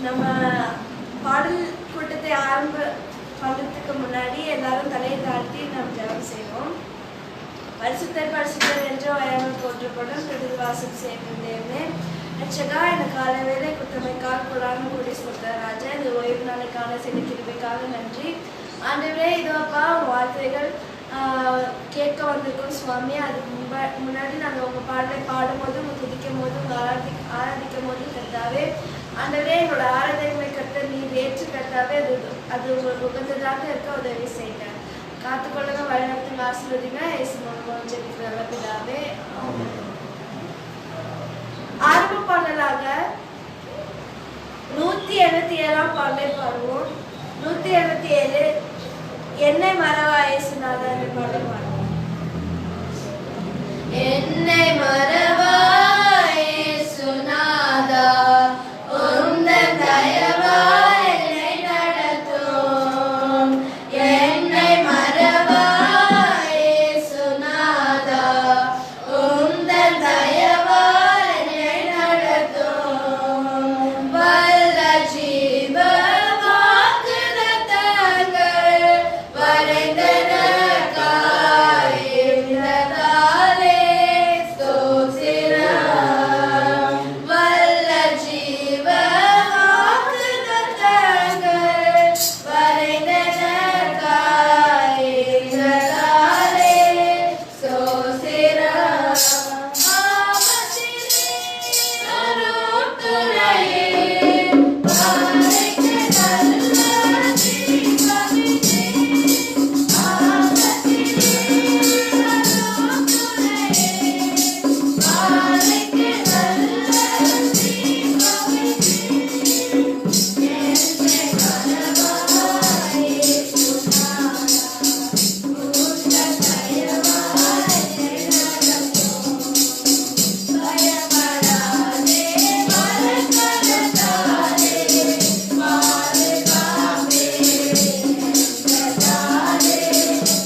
நம்ம பாடல் கூட்டத்தை ஆரம்ப பண்ணுறதுக்கு முன்னாடி எல்லாரும் தலையை தாழ்த்தி நாம் ஜெபம் செய்வோம். பரிசுத்தர் பரிசுத்தர் என்று வயமல் போற்றப்படும் பிரதிவாசம் செய்கின்றேனே. ரட்சகா, இந்த கால வேலை குற்றமைக்காக குரான் கூடி சொல்ற ராஜா, இந்த ஓய்வு நாளைக்கான சில கிருபைக்காக நன்றி. ஆண்டவரே, இதுவாப்பா வார்த்தைகள் கேட்க வந்திருக்கோம் சுவாமி. அதுக்கு முன்னாடி நாங்கள் உங்கள் பாடலை பாடும்போது, உங்கள் துதிக்கும் போது, உங்கள் ஆராதிக்கும் போது கர்த்தாவே, ஆண்டவரே எங்களோட ஆராதனை கர்த்த நீர் ஏற்று கர்த்தாவே அது உங்களுக்கு உகந்ததாக இருக்க உதவி செய்யுங்க. காத்துக்கொள்ளுங்க, வழிநடத்துங்க, ஆசீர்வதிங்க. இயேசு மூலமாக ஜெபிக்கிற பிதாவே, ஆமென். ஆரம்ப பாடலாக 177ஆம் பாடலை பாடுவோம். 177 என்னை மறவா இயேசுநாதா என்ற பாடலை பாடுவோம். என்னை மறவா இயேசுநாதா, உந்தன் தயவா என்னை நடத்தும். என்னை மறவா இயேசுநாதா, உந்தன் தயவா என்னை நடத்தும். வல்ல ஜீவ வாக்குத்தத்தங்கள் வரைந்தனக்காய் இருந்ததாலே ஸ்தோத்திரம். வல்ல ஜீவ வாக்குத்தத்தங்கள் வரைந்தனக்காய் இருந்ததாலே ஸ்தோத்திரம். ஆபத்திலே அருட்துணையே, பாறைக்கு நல்ல தீபமிட்டே. ஆபத்திலே அருட்துணையே, பாறைக்கு நல்ல தீபமிட்டே. என்னை மறவா இயேசுநாதா, உந்தன் தயவா என்னை நடத்தும். பயப்படாதே மனக்கலங்காதே, பாதுகாப்பே என்றதாலே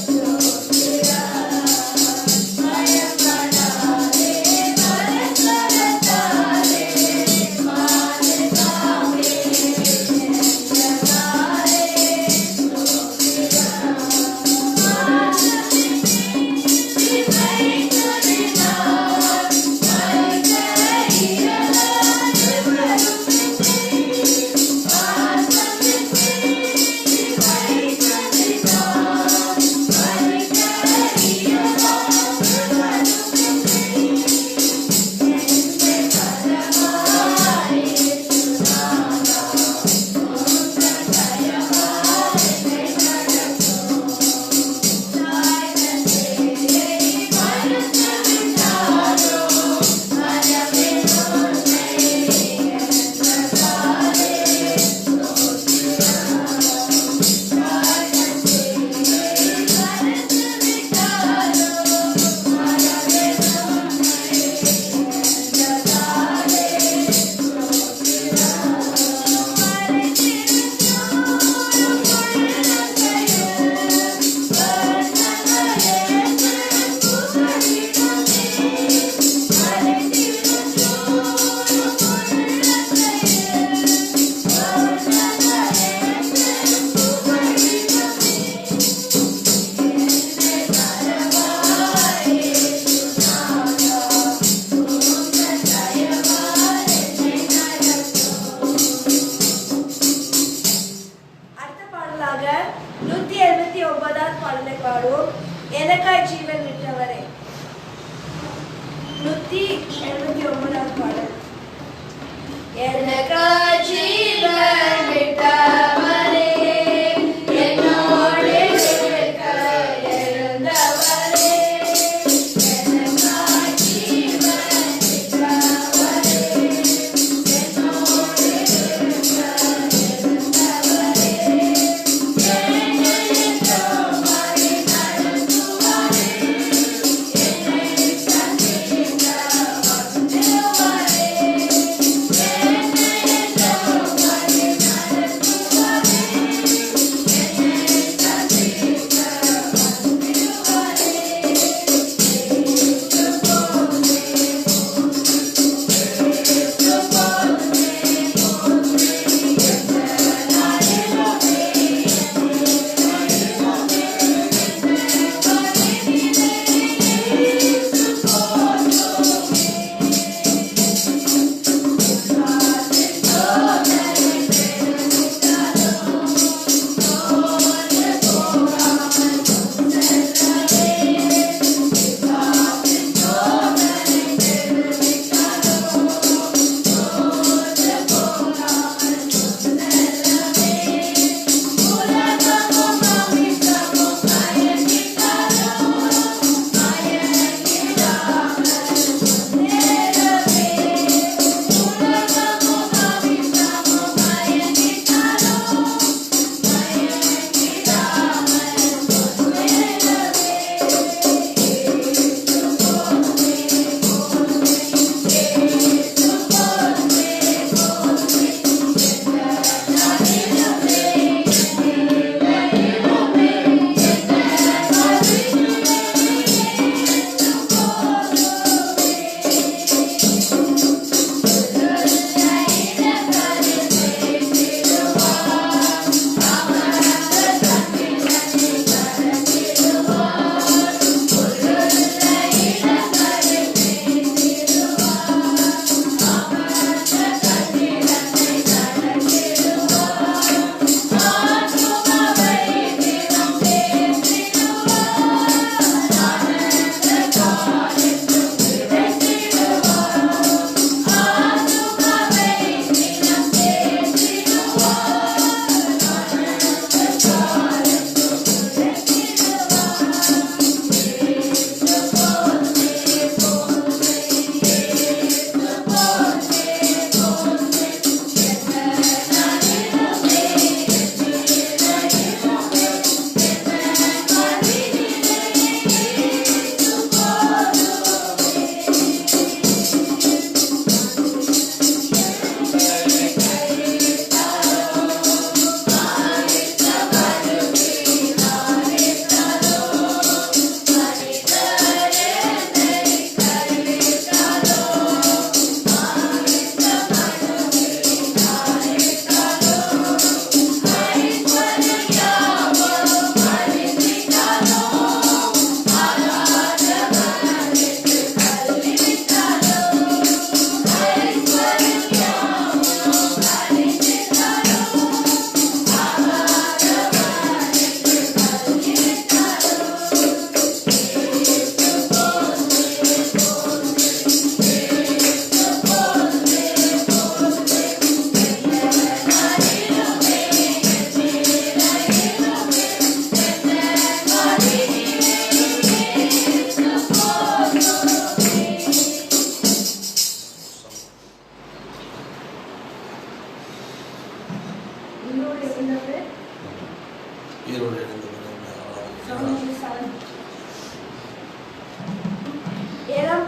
ஸ்தோத்திரம். பயப்படாதே மனக்கலங்காதே, பாதுகாப்பே என்றதாலே அடுத்த பாடலாக 179ஆம் பாடலை பாடுவோம். எனக்காய் ஜீவன் விட்டவரே. 179ஆம் பாடல். எனக்காய் ஜீவன் விட்டவரே, என்னோடு இருக்க இருந்தவரே. எனக்காய் ஜீவன் விட்டவரே, என்னோடு இருக்க இருந்தவரே. என்னை என்றும் வழி நடத்துவாரே, என்னை சந்திக்க வந்துவாரே.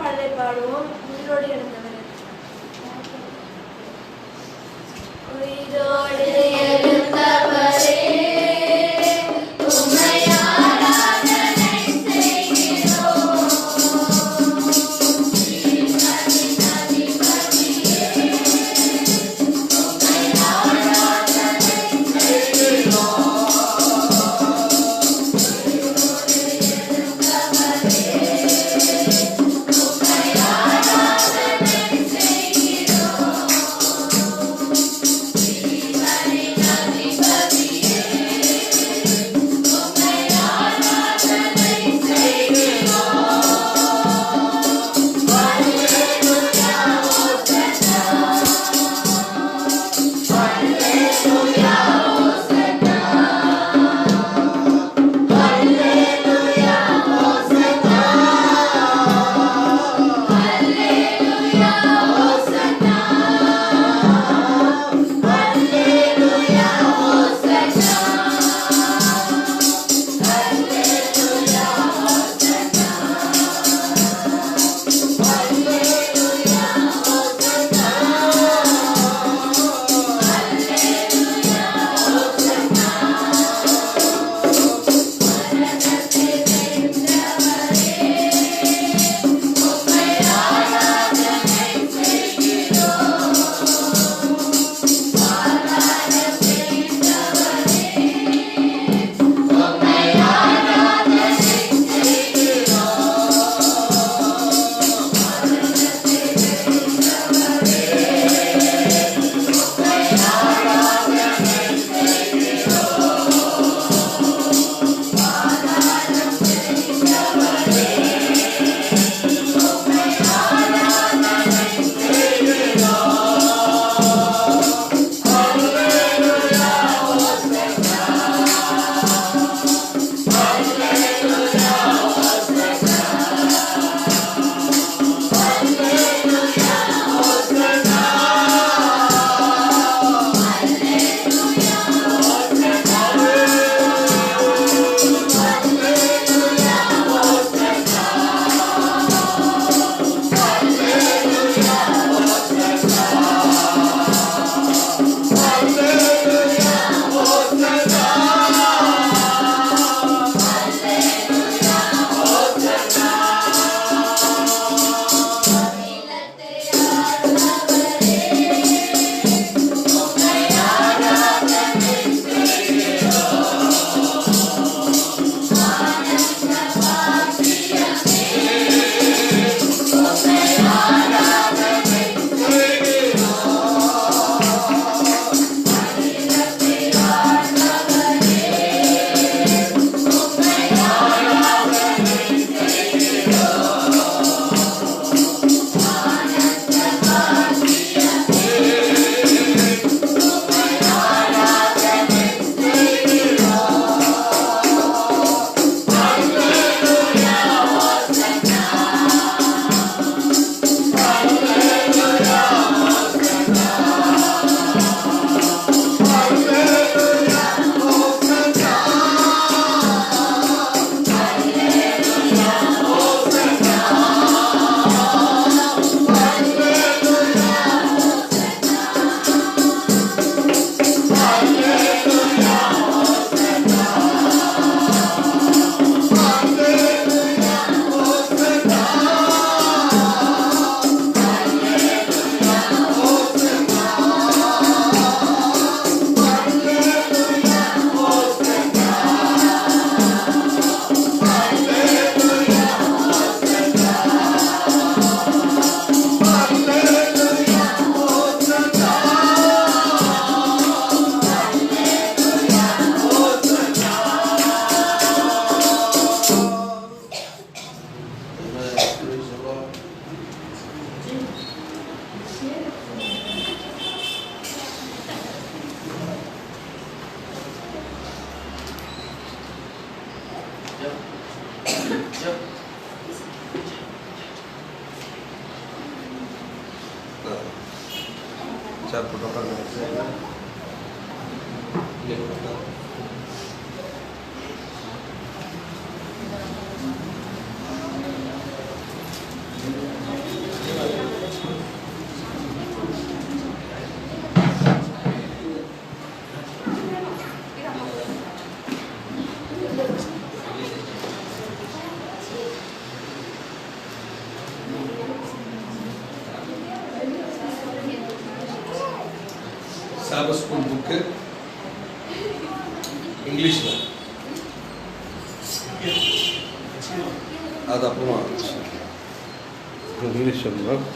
பாடலை பாடுவோம். உயிரோடு எழுந்தவர் உயிரோடு எழுந்தவரே चार फोटो का சாபத் ஸ்கூல் புக்கு இங்கிலீஷில், அது அப்புறமா இங்கிலீஷ் சொல்லணும்.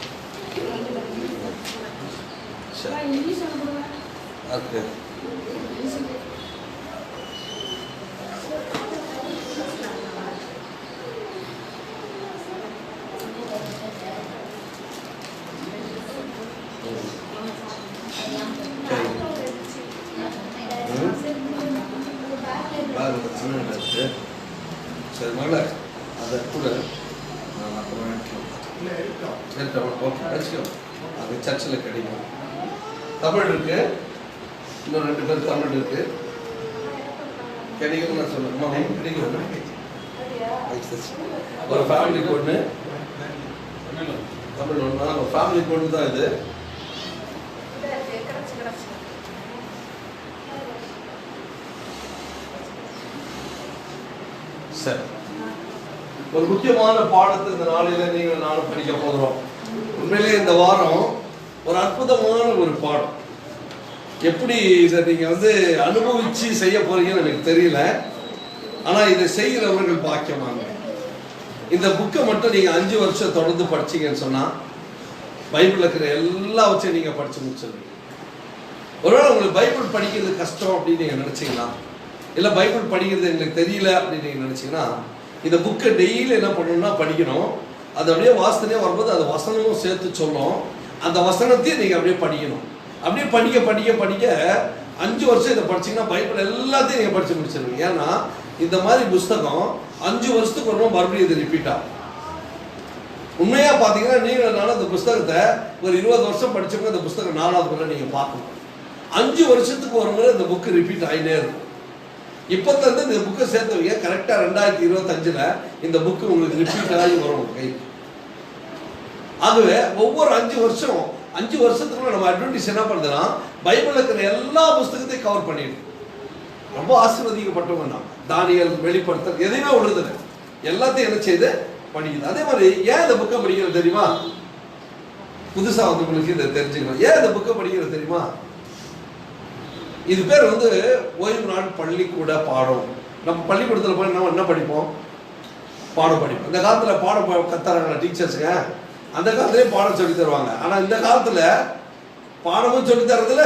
ஓகே, பிரச்சனை இருக்குது. சரி, அதனால அதை கூட நான் அப்புறம் ஓகே வச்சுக்கோ. அது சர்ச்சில் கிடைக்கும். தமிழ் இருக்கு, இன்னும் 2 பேர் தமிழ் இருக்கு கிடைக்கும். நான் சொல்லுவேன் கிடைக்கும். ஒரு ஃபேமிலிக்கு ஒன்று தமிழ் ஒன்றா, ஒரு ஃபேமிலிக்கு ஒன்று தான் இது. சரி, ஒரு முக்கியமான பாடத்தை இந்த நாளில நீங்கள் நானும் படிக்க போகிறோம். உண்மையிலே இந்த வாரம் ஒரு அற்புதமான ஒரு பாடம். எப்படி இதை நீங்க அனுபவிச்சு செய்ய போறீங்கன்னு எனக்கு தெரியல. ஆனா இதை செய்கிறவர்கள் பாக்கியமாங்க. இந்த புக்கை மட்டும் நீங்க 5 வருஷம் தொடர்ந்து படிச்சீங்கன்னு சொன்னா பைபிள்ல இருக்கிற எல்லாவற்றையும் நீங்க படிச்சு முடிச்சிருவீங்க. ஒருவேளை உங்களுக்கு பைபிள் படிக்கிறது கஷ்டம் அப்படின்னு நீங்க நினைச்சீங்கன்னா, இல்லை பைபிள் படிக்கிறது எங்களுக்கு தெரியல அப்படின்னு நீங்கள் நினச்சிங்கன்னா, இந்த புக்கை டெய்லி என்ன பண்ணணும்னா படிக்கணும். அது அப்படியே வாசனையே வரும்போது அது வசனமும் சேர்த்து சொல்லும். அந்த வசனத்தையும் நீங்கள் அப்படியே படிக்கணும். அப்படியே படிக்க படிக்க படிக்க 5 வருஷம் இதை படிச்சிங்கன்னா பைபிள் எல்லாத்தையும் நீங்கள் படித்து முடிச்சிருவீங்க. ஏன்னா இந்த மாதிரி புஸ்தகம் 5 வருஷத்துக்கு ஒரு மறுபடியும் இது ரிப்பீட் ஆகும். உண்மையாக பார்த்தீங்கன்னா நீங்களால இந்த புஸ்தகத்தை ஒரு 20 வருஷம் படித்தவங்க இந்த புஸ்தகம் 4வது முறை நீங்கள் பார்க்கணும். 5 வருஷத்துக்கு ஒரு முறை இந்த புக்கு ரிப்பீட் ஆகினே இருக்கும். இப்போலேருந்து இந்த புக்கை சேர்த்துவீங்க, கரெக்டாக 2025 இந்த புக்கு உங்களுக்கு ரிப்பீட் ஆகி வரும் கை. ஆகவே ஒவ்வொரு 5 வருஷத்துக்குள்ள நம்ம அட்வென்டிஸ் என்ன பண்ணுறதுன்னா பைபிளில் இருக்கிற எல்லா புஸ்தகத்தையும் கவர் பண்ணிடுது. ரொம்ப ஆசீர்வதிக்கப்பட்டவங்க நான். தானியல், வெளிப்படுத்தல் எதையுமே விடுறதில்ல, எல்லாத்தையும் என்ன செய்து படிக்குது. அதே மாதிரி ஏன் இந்த புக்கை படிக்கிறது தெரியுமா? புதுசாக வந்தவங்களுக்கு இதை தெரிஞ்சுக்கணும். ஏன் இந்த புக்கை படிக்கிறது தெரியுமா? இது பேர் ஓய்வு நாள் பள்ளிக்கூட பாடம். நம்ம பள்ளிக்கூடத்தில் போய் நம்ம என்ன படிப்போம்? பாடம் படிப்போம். இந்த காலத்தில் பாடம் கத்துறாங்க டீச்சர்ஸுங்க. அந்த காலத்திலே பாடம் சொல்லி தருவாங்க. ஆனால் இந்த காலத்தில் பாடமும் சொல்லி தரதில்ல,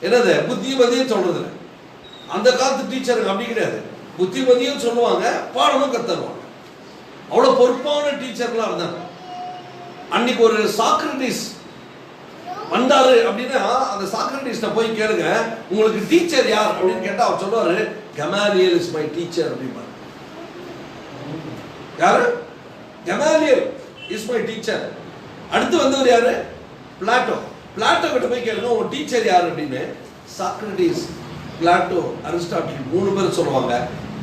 என்னது புத்திமதியும் சொல்றதில்ல. அந்த காலத்து டீச்சருங்க அப்படி கிடையாது. புத்திமதியும் சொல்லுவாங்க, பாடமும் கத்துருவாங்க. அவ்வளோ பொறுப்பான டீச்சர்லாம் இருந்தாங்க. அன்னைக்கு ஒரு சாக்ரட்டிஸ் வந்தாரு அப்படின்னா அந்த சாக்ரட்டிஸ்ட போய் கேளுங்க, உங்களுக்கு டீச்சர் யார் அப்படின்னு கேட்டா அவர் சொல்லுவாரு, கமாலியல் இஸ் மை டீச்சர் அப்படிம்பாரு. யாரு? கமாலியல் இஸ் மை டீச்சர். அடுத்து வந்தவர் யாரு? பிளாட்டோ. பிளாட்டோ கிட்ட போய் கேளுங்க, உங்க டீச்சர் யார் அப்படின்னு. சாக்ரட்டிஸ், பிளாட்டோ, அரிஸ்டாட்டில் 3 பேர் சொல்லுவாங்க,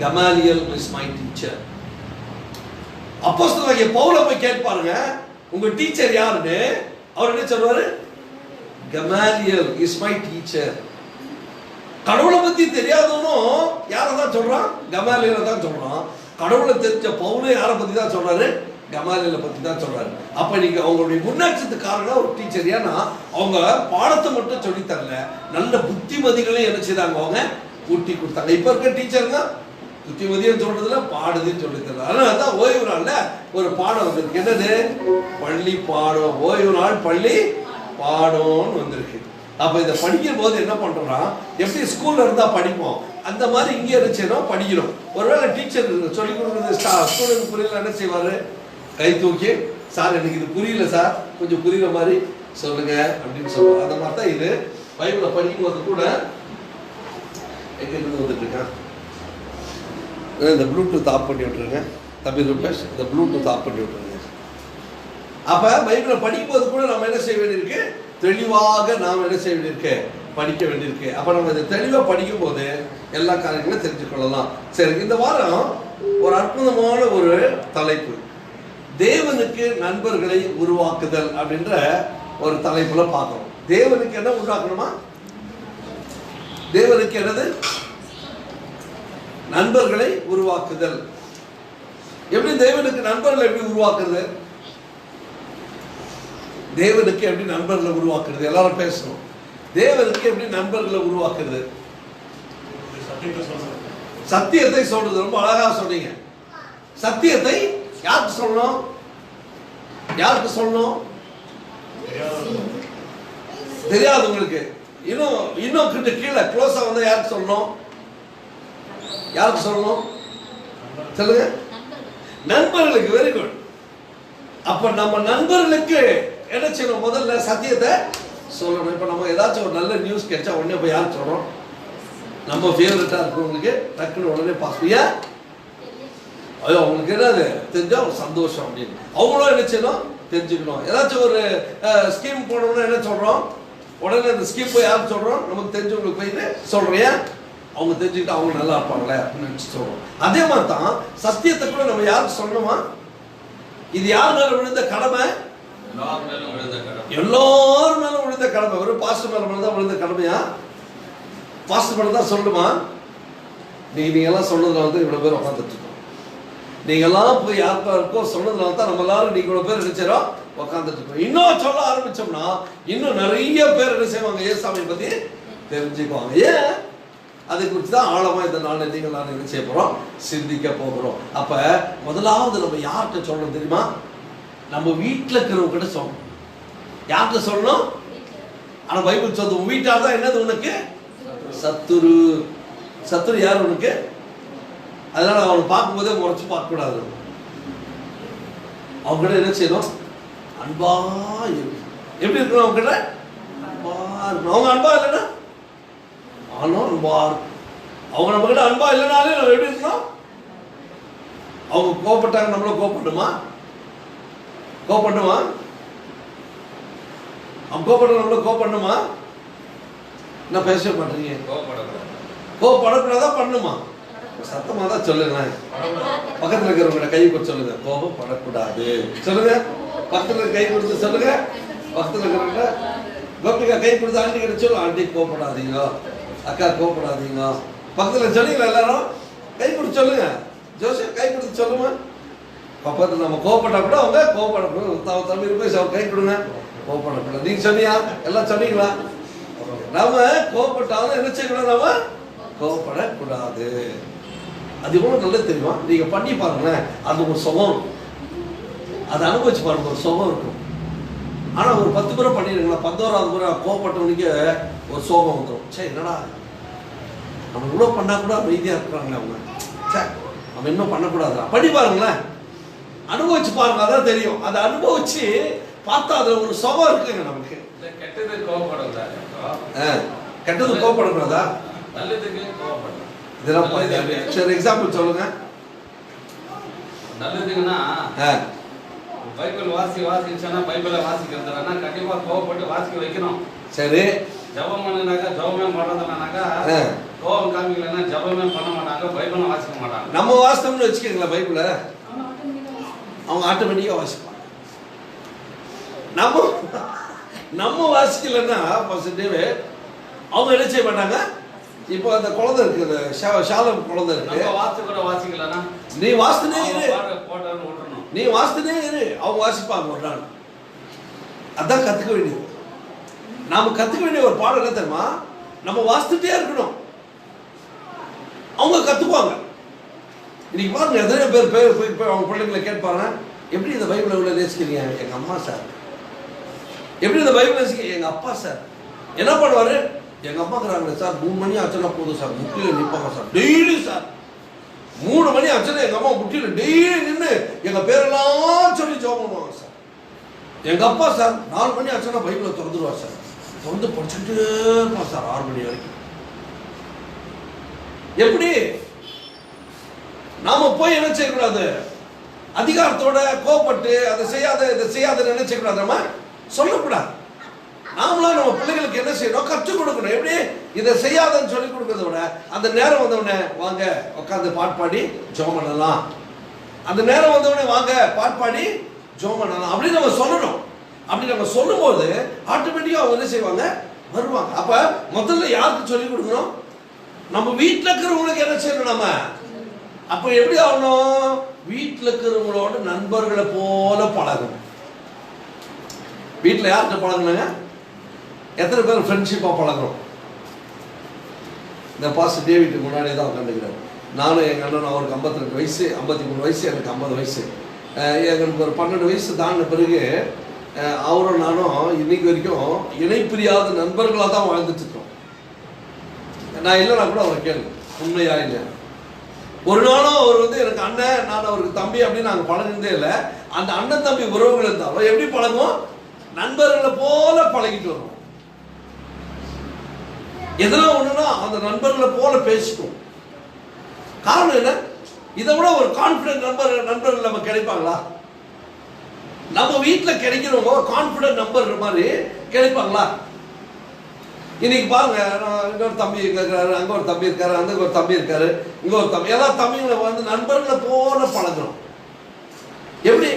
கமாலியல் இஸ் மை டீச்சர். அப்போஸ்தலனாகிய பவுல போய் கேட்பாருங்க, உங்க டீச்சர் யாருன்னு. அவர் என்ன சொல்வாரு? கமாலியல் இஸ் மை டீச்சர். கடவுளை பத்தி தெரியாதவனும் யாரை தான் சொல்றான்? கமாலியலை தான் சொல்றான். கடவுளை தெரிஞ்ச பவுலும் யாரை பத்தி தான் சொல்றாரு? கமாலியலை பத்தி தான் சொல்றாரு. அப்ப நீங்க அவங்களுடைய முன்னேற்றத்துக்கு காரணம் ஒரு டீச்சர். ஏன்னா அவங்க பாடத்தை மட்டும் சொல்லி தரல, நல்ல புத்திமதிகளையும் என்ன செய்தாங்க, அவங்க ஊட்டி கொடுத்தாங்க. இப்ப இருக்க டீச்சருங்க புத்திமதியும் சொல்றதுல பாடுதுன்னு சொல்லி தரல. அதனாலதான் ஓய்வு நாள்ல ஒரு பாடம் வந்திருக்கு. என்னது? பள்ளி பாடம். ஓய்வு நாள் பள்ளி பாடம்னு வந்திருக்கு. அப்ப இதை படிக்கும் போது என்ன பண்றோம்னா, எப்படி ஸ்கூல்ல இருந்தா படிப்போம் அந்த மாதிரி இங்கே இருந்துச்சுன்னா படிக்கணும். ஒருவேளை டீச்சர் சொல்லி கொடுக்குறது ஸ்டூடெண்ட் புரியல, என்ன செய்வாரு? கை தூக்கி, சார் எனக்கு இது புரியல சார், கொஞ்சம் புரியுற மாதிரி சொல்லுங்க அப்படின்னு சொல்லுவோம். அந்த மாதிரி தான் இது. பைபிளை படிக்கும் போது கூட எங்க இருந்து வந்துட்டு இருக்கேன். இந்த ப்ளூடூத் ஆஃப் பண்ணி விட்டுருங்க தம்பி ரூபேஷ், இந்த ப்ளூடூத் ஆஃப் பண்ணி விட்டுருங்க. அப்ப பைபிளை படிக்கும் போது கூட நம்ம என்ன செய்ய வேண்டியிருக்கு? தெளிவாக நாம் என்ன செய்ய வேண்டியிருக்கு? படிக்க வேண்டியிருக்கு. அப்ப நம்ம இதை தெளிவாக படிக்கும் போது எல்லா காரியங்களும் தெரிஞ்சு கொள்ளலாம். சரி, இந்த வாரம் ஒரு அற்புதமான ஒரு தலைப்பு, தேவனுக்கு நண்பர்களை உருவாக்குதல் அப்படின்ற ஒரு தலைப்புல பார்க்கிறோம். தேவனுக்கு என்ன உருவாக்கணுமா? தேவனுக்கு என்னது? நண்பர்களை உருவாக்குதல். எப்படி தேவனுக்கு நண்பர்களை எப்படி உருவாக்குறது? தேவனுக்கு எப்படி நண்பர்களை உருவாக்குறது? எல்லாரும் பேசணும். தேவனுக்கு எப்படி நண்பர்களை உருவாக்குறது? சத்தியத்தை சொல்றது. ரொம்ப அழகா சொன்னீங்க. சத்தியத்தை யாருக்கு சொல்லணும்? யாருக்கு சொல்லணும்? தெரியாதவங்களுக்கு. இன்னும் கிட்ட கீழே க்ளோஸா வந்து யாருக்கு சொல்லணும்? யாருக்கு சொல்லணும் சொல்லுங்க? நண்பர்களுக்கு. Very good. அப்ப நம்ம நண்பர்களுக்கு என்ன செய்யணும்? முதல்ல சத்தியத்தை சொல்லணும். இப்ப நம்ம ஏதாச்சும் ஒரு நல்ல நியூஸ் கிடைச்சா உடனே போய் யாருக்கு சொல்றோம்? நம்ம ஃபேவரட்டா இருக்கிறவங்களுக்கு டக்குன்னு உடனே பாஸ் பண்ணியா ஐயோ அவங்களுக்கு என்னது தெரிஞ்சா ஒரு சந்தோஷம் அப்படின்னு அவங்களும் என்ன செய்யணும்? தெரிஞ்சுக்கணும். ஏதாச்சும் ஒரு ஸ்கீம் போனோம்னா என்ன சொல்றோம்? உடனே அந்த ஸ்கீம் போய் யாருக்கு சொல்றோம்? நமக்கு தெரிஞ்சவங்களுக்கு போயிட்டு சொல்றேன், அவங்க தெரிஞ்சுக்கிட்டு அவங்க நல்லா இருப்பாங்களே அப்படின்னு நினைச்சு சொல்றோம். அதே மாதிரி தான் சத்தியத்தை கூட நம்ம யாருக்கு சொல்லணுமா? இது யார் மேல விழுந்த கடமை? எல்லாரும் மேல விழுந்த கடமை. ஒரு பாஸ்டர் மேல தான் விழுந்த கடமையா? பாஸ்டர் மேல தான் சொல்லுமா? நீங்க எல்லாம் சொன்னதுல வந்து இவ்வளவு பேர் உட்காந்துட்டு இருக்கோம். நீங்க எல்லாம் போய் யாருக்கோ சொன்னதுனால தான் நம்ம எல்லாரும் நீங்க இவ்வளவு பேர் நினைச்சோம் உட்காந்துட்டு இருக்கோம். இன்னும் சொல்ல ஆரம்பிச்சோம்னா இன்னும் நிறைய பேர் என்ன செய்வாங்க? ஏசாமியை பத்தி தெரிஞ்சுக்குவாங்க. ஏன்? அதை குறித்து தான் ஆழமா இந்த நாள் நீங்கள் நான் என்ன செய்ய போறோம்? சிந்திக்க போகிறோம். அப்ப முதலாவது நம்ம யார்கிட்ட சொல்லணும் தெரியுமா? நம்ம வீட்டில் இருக்கிறவங்க கிட்ட சொல்லணும். யார்கிட்ட சொல்லணும்? ஆனா பைபிள் சொல்லுது வீட்டார் தான் என்னது உனக்கு சத்துரு. சத்துரு யார் உனக்கு? அதனால அவனை பார்க்கும்போதே முறைச்சு பார்க்க கூடாது. அவங்க கிட்ட என்ன செய்யணும்? அன்பா எப்படி இருக்கணும்? அவங்க கிட்ட அன்பா இருக்கணும். அவங்க அன்பா இல்லைன்னா ஆனும் அன்பா இருக்கும். அவங்க நம்ம கிட்ட அன்பா இல்லைனாலே நம்ம எப்படி இருக்கணும்? அவங்க கோபப்பட்டாங்க நம்மள கோபப்பட்டுமா? கோபப்பட்டுமா? அவங்க கோபப்பட்ட நம்மள கோபப்படணுமா? என்ன பேசவே மாட்டீங்க? கோபப்படக்கூடாதா பண்ணுமா? சத்தமா தான் சொல்லுங்க. பக்கத்துல இருக்கிறவங்க கை கொடுத்து சொல்லுங்க. கோபப்படக்கூடாது சொல்லுங்க. பக்கத்துல கை கொடுத்து சொல்லுங்க. பக்கத்துல இருக்கிறவங்க கோபிகா கை கொடுத்து ஆண்டி கிட்ட சொல்லு. ஆண்டி கோபப்படாதீங்க, அக்கா கோபப்படாதீங்க. பக்கத்துல சொன்னீங்களா? எல்லாரும் கை கொடுத்து சொல்லுங்க. ஜோசியர் கை கொடுத்து சொல்லுங்க. பக்கத்துல நம்ம கோபப்பட்டா கூட அவங்க கோபப்படக்கூடாது. தம்பி போய் கை கொடுங்க. கோபப்படக்கூடாது. நீங்க சொன்னியா? எல்லாம் சொன்னீங்களா? நம்ம கோபப்பட்டாலும் என்ன செய்யணும்? நம்ம கோபப்படக்கூடாது. அது எவ்வளவு நல்லது தெரியுமா? நீங்க பண்ணி பாருங்களேன். அது ஒரு சுகம் இருக்கும். அதை அனுபவிச்சு பாருங்க. ஒரு சுகம் இருக்கும். ஆனா ஒரு 10 முறை பண்ணிடுங்களா? 11வது முறை கோபப்பட்டவனுக்கு ஒரு சோகம் வந்துடும். சே என்னடா நம்ம இவ்வளவு பண்ணா கூட அமைதியா இருக்கிறாங்களே அவங்க. சே நம்ம இன்னும் பண்ணக்கூடாதா? பண்ணி பாருங்களேன். அனுபவிச்சு பாருங்க. அதான் தெரியும். அதை அனுபவிச்சு பார்த்தா அதுல ஒரு சுகம் இருக்குங்க நமக்கு. கெட்டது கோபப்படக்கூடாது. கெட்டது கோபப்படக்கூடாதா? நல்லதுக்கு கோபப்படணும். இதெல்லாம் சரி எக்ஸாம்பிள் சொல்லுங்க. நல்லதுக்குன்னா பைபிள் வாசிச்சோன்னா பைபிளை வாசிக்கிறதுனா கண்டிப்பா கோவப்பட்டு வாசிக்க வைக்கணும். சரி. ஜபம் பண்ணுனாக்கா ஜபமே பண்றதுனாக்கா கோபம் காமிக்கலன்னா ஜபமே பண்ண மாட்டாங்க, பைபிளை வாசிக்க மாட்டாங்க. நம்ம வாசித்தோம்னு வச்சுக்கீங்களா பைபிளை? அவங்க ஆட்டோமேட்டிக்கா வாசிப்பாங்க. நம்ம வாசிக்கலன்னா பாசிட்டிவே அவங்க என்ன செய்ய மாட்டாங்க? இப்போ அந்த குழந்தை இருக்குது, ஷாலம் குழந்தை இருக்கு. வாசிச்சு கூட வாசிக்கலன்னா நீ வாசினே இரு, போட்டான்னு விட்டுறணும். நீ வாசினே இரு, அவங்க வாசிப்பாங்க ஒரு நாள். அதான் கத்துக்க வேண்டியது. நாம கத்துக்க வேண்டிய ஒரு பாடம் என்ன தெரியுமா? நம்ம வாசித்துட்டே இருக்கணும், அவங்க கத்துக்குவாங்க. இன்னைக்கு பாருங்க எத்தனை பேர் போய் அவங்க பிள்ளைங்களை கேட்பாங்க, எப்படி இந்த பைபிளை உள்ள நேசிக்கிறீங்க? எங்க அம்மா சார். எப்படி இந்த பைபிள் நேசிக்கிறீங்க? எங்க அப்பா சார். என்ன பண்ணுவாரு? எங்க அம்மாக்குறாங்களே சார் 3 மணி ஆச்சுன்னா போதும் சார், முட்டியில் நிற்பாங்க சார் டெய்லி சார். 3 மணி ஆச்சுன்னா எங்க அம்மா முட்டியில் டெய்லி நின்று எங்க பேரெல்லாம் சொல்லி ஜெபம் பண்ணுவாங்க சார். எங்க அப்பா சார் 4 மணி ஆச்சுன்னா பைபிளை திறந்துருவார் சார், திறந்து படிச்சுட்டே இருப்பான் சார் 6 மணி வரைக்கும். எப்படி? நாம போய் என்ன செய்யக்கூடாது? அதிகாரத்தோட கோபப்பட்டு அதை செய்யாத இதை செய்யாத என்ன செய்யக்கூடாது? நம்ம சொல்லக்கூடாது. நாமளாம் நம்ம பிள்ளைகளுக்கு என்ன செய்யணும்? கற்றுக் கொடுக்கணும். எப்படி? இதை செய்யாதன்னு சொல்லி கொடுக்கறத விட அந்த நேரம் வந்தவுடனே வாங்க உட்காந்து பாட்டு பாடி ஜெபம் பண்ணலாம், அந்த நேரம் வந்தவுடனே வாங்க பாட்டு பாடி ஜெபம் பண்ணலாம் அப்படின்னு நம்ம சொல்லணும். அப்படி நம்ம சொல்லும்போது ஆட்டோமேட்டிக்கா அவங்க என்ன செய்வாங்க? வருவாங்க. அப்ப முதல்ல யாருக்கு சொல்லி கொடுக்கணும்? நம்ம வீட்டில் இருக்கிறவங்களுக்கு என்ன செய்யணும்? நம்ம அப்ப எப்படி ஆகணும்? வீட்டில் இருக்கிறவங்களோட நண்பர்களை போல பழகணும். வீட்டில் யார்கிட்ட பழகணுங்க? எத்தனை பேர் ஃப்ரெண்ட்ஷிப்பாக பழகிறோம்? இந்த பாஸ்டர் டேவிட்டுக்கு முன்னாடியே தான் உட்காந்துக்கிறார். நானும் எங்கள் அண்ணன், அவருக்கு 52 வயசு, 53 வயசு, எனக்கு 50 வயசு. எங்களுக்கு ஒரு 12 வயசு தாண்டின பிறகு அவரும் நானும் இன்னைக்கு வரைக்கும் இணைப்பிரியாத நண்பர்களாக தான் வாழ்ந்துட்டு இருக்கோம். நான் இல்லைனா கூட அவரை கேள்வி, உண்மையா இல்லையா? ஒரு நாளும் அவர் வந்து எனக்கு அண்ணன், நான் அவருக்கு தம்பி அப்படின்னு நாங்கள் பழகினதே இல்லை. அந்த அண்ணன் தம்பி உறவுகள் இருந்தாலும் எப்படி பழகுவோம்? நண்பர்களை போல பழகிட்டு வருவோம். எதெல்லாம் ஒண்ணுன்னா அந்த நண்பர்களை போல பேசிக்கும். காரணம் என்ன? இதை விட ஒரு கான்பிடன்ட் நண்பர்கள் நம்ம கிடைப்பாங்களா? நம்ம வீட்டில் கிடைக்கிறவங்க ஒரு கான்பிடன்ட் நம்பர் மாதிரி கிடைப்பாங்களா? இன்னைக்கு பாருங்க, இங்க ஒரு தம்பி இருக்காரு, அங்க ஒரு தம்பி இருக்காரு, அங்க ஒரு தம்பி இருக்காரு, இங்க ஒரு தம்பி, எல்லா தம்பிங்களை வந்து நண்பர்களை போல பழகிறோம். எப்படி?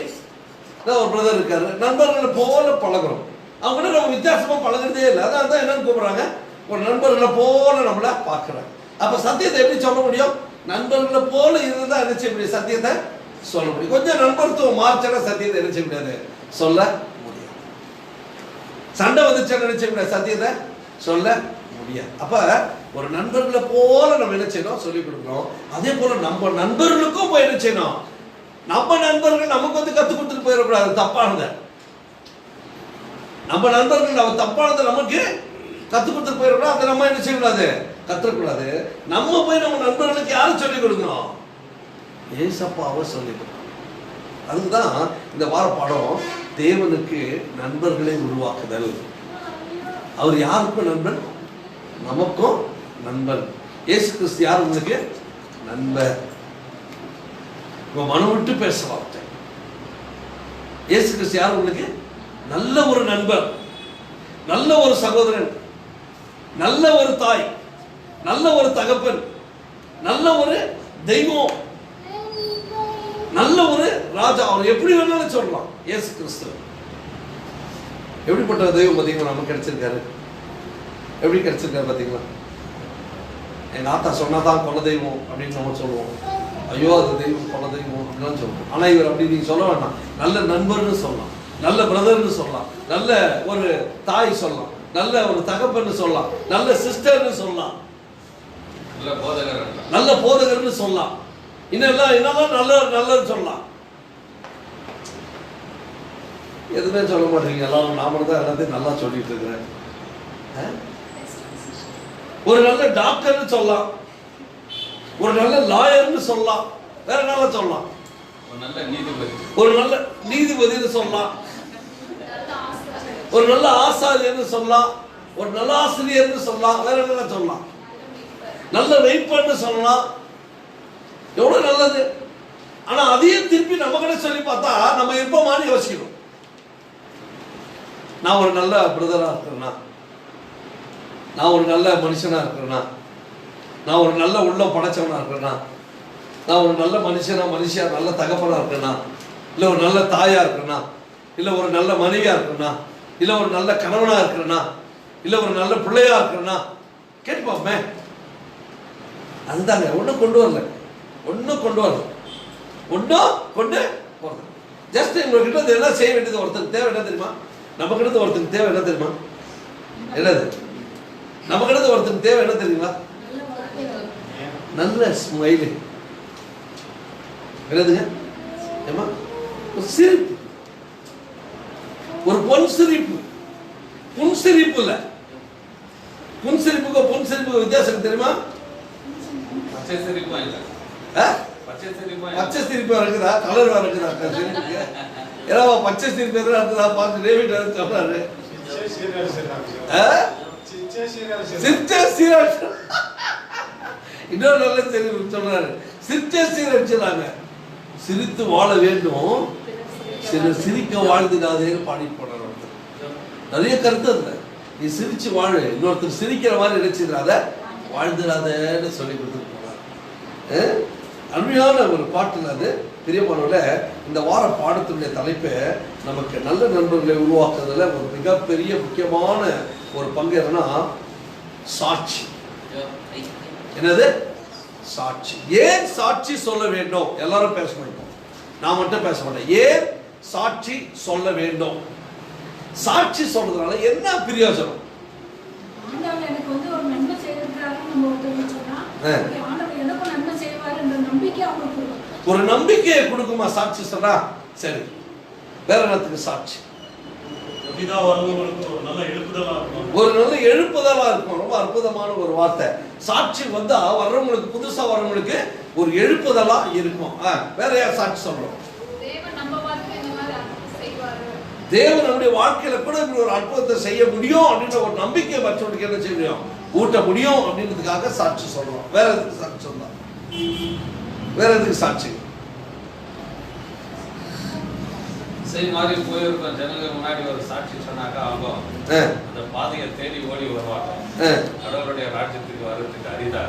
ஒரு பிரதர் இருக்காரு, நண்பர்களை போல பழகிறோம். அவங்க நம்ம வித்தியாசமா பழகிறதே இல்லை. அதான் தான் என்னன்னு கூப்பிடுறாங்க, ஒரு நண்பர்களை போல நம்மள பார்க்குறாங்க. அப்ப சத்தியத்தை எப்படி சொல்ல முடியும்? நண்பர்களை போல இருந்தா என்ன செய்ய முடியும்? சத்தியத்தை சொல்ல முடியும். கொஞ்சம் நண்பர்த்துவம் மார்ச்சனா சத்தியத்தை என்ன செய்ய முடியாது? சொல்ல முடியாது. சண்டை வந்துச்சா என்ன செய்ய முடியாது? சத்தியத்தை சொல்ல முடியாது. அப்ப ஒரு நண்பர்களை போல நம்ம என்ன செய்யணும்? சொல்லிக் கொடுக்கணும். அதே போல நம்ம நண்பர்களுக்கும் போய் என்ன செய்யணும்? நம்ம நண்பர்கள் நமக்கு வந்து கற்றுக் கொடுத்துட்டு போயிடக்கூடாது தப்பானதை. நம்ம நண்பர்கள் நம்ம தப்பானதை நமக்கு கற்றுக் கொடுத்துட்டு போயிடக்கூடாது. அதை நம்ம என்ன செய்யக்கூடாது? கற்றுக்கூடாது. நம்ம போய் நம்ம நண்பர்களுக்கு யாரும் சொல்லிக் கொடுக்கணும்? ஏசப்பாவை சொல்லிக் கொடுக்கணும். அதுதான் இந்த வார பாடம், தேவனுக்கு நண்பர்களை உருவாக்குதல். அவர் யாருக்கும் நண்பன்? நமக்கும் நண்பன். இயேசு கிறிஸ்து யார் உங்களுக்கு? நண்பர். மனம் விட்டு பேச வார்த்தை. இயேசு கிறிஸ்து யார் உங்களுக்கு? நல்ல ஒரு நண்பர், நல்ல ஒரு சகோதரன், நல்ல ஒரு தாய், நல்ல ஒரு தகப்பன், நல்ல ஒரு தெய்வம், நல்ல ஒரு ராஜா. அவர் எப்படி வேணாலும் சொல்லலாம். இயேசு கிறிஸ்து எப்படிப்பட்ட தெய்வம் பார்த்தீங்களா? நமக்கு கிடைச்சிருக்காரு. எப்படி கிடைச்சிருக்காரு பார்த்தீங்களா? எங்க ஆத்தா சொன்னாதான் கொல தெய்வம் அப்படின்னு நம்ம சொல்லுவோம். ஐயோ அது தெய்வம், கொல தெய்வம் அப்படின்னு சொல்லுவோம். ஆனா இவர் அப்படி நீங்க சொல்ல வேண்டாம். நல்ல நண்பர்னு சொல்லலாம், நல்ல பிரதர்னு சொல்லலாம், நல்ல ஒரு தாய் சொல்லலாம், நல்ல ஒரு தகப்பன்னு சொல்லலாம், நல்ல சிஸ்டர்னு சொல்லலாம், நல்ல போதகர்னு சொல்லலாம். என்னெல்லாம் நல்லன்னு சொல்லலாம். எதுவுமே சொல்ல மாட்டீங்க. எல்லாரும் நாம தான் எல்லாத்தையும் நல்லா சொல்லிட்டு இருக்கிறேன். ஒரு நல்ல டாக்டர்னு சொல்லலாம், ஒரு நல்ல லாயர்னு சொல்லலாம், வேற என்ன சொல்லலாம்? ஒரு நல்ல நீதிபதினு சொல்லலாம், ஒரு நல்ல ஆசாரியர்னு சொல்லலாம், ஒரு நல்ல ஆசிரியர்னு சொல்லலாம், வேற என்ன சொல்லலாம்? நல்ல வெயிப்பர்னு சொல்லலாம். எவ்வளவு நல்லது. ஆனா அதையும் திருப்பி நம்ம கிட்ட சொல்லி பார்த்தா நம்ம இருப்போமான்னு யோசிக்கணும். நான் ஒரு நல்ல பிரதரா இருக்கிறேன்னா, நான் ஒரு நல்ல மனுஷனா இருக்கிறேன்னா, நான் ஒரு நல்ல உள்ள படைச்சவனா இருக்கிறேன்னா, நான் ஒரு நல்ல மனுஷியா நல்ல தகப்பனா இருக்கிறேன்னா, இல்லை ஒரு நல்ல தாயா இருக்கிறேன்னா, இல்லை ஒரு நல்ல மனைவியா இருக்கிறேன்னா, இல்லை ஒரு நல்ல கணவனா இருக்கிறேன்னா, இல்லை ஒரு நல்ல பிள்ளையா இருக்கிறேன்னா கேட்பாமே. அதுதாங்க. ஒன்றும் கொண்டு வரல, ஒன்றும் கொண்டு வரல, ஒன்றும் கொண்டு வரல. ஜஸ்ட் எங்ககிட்ட எல்லாம் செய்ய வேண்டியது. ஒருத்தருக்கு தேவை என்ன தெரியுமா? நம்ம கிட்ட ஒருத்தருக்கு தேவை என்ன தெரியுமா? என்னது நம்ம கிட்ட ஒருத்தருக்கு தேவை என்ன தெரியுங்களா? நல்ல ஸ்மைலு. என்னதுங்க? ஏமா ஒரு சிரிப்பு, ஒரு பொன் சிரிப்பு. புன் சிரிப்பு இல்ல, புன் சிரிப்புக்கும் பொன் சிரிப்புக்கும் வித்தியாசம் தெரியுமா? பச்சை சிரிப்பு இருக்குதா, கலர் இருக்குதா சிரிப்புக்கு? ஏன்னா பச்சை சிரிப்பு எதிராக இருக்குதா பார்த்து டேவிட் சொல்றாரு. இன்னொரு நல்ல சிரிப்பு சொல்றாரு, சிரிச்சாங்க. சிரித்து வாழ வேண்டும், சிலர் சிரிக்க வாழ்ந்துடாதே பாடி போனார். நிறைய கருத்து இல்லை. நீ சிரிச்சு வாழு, இன்னொருத்தர் சிரிக்கிற மாதிரி நினைச்சிடாத, வாழ்ந்துடாதன்னு சொல்லி கொடுத்துட்டு போனார். அருமையான ஒரு பாட்டுல அது. பிரியமானவர்களே, இந்த வார பாடத்தினுடைய தலைப்பு நமக்கு நல்ல நண்பர்களை உருவாக்குறதுல ஒரு மிகப்பெரிய முக்கியமான ஒரு பங்கு என்னன்னா சாட்சி. என்னது? சாட்சி. ஏன் சாட்சி சொல்ல வேண்டும்? எல்லாரும் பேச மாட்டோம், நான் மட்டும் பேச மாட்டேன். ஏன் சாட்சி சொல்ல வேண்டும்? சாட்சி சொல்றதுனால என்ன பிரயோஜனம்? ஆண்டவர் எனக்கு வந்து ஒரு நன்மை செய்திருக்கிறாருன்னு நம்ம ஒருத்தர் சொன்னா ஆண்டவர் எனக்கும் நன்மை செய்வார் என்ற நம்பிக்கை அவங்களுக்கு கொடுக்கும். ஒரு நம்பிக்கையை கொடுக்குமா சாட்சி சொன்னா? சரி, வேற என்னத்துக்கு சாட்சி? ஒரு நல்ல எழுப்புதலா இருக்கும். ரொம்ப அற்புதமான ஒரு வார்த்தை. சாட்சி வந்தா வர்றவங்களுக்கு, புதுசா வர்றவங்களுக்கு ஒரு எழுப்புதலா இருக்கும். வேற யார் சாட்சி சொல்றோம்? தேவன் நம்முடைய வாழ்க்கையில கூட ஒரு அற்புதத்தை செய்ய முடியும் அப்படின்ற ஒரு நம்பிக்கை மற்றவங்களுக்கு என்ன செய்ய முடியும், ஊட்ட முடியும் அப்படின்றதுக்காக சாட்சி சொல்றோம். வேற எதுக்கு சாட்சி சொல்லலாம்? வேற எதுக்கு சாட்சி? செய் மாதிரி போயிருக்கோம் ஜனங்க முன்னாடி ஒரு சாட்சி சொன்னாக்கா அவங்க அந்த பாதையை தேடி ஓடி வருவாங்க. கடவுளுடைய ராஜ்யத்துக்கு வர்றதுக்கு அரிதா.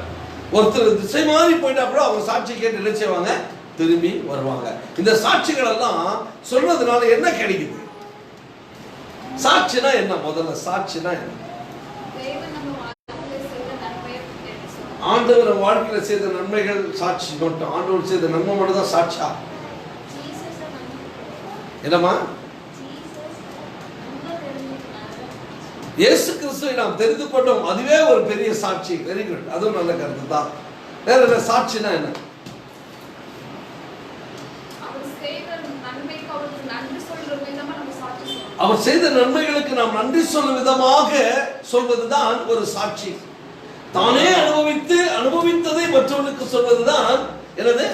ஒருத்தர் திசை மாதிரி போயிட்டா கூட அவங்க சாட்சி கேட்டு என்ன செய்வாங்க, திரும்பி வருவாங்க. இந்த சாட்சிகள் எல்லாம் சொல்றதுனால என்ன கிடைக்குது? சாட்சினா என்ன? முதல்ல சாட்சினா என்ன? ஆண்டவர் வாழ்க்கையில செய்த நன்மைகள் சாட்சி மட்டும். ஆண்டவர் செய்த நன்மை மட்டும் தான் சாட்சியா? என்னமா? இயேசு கிறிஸ்துவை நாம் தெரிந்து கொண்டோம், அதுவே ஒரு பெரிய சாட்சி. வெரி குட், அதுவும் நல்ல கருத்து தான். வேற என்ன சாட்சினா என்ன? அவர் செய்த நன்மைகளுக்கு நாம் நன்றி சொல்லும் விதமாக சொல்வதுதான் ஒரு சாட்சி. தானே அனுபவித்ததை மற்றவர்களுக்கு சொல்வதுதான் எனது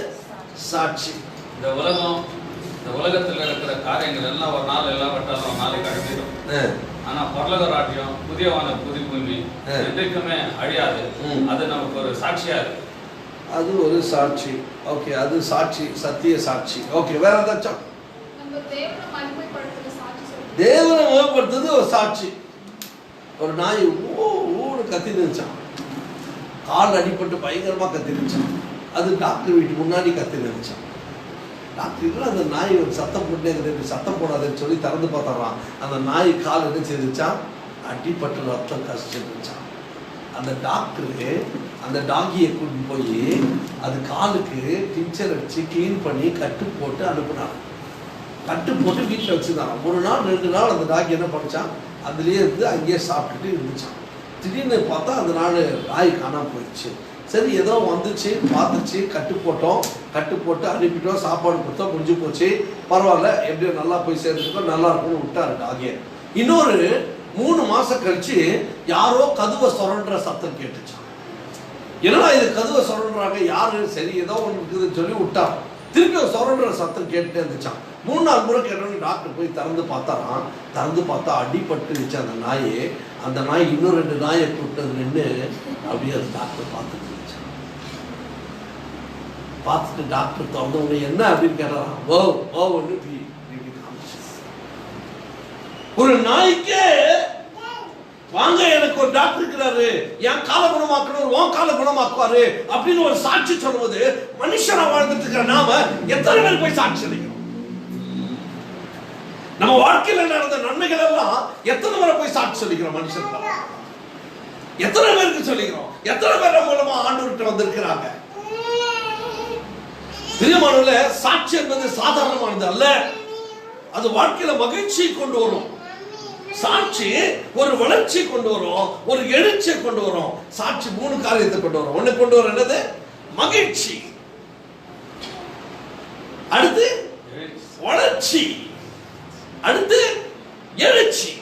சாட்சி. இந்த உலகத்தில் இருக்கிற காரியங்கள் எல்லாம் ஒரு நாள் எல்லாம் விட்டாலும் ஒரு நாளைக்கு அழிஞ்சிடும். ஆனா பரலோக ராஜ்யம் புதியவான புது பூமி என்றைக்குமே அழியாது. அது நமக்கு ஒரு சாட்சியா இருக்கு. அது ஒரு சாட்சி. ஓகே, அது சாட்சி, சத்திய சாட்சி. ஓகே, வேற ஏதாச்சும்? தேவனை மகிமைப்படுத்துறது ஒரு சாட்சி. ஒரு நாய் ஊடு கத்தி நினைச்சான், கால் அடிபட்டு பயங்கரமா கத்தி நினைச்சான். அது டாக்டர் வீட்டு முன்னாடி கத்தி நினைச்சான். டாக்டர் அந்த நாய் ஒரு சத்தம் போட்டு சத்தம் போடாதுன்னு சொல்லி திறந்து பார்த்தாராம். அந்த நாய் கால் என்ன செய்துச்சான், அடிப்பட்டு ரத்தம் கசிச்சிருந்துச்சான். அந்த டாக்டரு அந்த டாகியை கூட்டிட்டு போய் அது காலுக்கு டிஞ்சர் அடிச்சு கிளீன் பண்ணி கட்டு போட்டு அனுப்புனான். கட்டு போட்டு வீட்டில் வச்சுருந்தாங்க. 1 நாள் 2 நாள் அந்த டாகி என்ன பண்ணிச்சான், அதுலேயே இருந்து அங்கேயே சாப்பிட்டுட்டு இருந்துச்சான். திடீர்னு பார்த்தா அந்த நாய் காணாமல் போயிடுச்சு. சரி, ஏதோ வந்துச்சு, பார்த்துச்சு, கட்டு போட்டு அனுப்பிட்டோம், சாப்பாடு கொடுத்தோம், முடிஞ்சு போச்சு, பரவாயில்ல, எப்படியோ நல்லா போய் சேர்ந்துருக்கோம், நல்லா இருக்கும்னு விட்டாரு டாகியை. இன்னொரு 3 மாசம் கழிச்சு யாரோ கதவை சுரண்டுற சத்தம் கேட்டுச்சான். என்னடா இது கதவை சுரண்டுறாங்க, யாரு, சரி ஏதோ ஒன்று இருக்குதுன்னு சொல்லி விட்டான். திருப்பி சுரண்டுற சத்தம் கேட்டுட்டே இருந்துச்சான். 3-4 முறை கேட்டோன்னு டாக்டர் போய் திறந்து பார்த்தாராம். திறந்து பார்த்தா அடிபட்டு இருந்துச்சு அந்த நாயை. அந்த நாய் இன்னும் 2 நாயை கூப்பிட்டு நின்று அப்படியே அந்த டாக்டர் பார்த்துட்டு இருந்துச்சான். பார்த்துட்டு டாக்டர் திறந்தவங்க என்ன அப்படின்னு கேட்டாராம். ஒரு நாய்க்கு வாங்க எனக்கு ஒரு டாக்டர் இருக்கிறாரு, என் கால குணமாக்கணும், உன் கால குணமாக்குவாரு அப்படின்னு ஒரு சாட்சி சொல்லுவது, மனுஷனா வாழ்ந்துட்டு இருக்கிற நாம எத்தனை பேர் போய் சாட்சி அளிக்கிறோம்? நம்ம வாழ்க்கையில நடந்த நன்மைகள் எல்லாம் எத்தனை பேரை போய் சாட்சி சொல்லிக்கிறோம்? மனுஷன் எத்தனை பேருக்கு சொல்லிக்கிறோம்? எத்தனை பேர் மூலமா ஆண்டவர்கிட்ட வந்திருக்கிறாங்க? பிரியமானவர்களே, சாட்சி என்பது சாதாரணமானது அல்ல. அது வாழ்க்கையில மகிழ்ச்சியை கொண்டு வரும். சாட்சி ஒரு வளர்ச்சி கொண்டு வரும், ஒரு எழுச்சியை கொண்டு வரும். சாட்சி 3 காரியத்தை கொண்டு வரும். ஒண்ணு கொண்டு வரும் என்னது? மகிழ்ச்சி. அடுத்து வளர்ச்சி. அடுத்து எழுச்சி.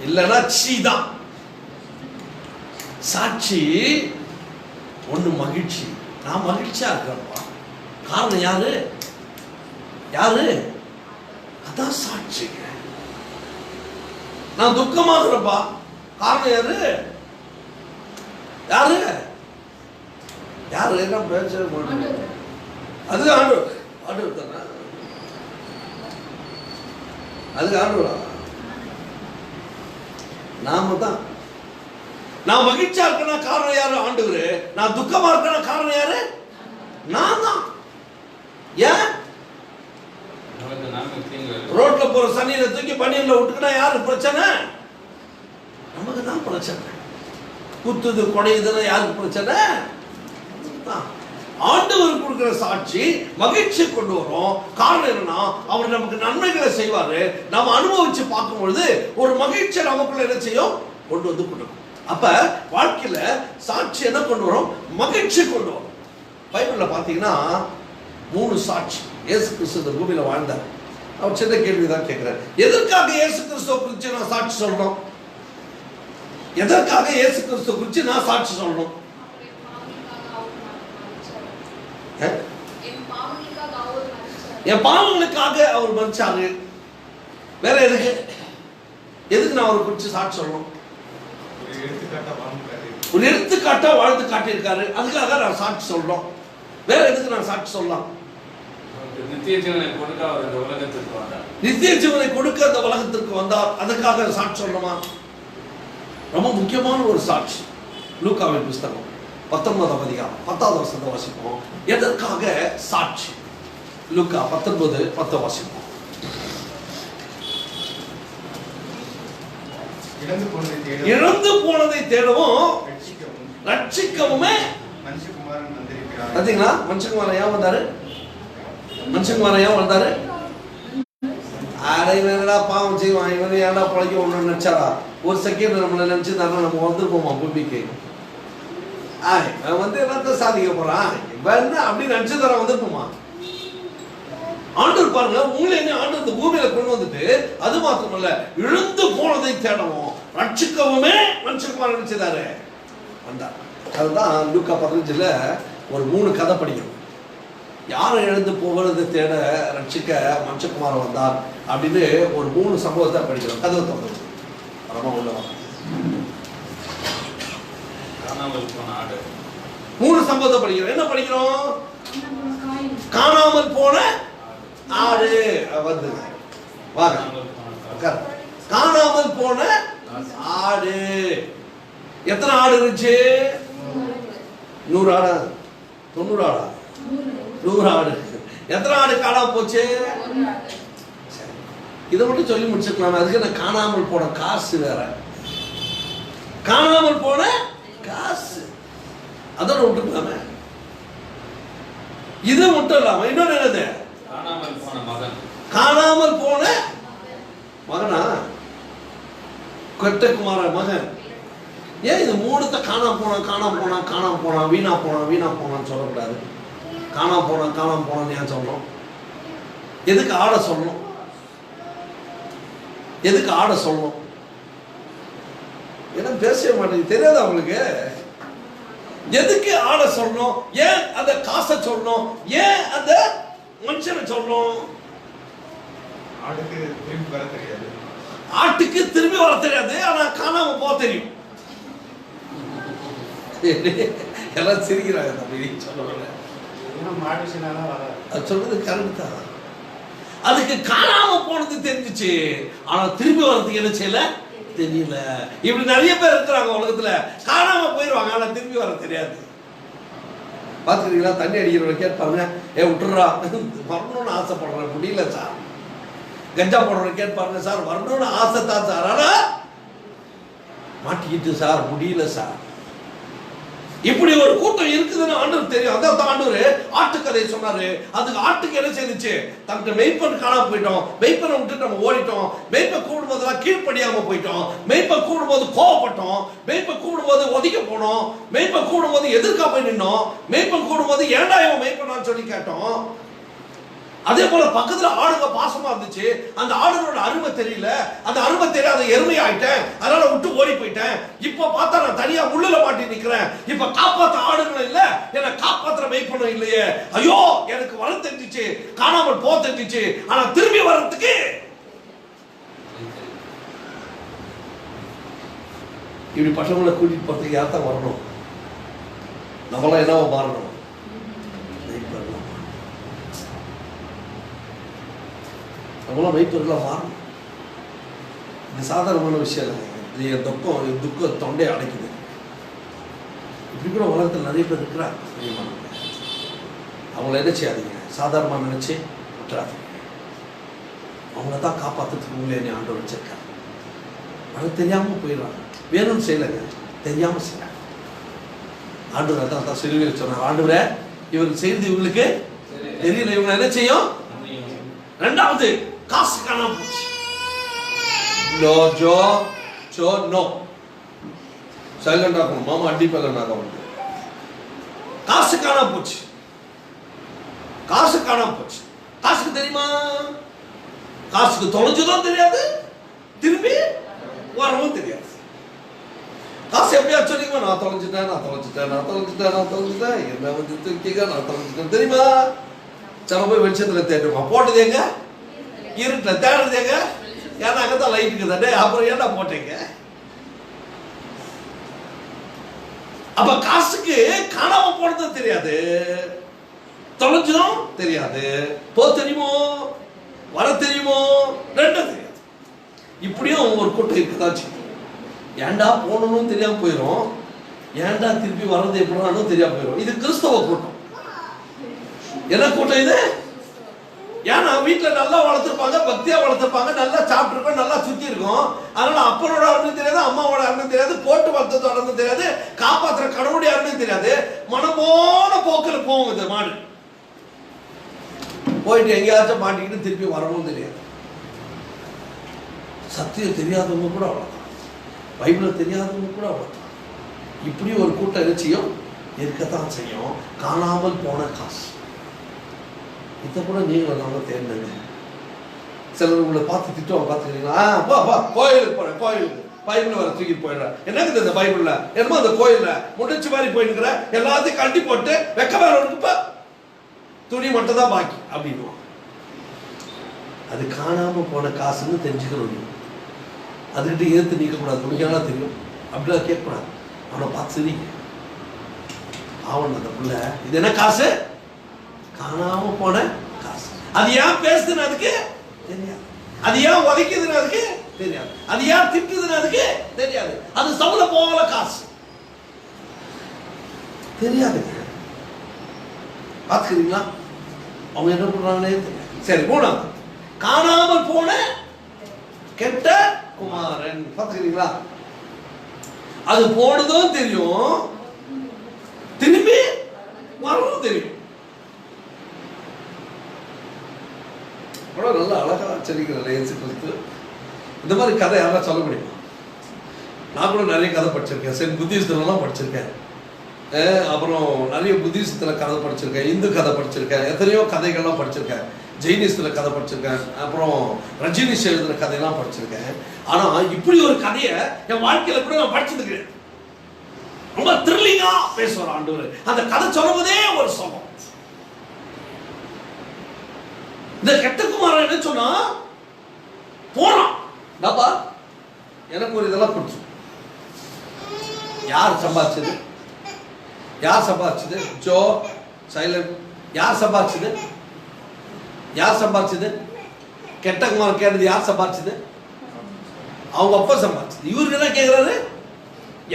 இல்லைன்னா சீதான். சாட்சி ஒண்ணு மகிழ்ச்சி. நான் மகிழ்ச்சியா இருக்கிறப்பா, காரணம் யாரு? அதான் சாட்சி. நான் துக்கமாகிறப்பா, காரணம் யாரு? என்ன பேச அது ஆண்டவர் தானே. அதுக்கு ஆண்டவரா? நாம தான். நான் மகிழ்ச்சியா இருக்கேன்னா காரணம் யாரு? ஆண்டவரு. நான் துக்கமா இருக்கேன்னா காரணம் யாரு? நான் தான். ஏன்? ரோட்ல போற சனியில தூக்கி பனியன்ல விட்டுக்கிட்டா யாரு பிரச்சனை? நமக்கு தான் பிரச்சனை. குத்துது குடையுதுன்னா யாருக்கு பிரச்சனை? ஆண்டவர் கொடுக்கிற சாட்சி மகிழ்ச்சி கொண்டு வரும். காரணம் என்னன்னா, அவர் நமக்கு நன்மைகளை செய்வாரு. நாம அனுபவிச்சு பார்க்கும் பொழுது ஒரு மகிழ்ச்சி நமக்குள்ள என்ன செய்யும்? கொண்டு வந்து கொடுக்கும். அப்ப வாழ்க்கையில சாட்சி என்ன கொண்டு வரும்? மகிழ்ச்சி கொண்டு வரும். பைபிள்ல பாத்தீங்கன்னா 3 சாட்சி. இயேசு கிறிஸ்து இந்த பூமியில வாழ்ந்தார். அவர் சின்ன கேள்விதான் கேட்கிறார், எதற்காக இயேசு கிறிஸ்துவ குறித்து நான் சாட்சி சொல்லணும்? எதற்காக இயேசு கிறிஸ்துவ குறித்து நான் சாட்சி சொல்லணும்? என் பாவங்களுக்காக அவர் மரிச்சாரு. வேற எதுக்கு நான் அவரை குறித்து சாட்சி சொல்லணும்? ஒரு எடுத்துக்காட்டா வாழ்ந்து காட்டியிருக்காரு, அதுக்காக நான் சாட்சி சொல்றோம். வேற எதுக்கு நான் சாட்சி சொல்லலாம்? நித்திய ஜீவனை கொடுக்க அவர் இந்த உலகத்திற்கு வந்தார். நித்திய ஜீவனை கொடுக்க அந்த உலகத்திற்கு வந்தார், அதுக்காக சாட்சி சொல்லணுமா? ரொம்ப முக்கியமான ஒரு சாட்சி. லூக்காவின் புஸ்தகம் 19ஆம் அதிகாரம் 10வது வசனத்தை வாசிப்போம். எதற்காக சாட்சி? லூக்கா 19:10 வாசிப்போம். இழந்து போனதை தேடவும் ரட்சிக்கவுமே பாத்தீங்களா? மனுஷகுமாரன் ஏன் வந்தாரு? மனுஷகுமாரன் ஏன் வந்தாரு? அரை வேறடா பாவம் செய்வான், இவன் ஏன்டா பழக்க ஒண்ணு நினைச்சாரா? ஒரு செகண்ட் நம்மளை நினைச்சு தானே நம்ம வந்துருப்போமா பூமிக்கு? அவன் வந்து என்னத்த சாதிக்க போறான் இவன் அப்படின்னு நினைச்சு தர வந்துருப்போமா? ஆண்டவர் பாருங்க, உங்களை என்ன ஆண்டவர் இந்த பூமியில கொண்டு வந்துட்டு அது மாத்திரமல்ல, இழந்து போனதை தேடவும் ரட்சிக்கவுமே மனுஷகுமாரன் நினைச்சதாரு வந்தார். அதுதான் லூக்கா 15ல ஒரு 3 கதை படிக்கணும். யாரை இழந்து போகிறது தேட ரட்சிக்க மனுஷகுமாரன் வந்தார் அப்படின்னு ஒரு 3 சம்பவத்தை படிக்கிறோம். கதை தோணுது ரொம்ப உள்ளவா 3 சம்பவத்தை படிக்கிறோம். என்ன படிக்கிறோம்? காணாமல் போன ஆடு வந்து வாங்க. காணாமல் போன ஆடு. எத்தனை ஆடு இருந்துச்சு? 100 ஆடா? 90 ஆடா? 100 ஆடு. எத்தனை ஆடு காணாம போச்சு? இதை மட்டும் சொல்லி முடிச்சுக்கலாம். அதுக்கு நான் காணாமல் போன காசு வேற. காணாமல் போன காசு அதோட விட்டுக்கலாமே. இது மட்டும் இல்லாம இன்னொன்னு என்னது? காணாமல் போன மகன். காணாமல் போன மகனா? கொட்டகுமார மகன். ஏன் இது 3 காணாம போனா வீணா போனான்னு சொல்லக்கூடாது? காணாம போனான்னு ஏன் சொல்லணும்? எதுக்கு ஆட சொல்லணும்? எதுக்கு ஆட சொல்லணும்? என்ன பேசவே மாட்டேங்குது, தெரியாதா உங்களுக்கு? எதுக்கு ஆட சொல்லணும்? ஏன் அந்த காசை சொல்லணும்? ஏன் அந்த மனுஷனை சொல்லணும்? ஆட்டுக்கு திரும்பி வர தெரியாது, ஆனா காணாம போக தெரியும். எல்லாம் சிரிக்கிறாங்க தம்பி சொல்லுவாங்க. சொல்றது கரெக்ட் தான். அதுக்கு காணாம போனது தெரிஞ்சிச்சு, ஆனா திரும்பி வர்றதுக்கு என்ன செய்யல தெரியல. இப்படி நிறைய பேர் இருக்கிறாங்க உலகத்துல. காணாம போயிருவாங்க, ஆனா திரும்பி வர தெரியாது. பாத்துக்கிறீங்களா? தண்ணி அடிக்கிறவங்க கேட்பாங்க, விட்டுறா வரணும்னு ஆசைப்படுறேன், முடியல சார். கஞ்சா போடுறவங்க கேட்பாங்க, சார் வரணும்னு ஆசை தான் சார், ஆனா மாட்டிக்கிட்டு சார், முடியல சார். இப்படி ஒரு கூட்டம் இருக்குதுன்னு ஆண்டவர் தெரியும். அதான் ஆண்டவர் ஆட்டுக்கதை சொன்னாரு. அதுக்கு ஆட்டுக்கு என்ன செய்துச்சு? தங்கிட்ட மெய்ப்பன் காணாம போயிட்டோம், மெய்ப்பனை விட்டுட்டு நம்ம ஓடிட்டோம். மெய்ப்பை கூடும்போதெல்லாம் கீழ்ப்படியாம போயிட்டோம். மெய்ப்பை கூடும்போது கோவப்பட்டோம். மெய்ப்பை கூடும்போது ஒதுக்க போனோம். மெய்ப்பை கூடும்போது எதிர்க்கா போய் நின்னோம். மெய்ப்பை கூடும்போது ஏன்டா இவன் மெய்ப்பனான்னு சொல்லி கேட்டோம். அதே போல பக்கத்துல ஆடுங்க பாசமா இருந்துச்சு, அந்த ஆடுகளோட அருமை தெரியல. அந்த அருமை தெரியாத எருமை ஆயிட்டேன், அதனால விட்டு ஓடி போயிட்டேன். இப்ப பார்த்தா நான் தனியா முள்ளுல மாட்டி நிக்கிறேன். இப்ப காப்பாத்த ஆடுங்களும் இல்ல, என்ன காப்பாத்துற மெய்ப்பனும் இல்லையே. ஐயோ, எனக்கு வர தெரிஞ்சிச்சு, காணாமல் போ தெரிஞ்சிச்சு, ஆனா திரும்பி வர்றதுக்கு இப்படி பசங்களை கூட்டிட்டு போறதுக்கு யார்தான் வரணும்? நம்மளாம் என்னவோ மாறணும். நம்மளாம் வைப்பெல்லாம் மாறணும். இது சாதாரணமான விஷயம் இல்லை. இது என் துக்கம் தொண்டையை அடைக்குது. இப்படி கூட உலகத்தில் நிறைய பேர் இருக்கிறாங்க. அவங்கள என்ன செய்யாதீங்க, சாதாரணமாக நினைச்சு விட்டுறாதீங்க. அவங்கள தான் காப்பாற்றுறதுக்கு உங்களை என்னை ஆண்டவர் வச்சிருக்காங்க. அது தெரியாமல் போயிடுறாங்க. வேணும்னு செய்யலைங்க, தெரியாமல் செய்யறாங்க. ஆண்டவர் தான் சிலுவையில் சொன்னார், ஆண்டவரே இவருக்கு செய்து இவங்களுக்கு தெரியல, இவங்க என்ன செய்யும்? ரெண்டாவது, காசு காணாம போச்சு. நோ. சைலண்டா இருக்கணும். மாமா அடிப்பேன். அவனுக்கு காசு காணாம போச்சு. காசுக்கு தெரியுமா? காசுக்கு தொலைஞ்சதும் தெரியாது, திரும்பி வரவும் தெரியாது. காசு எப்படியா சொல்லிக்குமா, நான் தொலைஞ்சிட்டேன் என்ன வந்து தூக்கிங்க, நான் தொலைஞ்சிட்டேன் தெரியுமா? சில போய் வெளிச்சத்துல தேடுமா, போட்டது எங்க? இருட்டுல. தேடுறது எங்க? ஏன்னா அங்கதான் லைட்டுக்கு தானே. அப்புறம் ஏன்னா போட்டீங்க? அப்ப காசுக்கு காணாம போனதும் தெரியாது, தொலைஞ்சதும் தெரியாது. தெரியுமோ, வர தெரியுமோ, ரெண்டும் தெரியாது. இப்படியும் ஒரு கூட்டம் இருக்குதான். ஏண்டா போகணும்னு தெரியாம போயிடும், ஏண்டா திருப்பி வர்றது எப்படின்னு தெரியாம போயிடும். இது கிறிஸ்தவ கூட்டம். என்ன கூட்டம் இது? ஏன்னா வீட்டுல நல்லா வளர்த்துருப்பாங்க, பக்தியா வளர்த்துருப்பாங்க, நல்லா சாப்பிட்டுருக்கோம், நல்லா சுத்தி இருக்கும். அதனால அப்பனோட அருணும் தெரியாது, அம்மாவோட அருணும் தெரியாது, போட்டு வளர்த்ததோட அருணும் தெரியாது, காப்பாற்றுற கடவுளுடைய அருணும் தெரியாது. மனமோன போக்கில் போகும் இந்த மாடு. போயிட்டு எங்கேயாச்சும் மாட்டிக்கிட்டு திருப்பி வரவும் தெரியாது. சத்தியம் தெரியாதவங்க கூட அவ்வளோதான், பைபிள் தெரியாதவங்க கூட அவ்வளோதான். இப்படி ஒரு கூட்டம் நிச்சயம் இருக்கத்தான் செய்யும். காணாமல் போன காசு இதை கூட நீங்களும் நாம தேடினங்க. சிலர் உங்களை பார்த்து திட்டுவாங்க, பார்த்துக்கிறீங்களா? கோயிலுக்கு போறேன், கோயிலுக்கு பைபிள் வர தூக்கிட்டு போயிடுறேன். என்னது இந்த பைபிள்ல என்னமோ அந்த கோயில்ல முடிச்சு மாதிரி போயிடுங்கிற, எல்லாத்தையும் கட்டி போட்டு வெக்க வேற இருக்குப்ப, துணி மட்டும் தான் பாக்கி அப்படின்னு. அது காணாம போன காசுன்னு தெரிஞ்சுக்கணும். அதுக்கிட்ட ஏற்று நீக்கக்கூடாது. துணிக்கான தெரியும் அப்படிலாம் கேட்கக்கூடாது. அவனை பார்த்து சிரிக்க ஆவணும். அந்த பிள்ளை இது என்ன காசு? காணாம போன காசு. அது ஏன் பேசுதுன்னு அதுக்கு தெரியாது, அது ஏன் உதைக்குதுன்னு அதுக்கு தெரியாது, அது ஏன் திட்டுதுன்னு அதுக்கு தெரியாது. அது சவுல போகல காசு தெரியாது. பார்த்துக்கிறீங்களா? அவங்க என்ன பண்றாங்களே தெரியாது. சரி, மூணாவது காணாமல் போன கெட்ட குமாரன். பார்த்துக்கிறீங்களா? அது போனதும் தெரியும், திரும்பி வரவும் தெரியும். நல்லா அழகா வச்சிருக்கிற இயேசு கிறிஸ்து. இந்த மாதிரி கதை யாரா சொல்ல முடியுமா? நான் கூட நிறைய கதை படிச்சிருக்கேன். சரி, புத்திஸ்டெல்லாம் படிச்சிருக்கேன், அப்புறம் நிறைய புத்திஸ்டத்தில் கதை படிச்சிருக்கேன், இந்து கதை படிச்சிருக்கேன், எத்தனையோ கதைகள்லாம் படிச்சிருக்கேன், ஜெயினிஸ்டில் கதை படிச்சிருக்கேன், அப்புறம் ரஜினிஷ் எழுதுன கதையெல்லாம் படிச்சிருக்கேன். ஆனால் இப்படி ஒரு கதையை என் வாழ்க்கையில் கூட நான் படிச்சதுக்கிறேன். ரொம்ப த்ரில்லிங்கா பேசுவார் ஆண்டவர். அந்த கதை சொல்லுவதே ஒரு சோகம். இந்த கெட்ட குமாரன் என்ன சொன்னா, போறான் டப்பா எனக்கு ஒரு இதெல்லாம் கொடுத்து. யார் சம்பாதிச்சது? யார் சம்பாதிச்சது? Joe silent. யார் சம்பாதிச்சது? யார் சம்பாதிச்சது? கெட்ட குமாரன் கேட்டது யார் சம்பாதிச்சது? அவங்க அப்பா சம்பாதிச்சது. இவருக்கு என்ன கேட்கிறாரு?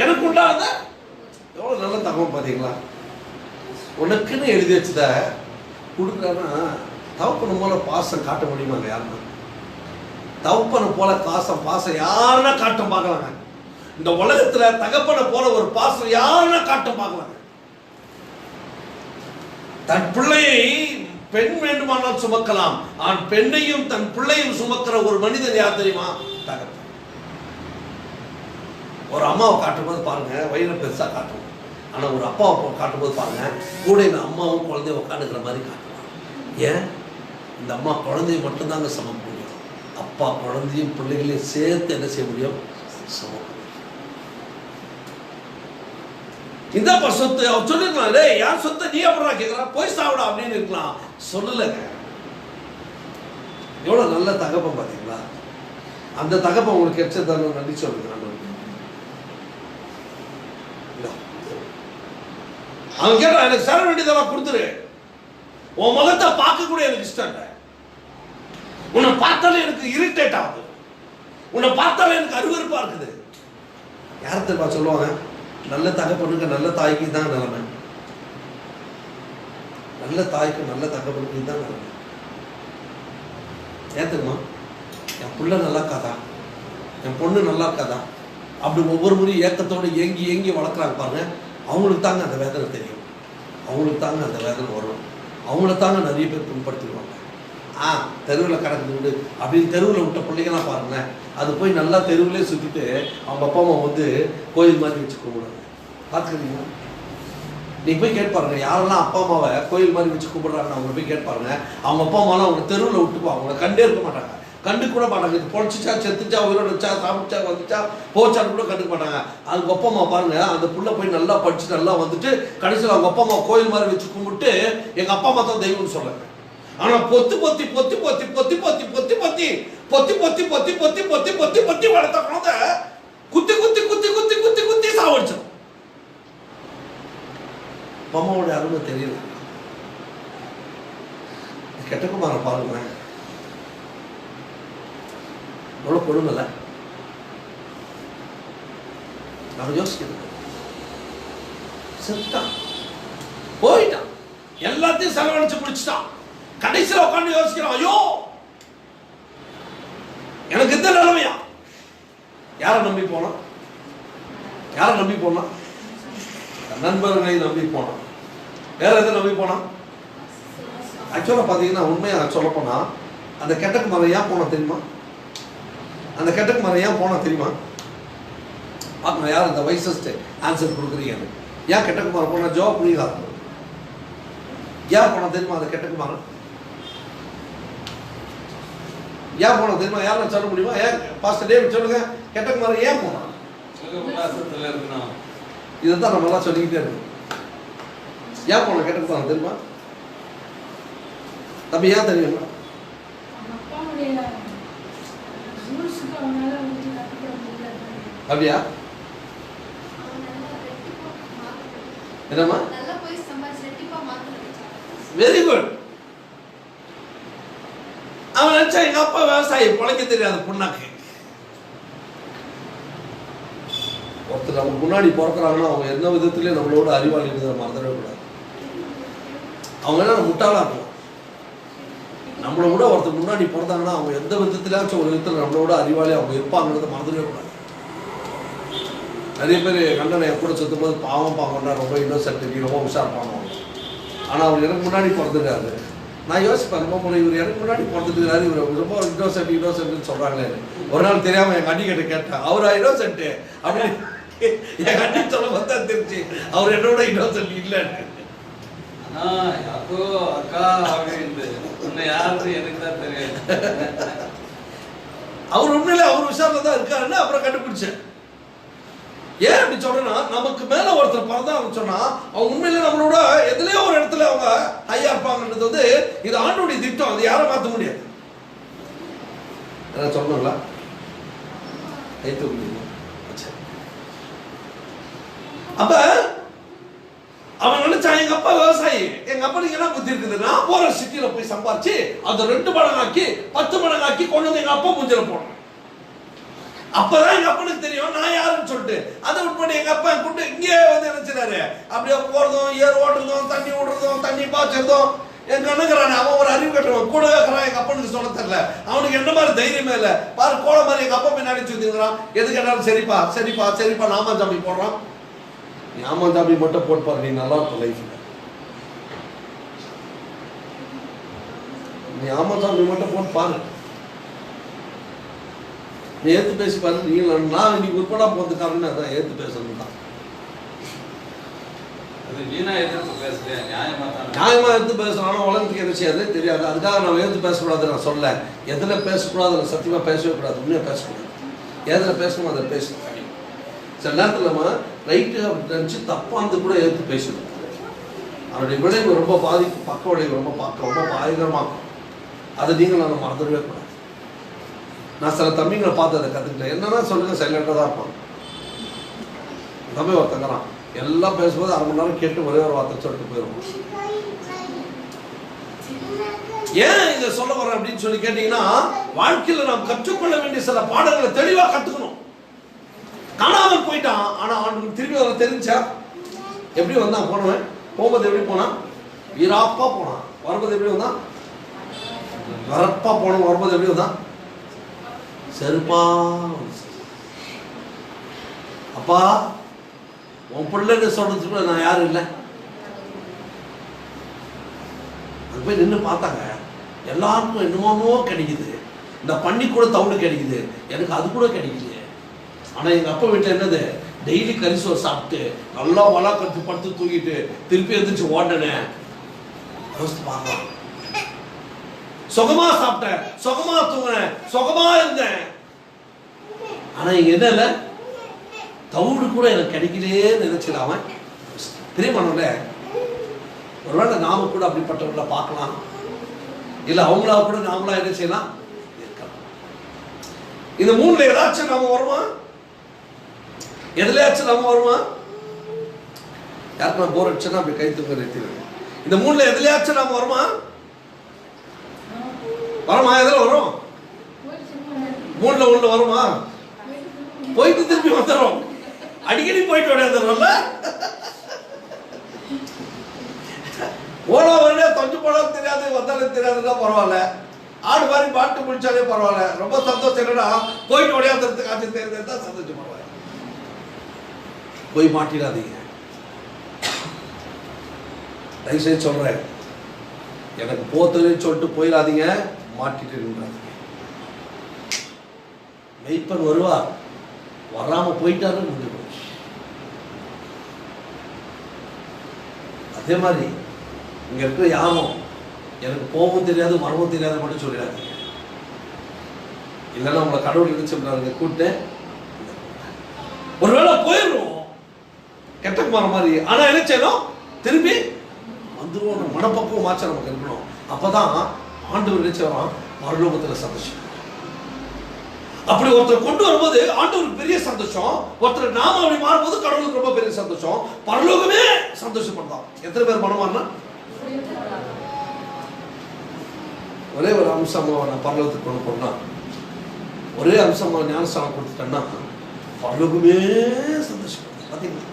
எனக்கு உண்டாத எவ்வளவு நல்ல தகவல் பார்த்தீங்களா? உனக்குன்னு எழுதி வச்சத கொடுக்குறான்னா, தவப்பனை போல பாசம் காட்ட முடியுமாங்க? யாருன்னா தவப்பனை போல பாசம் யாருன்னா காட்டும் பார்க்கலாங்க. இந்த உலகத்துல தகப்பனை போல ஒரு பாசம் யாருன்னா காட்டும் பார்க்கலாங்க. தன் பிள்ளையை பெண் வேண்டுமானால் சுமக்கலாம், ஆண் பெண்ணையும் தன் பிள்ளையும் சுமக்கிற ஒரு மனிதன் யார் தெரியுமா? தகப்பன். ஒரு அம்மாவை காட்டும் போது பாருங்க வயிறு பெருசா காட்டும், ஆனா ஒரு அப்பாவை காட்டும் போது பாருங்க கூட இந்த அம்மாவும் குழந்தைய உட்காந்துக்கிற மாதிரி காட்டுவாங்க. ஏன்? இந்த அம்மா குழந்தைய மட்டும்தாங்க சமம் முடியும், அப்பா குழந்தையும் பிள்ளைகளையும் சேர்த்து என்ன செய்ய முடியும்? சமம். இந்த சொத்து அவர் சொல்லிருக்கலாம், யார் சொத்தை நீ அப்புறம் கேட்கலாம், போய் சாப்பிடா அப்படின்னு இருக்கலாம். சொல்லலைங்க. எவ்வளவு நல்ல தகப்பம் பார்த்தீங்களா? அந்த தகப்பம் உங்களுக்கு கிடைச்சதான நன்றி சொல்லுங்க. அவன் கேட்டான், எனக்கு சேர வேண்டியதெல்லாம் கொடுத்துரு, உன் முகத்தை பார்க்க கூட எனக்கு இஷ்டம் இல்லை, உன்னை பார்த்தாலே எனக்கு இரிட்டேட் ஆகுது, உன்னை பார்த்தாலே எனக்கு அருவருப்பா இருக்குது. யார் தெரியுமா சொல்லுவாங்க? நல்ல தகப்பனுக்கு நல்ல தாய்க்கு தான் நிலைமை, நல்ல தாய்க்கு நல்ல தகப்பனுக்கு தான் நிலைமை. ஏன் தெரியுமா? என் புள்ள நல்லா இருக்காதா, என் பொண்ணு நல்லா இருக்காதா, அப்படி ஒவ்வொரு முறையும் ஏக்கத்தோடு ஏங்கி ஏங்கி வளர்க்குறாங்க பாருங்க. அவங்களுக்கு தாங்க அந்த வேதனை தெரியும், அவங்களுக்கு தாங்க அந்த வேதனை வரும், அவங்கள தாங்க நிறைய பேர் புண்படுத்திடுவாங்க. தெருவில் கிடக்குது விடு அப்படின்னு தெருவில் விட்ட பிள்ளைங்கலாம் பாருங்களேன். அது போய் நல்லா தெருவிலே சுற்றிட்டு அவங்க அப்பா அம்மா வந்து கோயில் மாதிரி வச்சு கும்பிடுறாங்க. பார்த்துக்கிறீங்களா? நீ போய் கேட்பாருங்க, யாரெல்லாம் அப்பா அம்மாவை கோயில் மாதிரி வச்சு கும்பிடுறாங்கன்னு அவங்க போய் கேட்பாருங்க. அவங்க அப்பா அம்மாலாம் அவங்க தெருவில் விட்டுப்பாங்க, அவங்கள கண்டே இருக்க மாட்டாங்க, கண்டுக்க கூட மாட்டாங்க. இது பொழைச்சிச்சா செத்துச்சா உயிரோட வச்சா சாப்பிட்டா வந்துச்சா போச்சான்னு கூட கண்டுக்க மாட்டாங்க. அதுக்கு அப்பா அம்மா பாருங்க, அந்த புள்ள போய் நல்லா படிச்சு நல்லா வந்துட்டு கடைசியில் அவங்க அப்பா அம்மா கோயில் மாதிரி வச்சு கும்பிட்டு எங்கள் அப்பா அம்மா தான் தெய்வம்னு சொல்லுங்க. ஆனால் பொத்தி பொத்தி பொத்தி பொத்தி பொத்தி பொத்தி பொத்தி பொத்தி பொத்தி பொத்தி பொத்தி பொத்தி பொத்தி பொத்தி பொத்தி வளர்த்த குழந்தை குத்தி குத்தி குத்தி குத்தி குத்தி குத்தி சாவடிச்சிடும். அம்மாவோட அருமை தெரியல. கெட்டகுமார பாருங்க, எவ்வளவு கொடுங்கல்ல. அவன் யோசிக்கிறது, செத்தான் போயிட்டான், எல்லாத்தையும் செலவழிச்சு முடிச்சுட்டான். கடைசியில் உட்காந்து யோசிக்கிறான், ஐயோ எனக்கு இந்த நிலைமையா. யாரை நம்பி போனான்? யாரை நம்பி போனான்? நண்பர்களை நம்பி போனான். வேற எதை நம்பி போனான்? ஆக்சுவலாக பார்த்தீங்கன்னா உண்மையாக சொல்ல போனா அந்த கெட்டக்கு மரம் ஏன் போனா தெரியுமா? அந்த கெட்டக்கு மரம் ஏன் போனா தெரியுமா? பார்க்கணும் யார் இந்த வைசஸ்ட் ஆன்சர் கொடுக்குறீங்க. ஏன் கெட்டக்கு மரம் போனா ஜவாப் புரியுதா? ஏன் போனா தெரியுமா? அந்த கெட்டக்கு மரம் ஏன் போனா தெரியுமா? யாரும் சொல்ல முடியுமா? ஏன் பாஸ்டர் டேவிட் சொல்லுங்க, கெட்டக்கு மரம் ஏன் போனா? இதைத்தான் நம்ம எல்லாம் சொல்லிக்கிட்டே இருக்கோம். ஏன் போன கேட்டுக்கு தெரியுமா? தம்பி ஏன் தெரியுமா? அப்படியா? என்னம்மா? Very good. அவன் நினைச்சா எங்க அப்பா விவசாயி, பொழைக்க தெரியாது புண்ணாக்கு. ஒருத்தர் நம்ம முன்னாடி பிறக்கிறாங்கன்னா அவங்க எந்த விதத்திலேயே நம்மளோட அறிவாளிங்கிறத மறந்துடவே கூடாது. அவங்க என்ன முட்டாளா இருக்கும். நம்மளை விட ஒருத்தர் முன்னாடி பிறந்தாங்கன்னா அவங்க எந்த விதத்திலாச்சும் ஒரு விதத்தில் நம்மளோட அறிவாளி அவங்க இருப்பாங்கிறத மறந்துடவே கூடாது. நிறைய பேர் கண்டனை கூட சுற்றும் போது பாவம் பாவம்னா ரொம்ப இன்னோசென்ட், ரொம்ப உஷார் பாவம். ஆனால் அவர் எனக்கு முன்னாடி பிறந்துருக்காரு. நான் யோசிப்பேன், ரொம்ப முறை இவர் எனக்கு முன்னாடி பிறந்துட்டுருக்காரு, இவர் ரொம்ப இன்னோசென்ட்னு சொல்கிறாங்களே. ஒரு நாள் தெரியாமல் எங்கள் அண்ணி கிட்ட கேட்டேன், அவரா இன்னோசென்ட் அப்படின்னு. என் அண்ணி சொல்ல வந்தா தெரிஞ்சு அவர் என்னோட இன்னோசென்ட் இல்லைன்னு. அவர் உண்மையில அவர் உஷாரில் தான் இருக்காருன்னு அப்புறம் கண்டுபிடிச்சேன். ஏன் அப்படி சொல்றேன்னா, நமக்கு மேல ஒருத்தர் பிறந்தா அவங்க சொன்னா அவங்க உண்மையில நம்மளோட எதுலயோ ஒரு இடத்துல அவங்க ஹையா இருப்பாங்கன்றது வந்து இது ஆண்டோடைய திட்டம். அது யாரும் மாற்ற முடியாது. சொல்லணுங்களா? அப்ப அவன் நினைச்சான், எங்க அப்பா விவசாயி, எங்க அப்பா நீங்க என்ன புத்தி இருக்குது, நான் போற சிட்டியில போய் சம்பாரிச்சு அதை 2 மடங்காக்கி 10 மடங்காக்கி கொண்டு வந்து எங்க அப்பா மூஞ்சில போனோம். அப்பதான் எங்க அப்பனுக்கு தெரியும் நான் யாருன்னு சொல்லிட்டு. அதை விட்டு எங்க அப்பா கூப்பிட்டு இங்கே வந்து நினைச்சிடாரு. அப்படியே போறதும் ஏர் ஓட்டுறதும் தண்ணி விடுறதும் தண்ணி பாய்ச்சறதும். என் கண்ணுங்கிறான் அவன் ஒரு அறிவு கட்டுவான் கூட இருக்கிறான். எங்க அப்பனுக்கு சொல்ல தெரியல, அவனுக்கு என்ன மாதிரி தைரியமே இல்லை. பாரு கோல மாதிரி எங்க அப்பா பின்னாடி சுத்திக்கிறான். எது கேட்டாலும் சரிப்பா சரிப்பா சரிப்பா நாம சாமி போடுறான். நீ ஆமாந்தாப்பி மட்டும் போட்டு பாரு, நீ நல்லா இருக்கும் லைஃப்ல. நீ ஆமாந்தாப்பி மட்டும் போட்டு பாரு, நீ ஏத்து பேசி பாரு. நீ நான் இன்னைக்கு உட்படா போறது காரணம் அதான், ஏத்து பேசுறது தான். நியாயமா எடுத்து பேசணும். உலகத்துக்கு என்ன செய்யாது தெரியாது. அதுக்காக நம்ம எடுத்து பேசக்கூடாது நான் சொல்ல. எதுல பேசக்கூடாது சத்தியமா பேசவே கூடாது. உண்மையா பேசக்கூடாது. எதுல பேசணும் அதை பேசணும். சில நேரத்தில் நம்ம ரைட்டு அப்படி நினச்சி தப்பாந்து கூட எடுத்து பேசணும். அவருடைய விளைவு ரொம்ப பாதிக்கும், பக்க விளைவு ரொம்ப பயங்கரமாகும். அதை நீங்கள் நம்ம மறந்துடவே கூடாது. நான் சில தம்பிங்களை பார்த்து அதை கற்றுக்கிட்டேன். என்னன்னா சொல்லுங்க, சைலண்டாக தான் இருப்பாங்க. தம்பி ஒருத்தங்கிறான், எல்லாம் பேசும்போது 1/2 மணி நேரம் கேட்டு ஒரே ஒரு வார்த்தை சொல்லிட்டு போயிடுவோம். ஏன் இதை சொல்ல வர்றேன் அப்படின்னு சொல்லி கேட்டீங்கன்னா, வாழ்க்கையில் நாம் கற்றுக்கொள்ள வேண்டிய சில பாடங்களை தெளிவாக கற்றுக்கணும். காணாமல் போயிட்டான், ஆனா அவனுக்கு திரும்பி வர தெரிஞ்சா. எப்படி வந்தான்? போனவன் போகும்போது எப்படி போனான்? வீராப்பா போனான். வரும்போது எப்படி வந்தான்? வரப்பா போனவன். வரும்போது எப்படி வந்தான்? செருப்பா. அப்பா உன் பிள்ளைன்னு சொல்றதுக்கு நான் யாரும் இல்லை. அது போய் நின்று பார்த்தாங்க. எல்லாருக்கும் என்னமோ கிடைக்குது. இந்த பண்ணி கூட தவிடு கிடைக்குது, எனக்கு அது கூட கிடைக்குது. ஆனால் எங்கள் அப்பா வீட்டில் என்னது, டெய்லி கரிசோறு சாப்பிட்டு நல்லா வளா கட்டு படுத்து தூக்கிட்டு திருப்பி எழுந்திரிச்சு ஓடினேன். பார்க்கலாம், சுகமா சாப்பிட்டேன், சுகமா தூங்கினேன், சுகமா இருந்தேன். ஆனால் இங்கே என்ன இல்லை, தவிடு கூட எனக்கு கிடைக்கலேன்னு நினைச்சிடாம பிரியமானவங்களே, ஒருவேளை நாம கூட அப்படிப்பட்டவங்கள பார்க்கலாம், இல்லை அவங்களா கூட நாமளா என்ன செய்யலாம் இருக்கலாம். இந்த மூணுல ஏதாச்சும் நாம வருமா, எதுலையாச்சும் நாம வருமா? யாருக்கு நான் போர் அடிச்சுன்னா அப்படி கை தூக்க நிறுத்திடுவேன். இந்த மூணுல எதுலையாச்சும் நாம வருமா? வருமா? எதுல வரும்? மூணுல ஒண்ணு வருமா? போயிட்டு திருப்பி வந்துடும். அடிக்கடி போயிட்டு வந்துடும்ல. போனா வரே தொஞ்சு போனாலும் தெரியாது, வந்தாலும் தெரியாதுன்னா பரவாயில்ல. ஆடு மாதிரி பாட்டு முடிச்சாலே பரவாயில்ல. ரொம்ப சந்தோஷம் என்னன்னா போயிட்டு உடையாதுறதுக்கு காட்சி தெரிஞ்சது தான் சந்தோஷம். பரவாயில்ல, போய் மாட்டிடாதீங்க. தயவுசெய்து சொல்றேன், எனக்கு போத்துன்னு சொல்லிட்டு போயிடாதீங்க, மாட்டிட்டு இருந்தாதீங்க. மெய்ப்பன் வருவார், வராம போயிட்டாரு முடிஞ்சு போச்சு. அதே மாதிரி இங்க இருக்கிற யாரும் எனக்கு போகவும் தெரியாது வரவும் தெரியாது மட்டும் சொல்லிடாதீங்க. இல்லைன்னா உங்களை கடவுள் இடிச்சுறாருங்க கூட்டு ஒருவேளை போயிடும் கெட்ட குமார மாதிரி. ஆனா என்ன செய்யணும், திரும்பி வந்துருவோம். மனப்பக்குவம் மாற்ற நமக்கு இருக்கணும். அப்பதான் ஆண்டவர் நினைச்சவரான் பரலோகத்துல சந்தோஷம். அப்படி ஒருத்தர் கொண்டு வரும்போது ஆண்டவருக்கு பெரிய சந்தோஷம், ஒருத்தர் நாம அப்படி மாறும்போது கடவுளுக்கு ரொம்ப பெரிய சந்தோஷம், பரலோகமே சந்தோஷப்படலாம். எத்தனை பேர் மனமானா? ஒரே ஒரு அம்சமா நான் பரலோகத்துக்கு கொண்டு போனா, ஒரே அம்சமா ஞானஸ்தானம் கொடுத்துட்டேன்னா பரலோகமே சந்தோஷப்படுது. பாத்தீங்களா,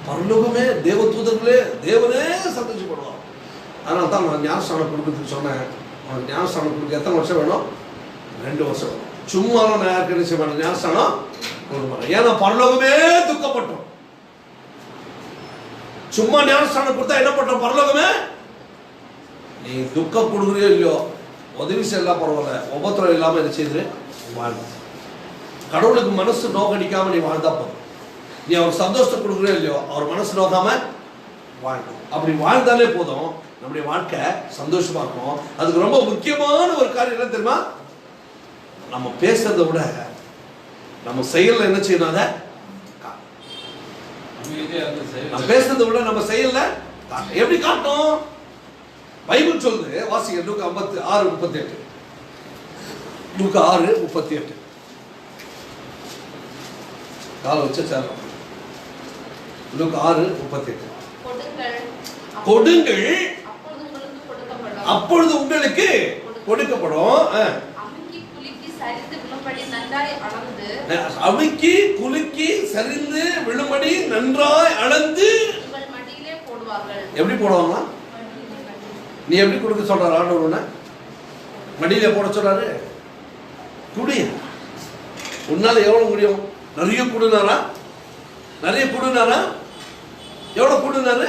பரலோகமே தேவ தூதர்களே தேவனே சந்தோஷப்படுவார். அதனால தான் நான் ஞானஸ்தானம் கொடுக்கறதுக்கு சொன்னேன். உனக்கு ஞானஸ்தானம் கொடுக்க எத்தனை வருஷம் வேணும்? 2 வருஷம் வேணும். சும்மா நான் யாருக்கு என்ன செய்ய மாட்டேன், ஞானஸ்தானம் கொடுக்க மாட்டேன். ஏன்னா பரலோகமே துக்கப்பட்டோம். சும்மா ஞானஸ்தானம் கொடுத்தா என்ன பண்றோம்? பரலோகமே நீ துக்கம் கொடுக்குறியோ இல்லையோ, உதவி செய்யலாம் பரவாயில்ல, உபத்திரம் இல்லாம என்ன செய்யுது வாழ்ந்து. கடவுளுக்கு மனசு நோக்கடிக்காம நீ வாழ்ந்தா போதும். நீ அவர் சந்தோஷத்தை கொடுக்குறியோ இல்லையோ, அவர் மனசு நோக்காம வாழ்க்கணும். அப்படி வாழ்ந்தாலே போதும், நம்முடைய வாழ்க்கை சந்தோஷமா இருக்கும். அதுக்கு ரொம்ப முக்கியமான ஒரு காரியம் என்ன தெரியுமா? நம்ம பேசுறதை விட நம்ம செயல்ல என்ன செய்யணும். அதை நம்ம பேசுறதை விட நம்ம செயல்ல எப்படி காட்டும்? பைபிள் சொல்லுது, வாசிங்க லூக்கா 6:38. லூக்கா 6:38. கால வச்சு சேரலாம். லூக்கா 6:38. கொடுங்கள் அப்பொழுது உங்களுக்கு கொடுக்கப்படும். அமுக்கி குலுக்கி சரிந்து விழும்படி நன்றாய் அளந்து எப்படி போடுவாங்களா? நீ எப்படி கொடுக்க சொல்றாரு ஆண்டவர்? மடியில போட சொல்றாரு. குடிய உன்னால எவ்வளவு முடியும்? நிறைய கொடுனாரா? நிறைய கொடுனாரா? எவ்வளவு கொடுனாரு?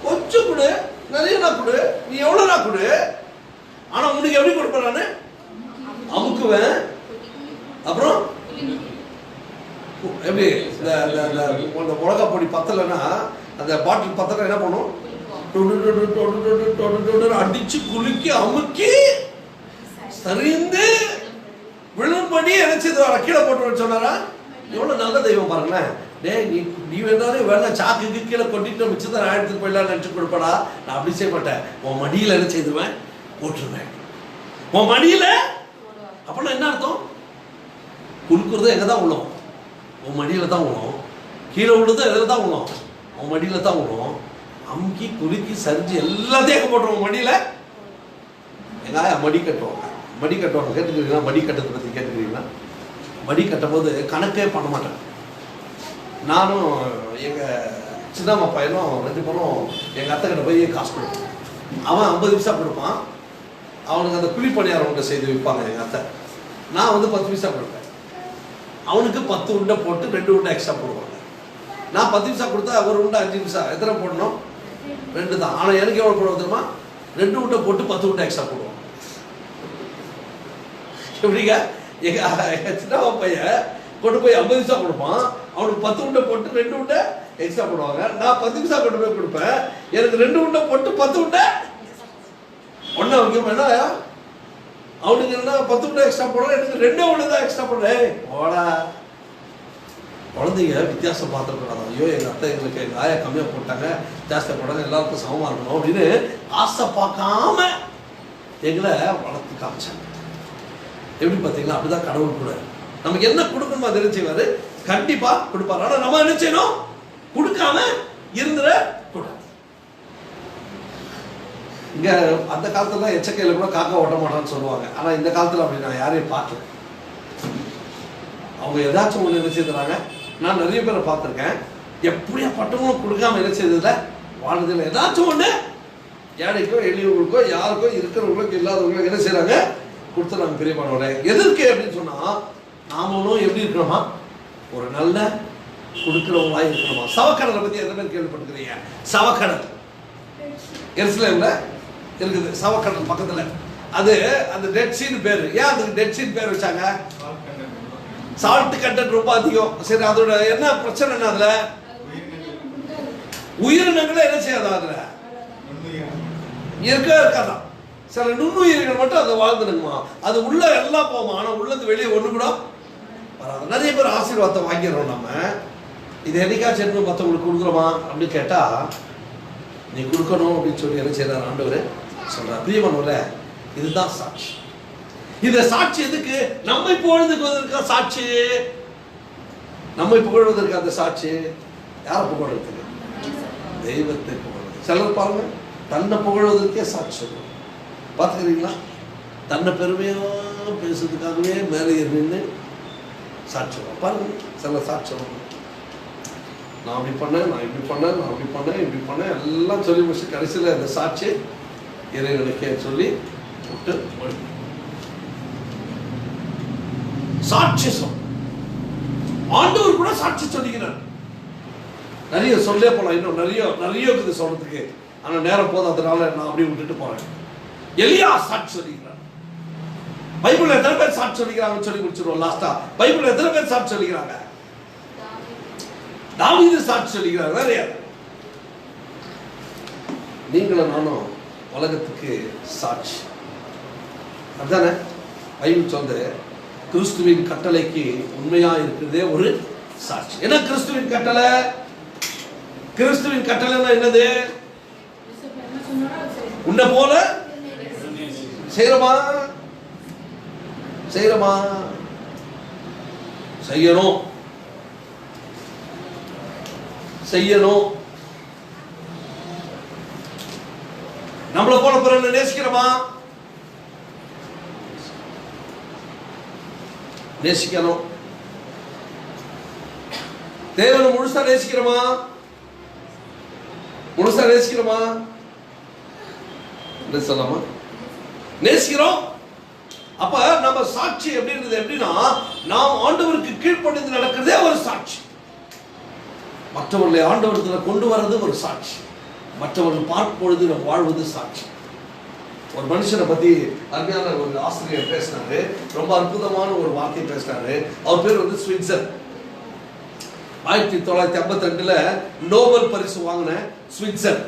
கொஞ்சம் கொடு, நிறைய நான் கொடு, நீ எவ்வளவு நான் கொடு. ஆனா உனக்கு எப்படி கொடுப்பேன்? நானு அமுக்குவேன். அப்புறம் எப்படி இந்த மிளகா பொடி பத்தலைன்னா, அந்த பாட்டில் பத்தலை என்ன பண்ணும்? அடிச்சு குலுக்கி அமுக்கி சரிந்து விழும்படி நினைச்சு கீழே போட்டு சொன்னாரா? எவ்வளவு நல்ல தெய்வம் பாருங்களேன். டே நீ வேணாலும் வேணா சாக்குக்கு கீழே கொட்டிட்டு மிச்சத்தை நான் எடுத்துட்டு போயிடலாம் நினைச்சு கொடுப்படா. நான் அப்படி செய்ய மாட்டேன். உன் மடியில என்ன செய்துவேன்? போட்டுருவேன். உன் மடியில. அப்படின்னா என்ன அர்த்தம்? குறுக்குறது எங்கதான் விழும்? உன் மடியில தான் விழும். கீழே விழுது எதில் தான் விழும்? உன் மடியில தான் விழும். அமுக்கி குலுக்கி சரிஞ்சு எல்லாத்தையும் எங்க போட்டுருவோம்? மடியில. எங்க மடி கட்டுவாங்க. மடி கட்டுவாங்க. கேட்டுக்கிறீங்களா? மடி கட்டத்தை பத்தி கேட்டுக்கிறீங்களா? மடி கட்டும் போது கணக்கே பண்ண மாட்டேன். நானும் எங்க சின்னம்மா பையனும் 2 பேரும் எங்க அத்தை கிட்ட போய் காசு கொடுப்போம். அவன் 50 பைசா கொடுப்பான். அவனுக்கு அந்த குழி பணியாரம் உண்டை செய்து விற்பாங்க எங்க அத்தை. நான் 10 பைசா கொடுப்பேன். அவனுக்கு 10 உண்டை போட்டு 2 உண்டை எக்ஸ்ட்ரா போடுவாங்க. நான் 10 பைசா கொடுத்தா ஒரு உண்டை 5 பைசா. எத்தனை போடணும்? 2 தான். ஆனால் எனக்கு எவ்வளோ போடுவோம் தெரியுமா? 2 உண்டை போட்டு 10 உண்டை எக்ஸ்ட்ரா போடுவோம். எப்படிங்க? எங்க சின்னவா பையன் கொண்டு போய் 50 பைசா கொடுப்பான், அவனுக்கு 10 உண்டை போட்டு 2 உண்டை எக்ஸ்ட்ரா போடுவாங்க. நான் 10 பைசா கொண்டு போய் கொடுப்பேன், எனக்கு 2 உண்டை போட்டு 10 உண்டை ஒன்றா வைக்க வேணா. அவனுக்கு என்ன 10 உண்டை எக்ஸ்ட்ரா போடுறேன், எனக்கு 2 உண்டை தான் எக்ஸ்ட்ரா போடுறேன். போடா. குழந்தைங்க வித்தியாசம் பார்த்துக்கூடாது. ஐயோ எங்கள் அத்தை எங்களுக்கு எங்கள் ஆயா கம்மியாக போட்டாங்க, ஜாஸ்தியாக போட்டாங்க, எல்லாருக்கும் சமமாக இருக்கணும் அப்படின்னு ஆசை பார்க்காம எங்களை வளர்த்து காமிச்சாங்க. எப்படி பார்த்தீங்களா? அப்படிதான் கடவுள் கூட நமக்கு என்ன கொடுக்கணுமோ அதை செய்வாரு, கண்டிப்பா கொடுப்பாரு. ஆனால் நம்ம என்ன செய்யணும்? கொடுக்காம இருந்துட கூடாது. இங்க அந்த காலத்துல எச்சக்கையில கூட காக்கா ஓட்ட மாட்டான்னு சொல்லுவாங்க. ஆனா இந்த காலத்துல அப்படி நான் யாரையும் பார்க்கல. அவங்க ஏதாச்சும் ஒண்ணு என்ன செய்யறாங்க. நான் நிறைய பேரை பார்த்திருக்கேன், எப்படியா பட்டவங்களும் கொடுக்காம என்ன செய்ததில்ல, வாழ்றதில்லை. ஏதாச்சும் ஒண்ணு ஏழைக்கோ எளியவங்களுக்கோ யாருக்கோ இருக்கிறவங்களுக்கோ இல்லாதவங்களுக்கு என்ன செய்யறாங்க, கொடுத்துறாங்க. பெரிய பண்ணோட எதற்கு அப்படின்னு சொன்னா, நாமளும் எப்படி இருக்கணுமா, ஒரு நல்ல கொடுக்கிறவங்களா இருக்கணுமா. சவக்கடலை பத்தி எத்தனை பேர் கேள்விப்பட்டிருக்கிறீங்க? சவக்கடல் எருசலேம்ல இருக்குது. சவக்கடல் பக்கத்துல அது அந்த டெட் சீன் பேரு. ஏன் அதுக்கு டெட் சீன் பேர் வச்சாங்க? சால்ட் கண்டென்ட் ரொம்ப அதிகம். சரி, அதோட என்ன பிரச்சனை? என்ன அதுல உயிரினங்களே என்ன செய்யாத, அதுல இருக்காதான். சில நுண்ணுயிர்கள் மட்டும் அதை வாழ்ந்துடுமா, அது உள்ள எல்லாம் போமா. ஆனா உள்ளது வெளியே ஒண்ணு கூட வராது. நிறைய பேர் ஆசீர்வாதத்தை வாங்கிடுறோம். நம்ம இது என்னைக்காச்சும் மற்றவங்களுக்கு கொடுக்குறோமா அப்படின்னு கேட்டா, நீ கொடுக்கணும் அப்படின்னு சொல்லி என்ன செய்யறாரு ஆண்டவர் சொல்றார். பிரியமானவர்களே, இதுதான் சாட்சி. இந்த சாட்சி எதுக்கு? நம்மை புகழ்வதற்கு சாட்சி. நம்மை புகழ்வதற்கு அந்த சாட்சி. யாரை புகழ்வதற்கு? தெய்வத்தை புகழ்வது. சிலர் பாருங்க, தன்னை புகழ்வதற்கே சாட்சி சொல்லுவோம். பார்த்துக்கிறீங்களா? தன்னை பெருமையா பேசுறதுக்காகவே மேலே நின்று சாட்சி பாருங்க. சில சாட்சி நான் அப்படி பண்ணேன், நான் இப்படி பண்ணேன், நான் அப்படி பண்ணேன், இப்படி பண்ணேன் எல்லாம் சொல்லி முடிச்சு கடைசியில் இந்த சாட்சி இறைவனுக்கே சொல்லி விட்டு சாட்சி சொல். ஆண்டவர் கூட சாட்சி சொல்லிக்கிறார். நிறைய சொல்லே போலாம், இன்னும் நிறைய இருக்குது சொல்றதுக்கு. ஆனா நேரம் போதும், அதனால நான் அப்படியே விட்டுட்டு போறேன். எலியா சாட்சி சொல்லிக்கிறார். பைபிள் எத்தனை பேர் சாட்சி சொல்லிக்கிறாங்கன்னு சொல்லி முடிச்சிருவோம் லாஸ்டா. பைபிள் எத்தனை பேர் சாட்சி சொல்லிக்கிறாங்க? தாவீது சாட்சி சொல்லிக்கிறார். வேற யார்? நீங்களும் நானும் உலகத்துக்கு சாட்சி. அதுதானே பைபிள் சொல்றது. கிறிஸ்துவின் கட்டளைக்கு உண்மையா இருக்கிறதே ஒரு சாட்சி. என்ன கிறிஸ்துவின் கட்டளை? கிறிஸ்துவின் கட்டளைன்னா என்னது? உன்னை போல செய்யறமா செய்யணும். நம்மளை போல பிறகு நேசிக்கிறோமா? நேசிக்கணும். தேவனை முழுசா நேசிக்கிறோமா? சொல்லாமா? நேசிக்கிறோம். அப்ப நம்ம சாட்சி எப்படி இருந்தது? எப்படின்னா, நாம் ஆண்டவருக்கு கீழ்ப்படிந்து நடக்கிறதே ஒரு சாட்சி. மற்றவர்களை ஆண்டவரத்தில் கொண்டு வர்றது ஒரு சாட்சி. மற்றவர்கள் பார்க்கும் பொழுது நம்ம வாழ்வது சாட்சி. ஒரு மனுஷனை பத்தி அருமையான ஒரு ஆசிரியர் பேசினாரு. ரொம்ப அற்புதமான ஒரு வார்த்தை பேசினாரு. அவர் பேர் ஸ்விட்சர். 1952 நோபல் பரிசு வாங்கின ஸ்விட்சர்.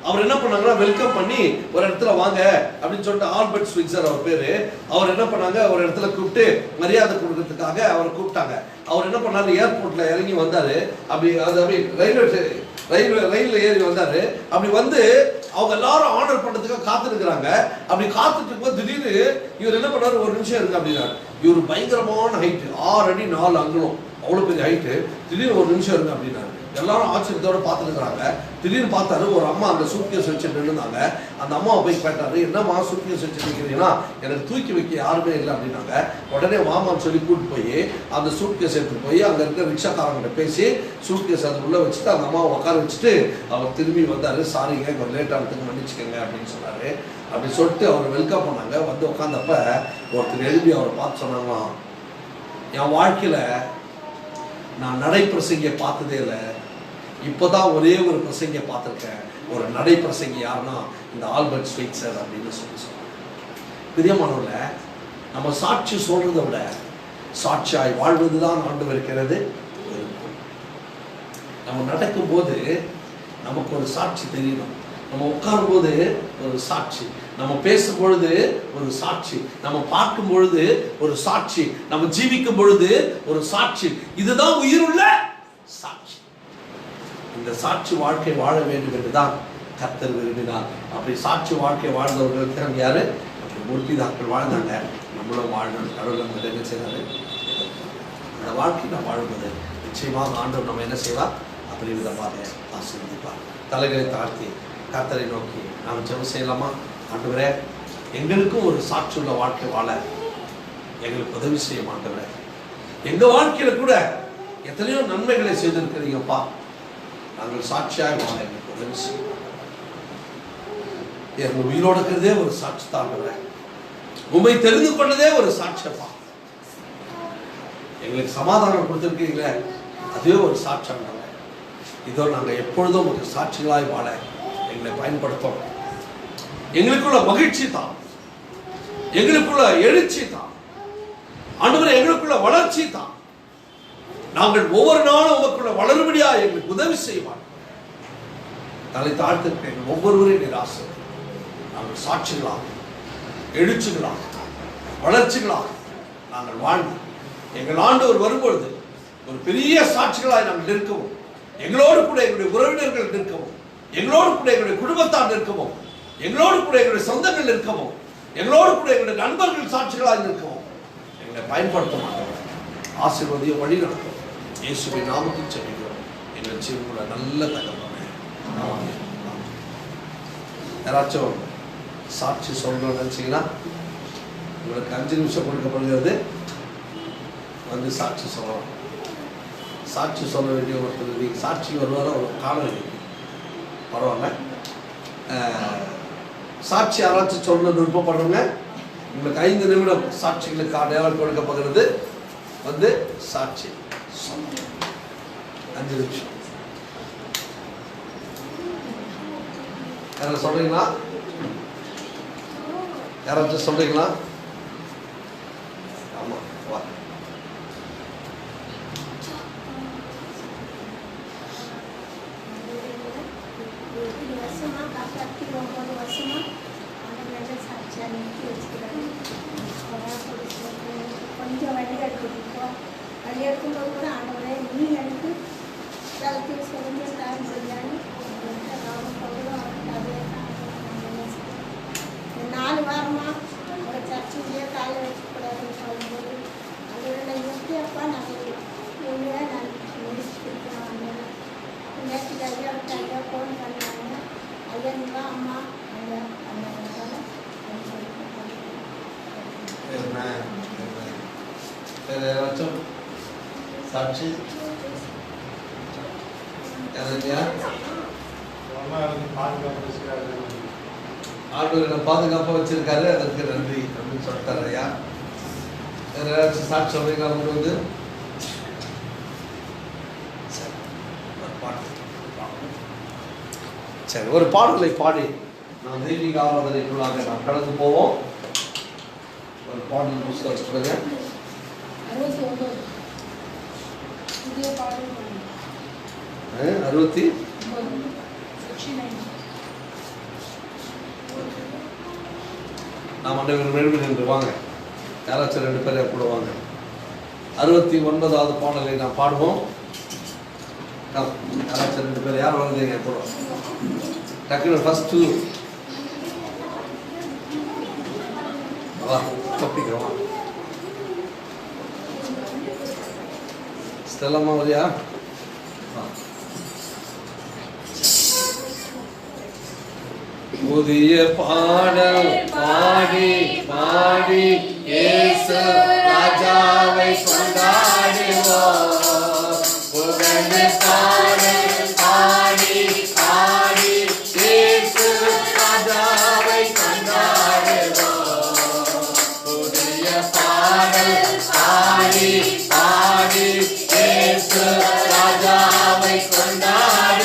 அவர் என்ன பண்ணாங்கன்னா, வெல்கம் பண்ணி ஒரு இடத்துல வாங்க அப்படின்னு சொல்லிட்டு, ஆல்பர்ட் ஸ்விட்சர் அவர் பேரு. அவர் என்ன பண்ணாங்க, ஒரு இடத்துல கூப்பிட்டு மரியாதை கொடுக்கறதுக்காக அவரை கூப்பிட்டாங்க. அவர் என்ன பண்ணாரு, ஏர்போர்ட்ல இறங்கி வந்தாரு. ரயில்ல ஏறி வந்தாரு. அப்படி வந்து அவங்க எல்லாரும் ஆர்டர் பண்றதுக்காக காத்துருக்குறாங்க. அப்படி காத்துட்டு இருக்கும்போது திடீர்னு இவர் என்ன பண்ணாரு, ஒரு நிமிஷம் இருக்கு அப்படின்னாரு. இவர் பயங்கரமான ஹைட்டு, 6 அடி 4 அங்குலம், அவ்வளவு பெரிய ஹைட்டு. திடீர்னு ஒரு நிமிஷம் இருக்கு அப்படின்னாரு. எல்லாரும் ஆச்சரியத்தோட பார்த்துருக்குறாங்க. திடீர்னு பார்த்தாரு, ஒரு அம்மா அந்த சூட்கேஸ் வச்சுட்டு இருந்தாங்க. அந்த அம்மாவை போய் கேட்டாரு, என்னம்மா சூட்கேஸ் வச்சுட்டு இருக்கிறீங்கன்னா, எனக்கு தூக்கி வைக்க யாருமே இல்லை அப்படின்னாங்க. உடனே மாமான்னு சொல்லி கூப்பிட்டு போய் அந்த சூட்கேஸ் எடுத்துட்டு போய் அங்கே இருக்க ரிக்ஷாக்காரங்கிட்ட பேசி சூட்கேஸ் அது உள்ள வச்சுட்டு அந்த அம்மாவை உட்கார வச்சுட்டு அவர் திரும்பி வந்தாரு. சாரிங்க, கொஞ்சம் லேட் ஆனதுக்கு மன்னிச்சுக்கங்க அப்படின்னு சொன்னாரு. அப்படி சொல்லிட்டு அவர் வெல்கம் பண்ணாங்க. வந்து உட்காந்தப்ப ஒருத்தர் எழுப்பி அவரை பார்த்து சொன்னாங்களாம், என் வாழ்க்கையில நான் நடைப்பிரசங்கிய பார்த்ததே இல்லை, இப்போதான் ஒரே ஒரு பிரசங்க பார்த்துருக்கேன், ஒரு நடை பிரசங்கி. யாருன்னா இந்த ஆல்பர்ட் ஸ்வீட்சர் அப்படின்னு சொல்லுவாங்க. பிரியமானவர்கள, நம்ம சாட்சி சொல்றதை விட சாட்சியாய் வாழ்வதுதான் ஆண்டவர் இருக்கிறது. நம்ம நடக்கும்போது நமக்கு ஒரு சாட்சி தெரியணும். நம்ம உட்காரும் போது ஒரு சாட்சி, நம்ம பேசும் பொழுது ஒரு சாட்சி, நம்ம பார்க்கும் பொழுது ஒரு சாட்சி, நம்ம ஜீவிக்கும் பொழுது ஒரு சாட்சி. இதுதான் உயிருள்ள சாட்சி. இந்த சாட்சி வாழ்க்கை வாழ வேண்டும் என்றுதான் கர்த்தர் விரும்பினார். அப்படி சாட்சி வாழ்க்கை வாழ்ந்தவர்கள் யாரு? முற்பிதாக்கள் வாழ்ந்தாங்க. நம்மளும் வாழணும். கடவுள் என்ன செய்யறாரு? அந்த வாழ்க்கை நாம் வாழும்போது நிச்சயமாக ஆண்டவர் நம்ம என்ன செய்வார்? அப்படி விதமாக ஆசீர்வதிப்பார். தலைகளை தாழ்த்தி கர்த்தரை நோக்கி நாம் ஜெபம் செய்யலாமா? ஆண்டவரே, எங்களுக்கும் ஒரு சாட்சியுள்ள வாழ்க்கை வாழ எங்களுக்கு உதவி செய்ய மாட்டவரே. எங்க வாழ்க்கையில கூட எத்தனையோ நன்மைகளை செய்திருக்கிறீங்கப்பா. நாங்கள் சாட்சியாக வாழ எங்களுக்கு உதவி செய்யும். எங்கள் உயிரோடு இருக்கிறதே ஒரு சாட்சி தாண்டவரே. உண்மை தெரிந்து கொண்டதே ஒரு சாட்சியப்பா. எங்களுக்கு சமாதானம் கொடுத்திருக்கீங்களே, அதுவே ஒரு சாட்சியம். இதோ நாங்கள் எப்பொழுதும் உங்களுக்கு சாட்சிகளாய் வாழ எங்களை பயன்படுத்தோம். எங்களுக்குள்ள மகிழ்ச்சி தான், எங்களுக்குள்ள எழுச்சி தான் ஆண்டவரே, எங்களுக்குள்ள வளர்ச்சி தான். நாங்கள் ஒவ்வொரு நாளும் உங்களுக்குள்ள வளரும்படியா எங்களுக்கு உதவி செய்வார். தலை தாழ்த்திருக்க ஒவ்வொருவரையும் நீர் ஆசீர்வதியும். நாங்கள் சாட்சிகளாக, எழுச்சிகளாக, வளர்ச்சிகளாக நாங்கள் வாழ்ந்து எங்கள் ஆண்டவர் வரும்பொழுது ஒரு பெரிய சாட்சிகளாய் நாங்கள் நிற்கவும், எங்களோடு கூட எங்களுடைய உறவினர்கள் நிற்கவும், எங்களோடு கூட எங்களுடைய குடும்பத்தார் நிற்கவும், எங்களோடு கூட எங்களுடைய சொந்தங்கள் நிற்கவும், எங்களோடு கூட எங்களுடைய நண்பர்கள் சாட்சிகளாக நிற்கவும் எங்களை பயன்படுத்த மாட்டோம். ஆசீர்வதியை வழி நடத்தும். இயேசுவின் நாமத்தில் ஜெபிக்கிறோம் எங்கள் ஜீவனுள்ள நல்ல தகவல். யாராச்சும் சாட்சி சொல்லணும்னு நினைச்சீங்கன்னா உங்களுக்கு 5 நிமிஷம் கொடுக்கப்படுகிறது. வந்து சாட்சி சொல்லலாம். சாட்சி சொல்ல வேண்டிய ஒருத்தர் நீங்கள் சாட்சி வருவார ஒரு காலம் இருக்கு, பரவாயில்ல. சாட்சி யாராச்சும் சொல்ல விருப்பப்படுறவங்க, உங்களுக்கு 5 நிமிடம் சாட்சிகளுக்கு அடையாளம் கொடுக்கப்படுகிறது. வந்து சாட்சி சொல்ல 5 நிமிஷம். யாராவது சொல்றீங்களா? யாராச்சும் சொல்றீங்களா? ஆமா, வா. கொஞ்சம் வழிகள் கொடுப்போம். வழி எடுக்கும்போது கூட ஆண்டவரே நீ எனக்கு தளத்தில் சொல்லுங்க காரணம் செய்யான்னு 4 வாரமாக ஒரு சர்ச்சையிலேயே காலை வச்சுக்கூடாதுன்னு சொல்லும்போது அதோட எப்படியப்பா நாங்கள் உண்மையாக நான் முடிச்சுருக்கேன். நேற்றுக்கு ஐயா விட்டு ஐயா ஃபோன் பண்ணாங்க. ஐயா நீங்களா அம்மா ஐயா யாராச்சும் சாட்சி? ஆண்டவர் பாதுகாப்பாக வச்சிருக்காரு, அதற்கு நன்றி அப்படின்னு சொல்லிட்டாரு. ஐயா யாராச்சும் சாட்சி சொல்றீங்களா? உங்களுக்கு சரி, ஒரு பாடலை பாடி நாம் தெய்வீக ஆராதனைக்குள்ளாக நாம் கடந்து போவோம். ஒரு பாடல் புஸ்தகம் சொல்லுங்க. 69 புதிய பாடல் 69 நாம் அனைவரும் எழுதி நின்று வாங்க. யாராச்சும் 2 பேர் கூட வாங்க. 69வது பாடலை நாம் பாடுவோம். யாராச்சும் 2 பேர் யார் வருதுங்க கூட டக்குனு ஃபர்ஸ்ட் தப்பிக்கிறோம். ஸ்டெல்லாமா வரியா? புதிய பாடல் பாடி பாடி இயேசு ராஜாவை கொண்டாடுவோம். புகழ்ந்து பாடல் பாடி பாடி இயேசு ராஜாவை கொண்டாடுவோம். புதிய பாடல் பாடி பாடி இயேசு ராஜாவை கொண்டாடுவோம்.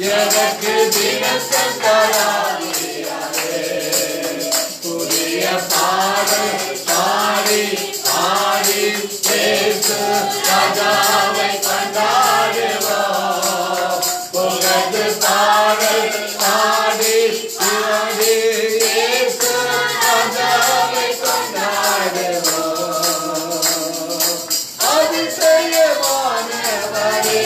எனக்கு தினசம் தராதியாரே புதிய பாடல் பாடி பாடி இயேசு ராஜாவை கொண்டாடுவோம் புகழ்ந்து பாடல் பாடி பாடி இயேசு ராஜாவை கொண்டாடுவோம் அதிசயமானவரே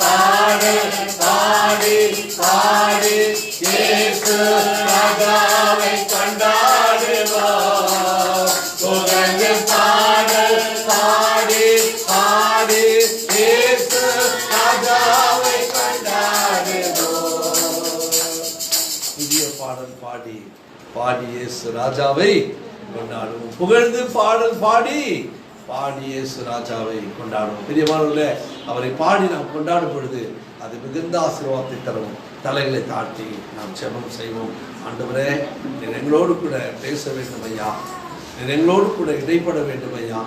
பாடல் பாடி பாடி இயேசு ராஜாவை கொண்டாடுவோம் புகழ்ந்து பாடல் பாடி பாடி இயேசு ராஜாவை கொண்டாடுவோம் புதிய பாடல் பாடி பாடி இயேசு ராஜாவை கொண்டாடுவோம் புகழ்ந்து பாடல் பாடி பாடி இயேசு ராஜாவை கொண்டாடுவோம். பிரியமானவர்களே, அவரை பாடி நாம் கொண்டாடும் பொழுது அது மிகுந்த ஆசீர்வாதத்தை தரும். தலைகளை தாழ்த்தி நாம் ஜெபம் செய்வோம். ஆண்டவரே, நீர் எங்களோடு கூட பேச வேண்டும் ஐயா, நீர் எங்களோடு கூட இடைப்பட வேண்டும் ஐயா,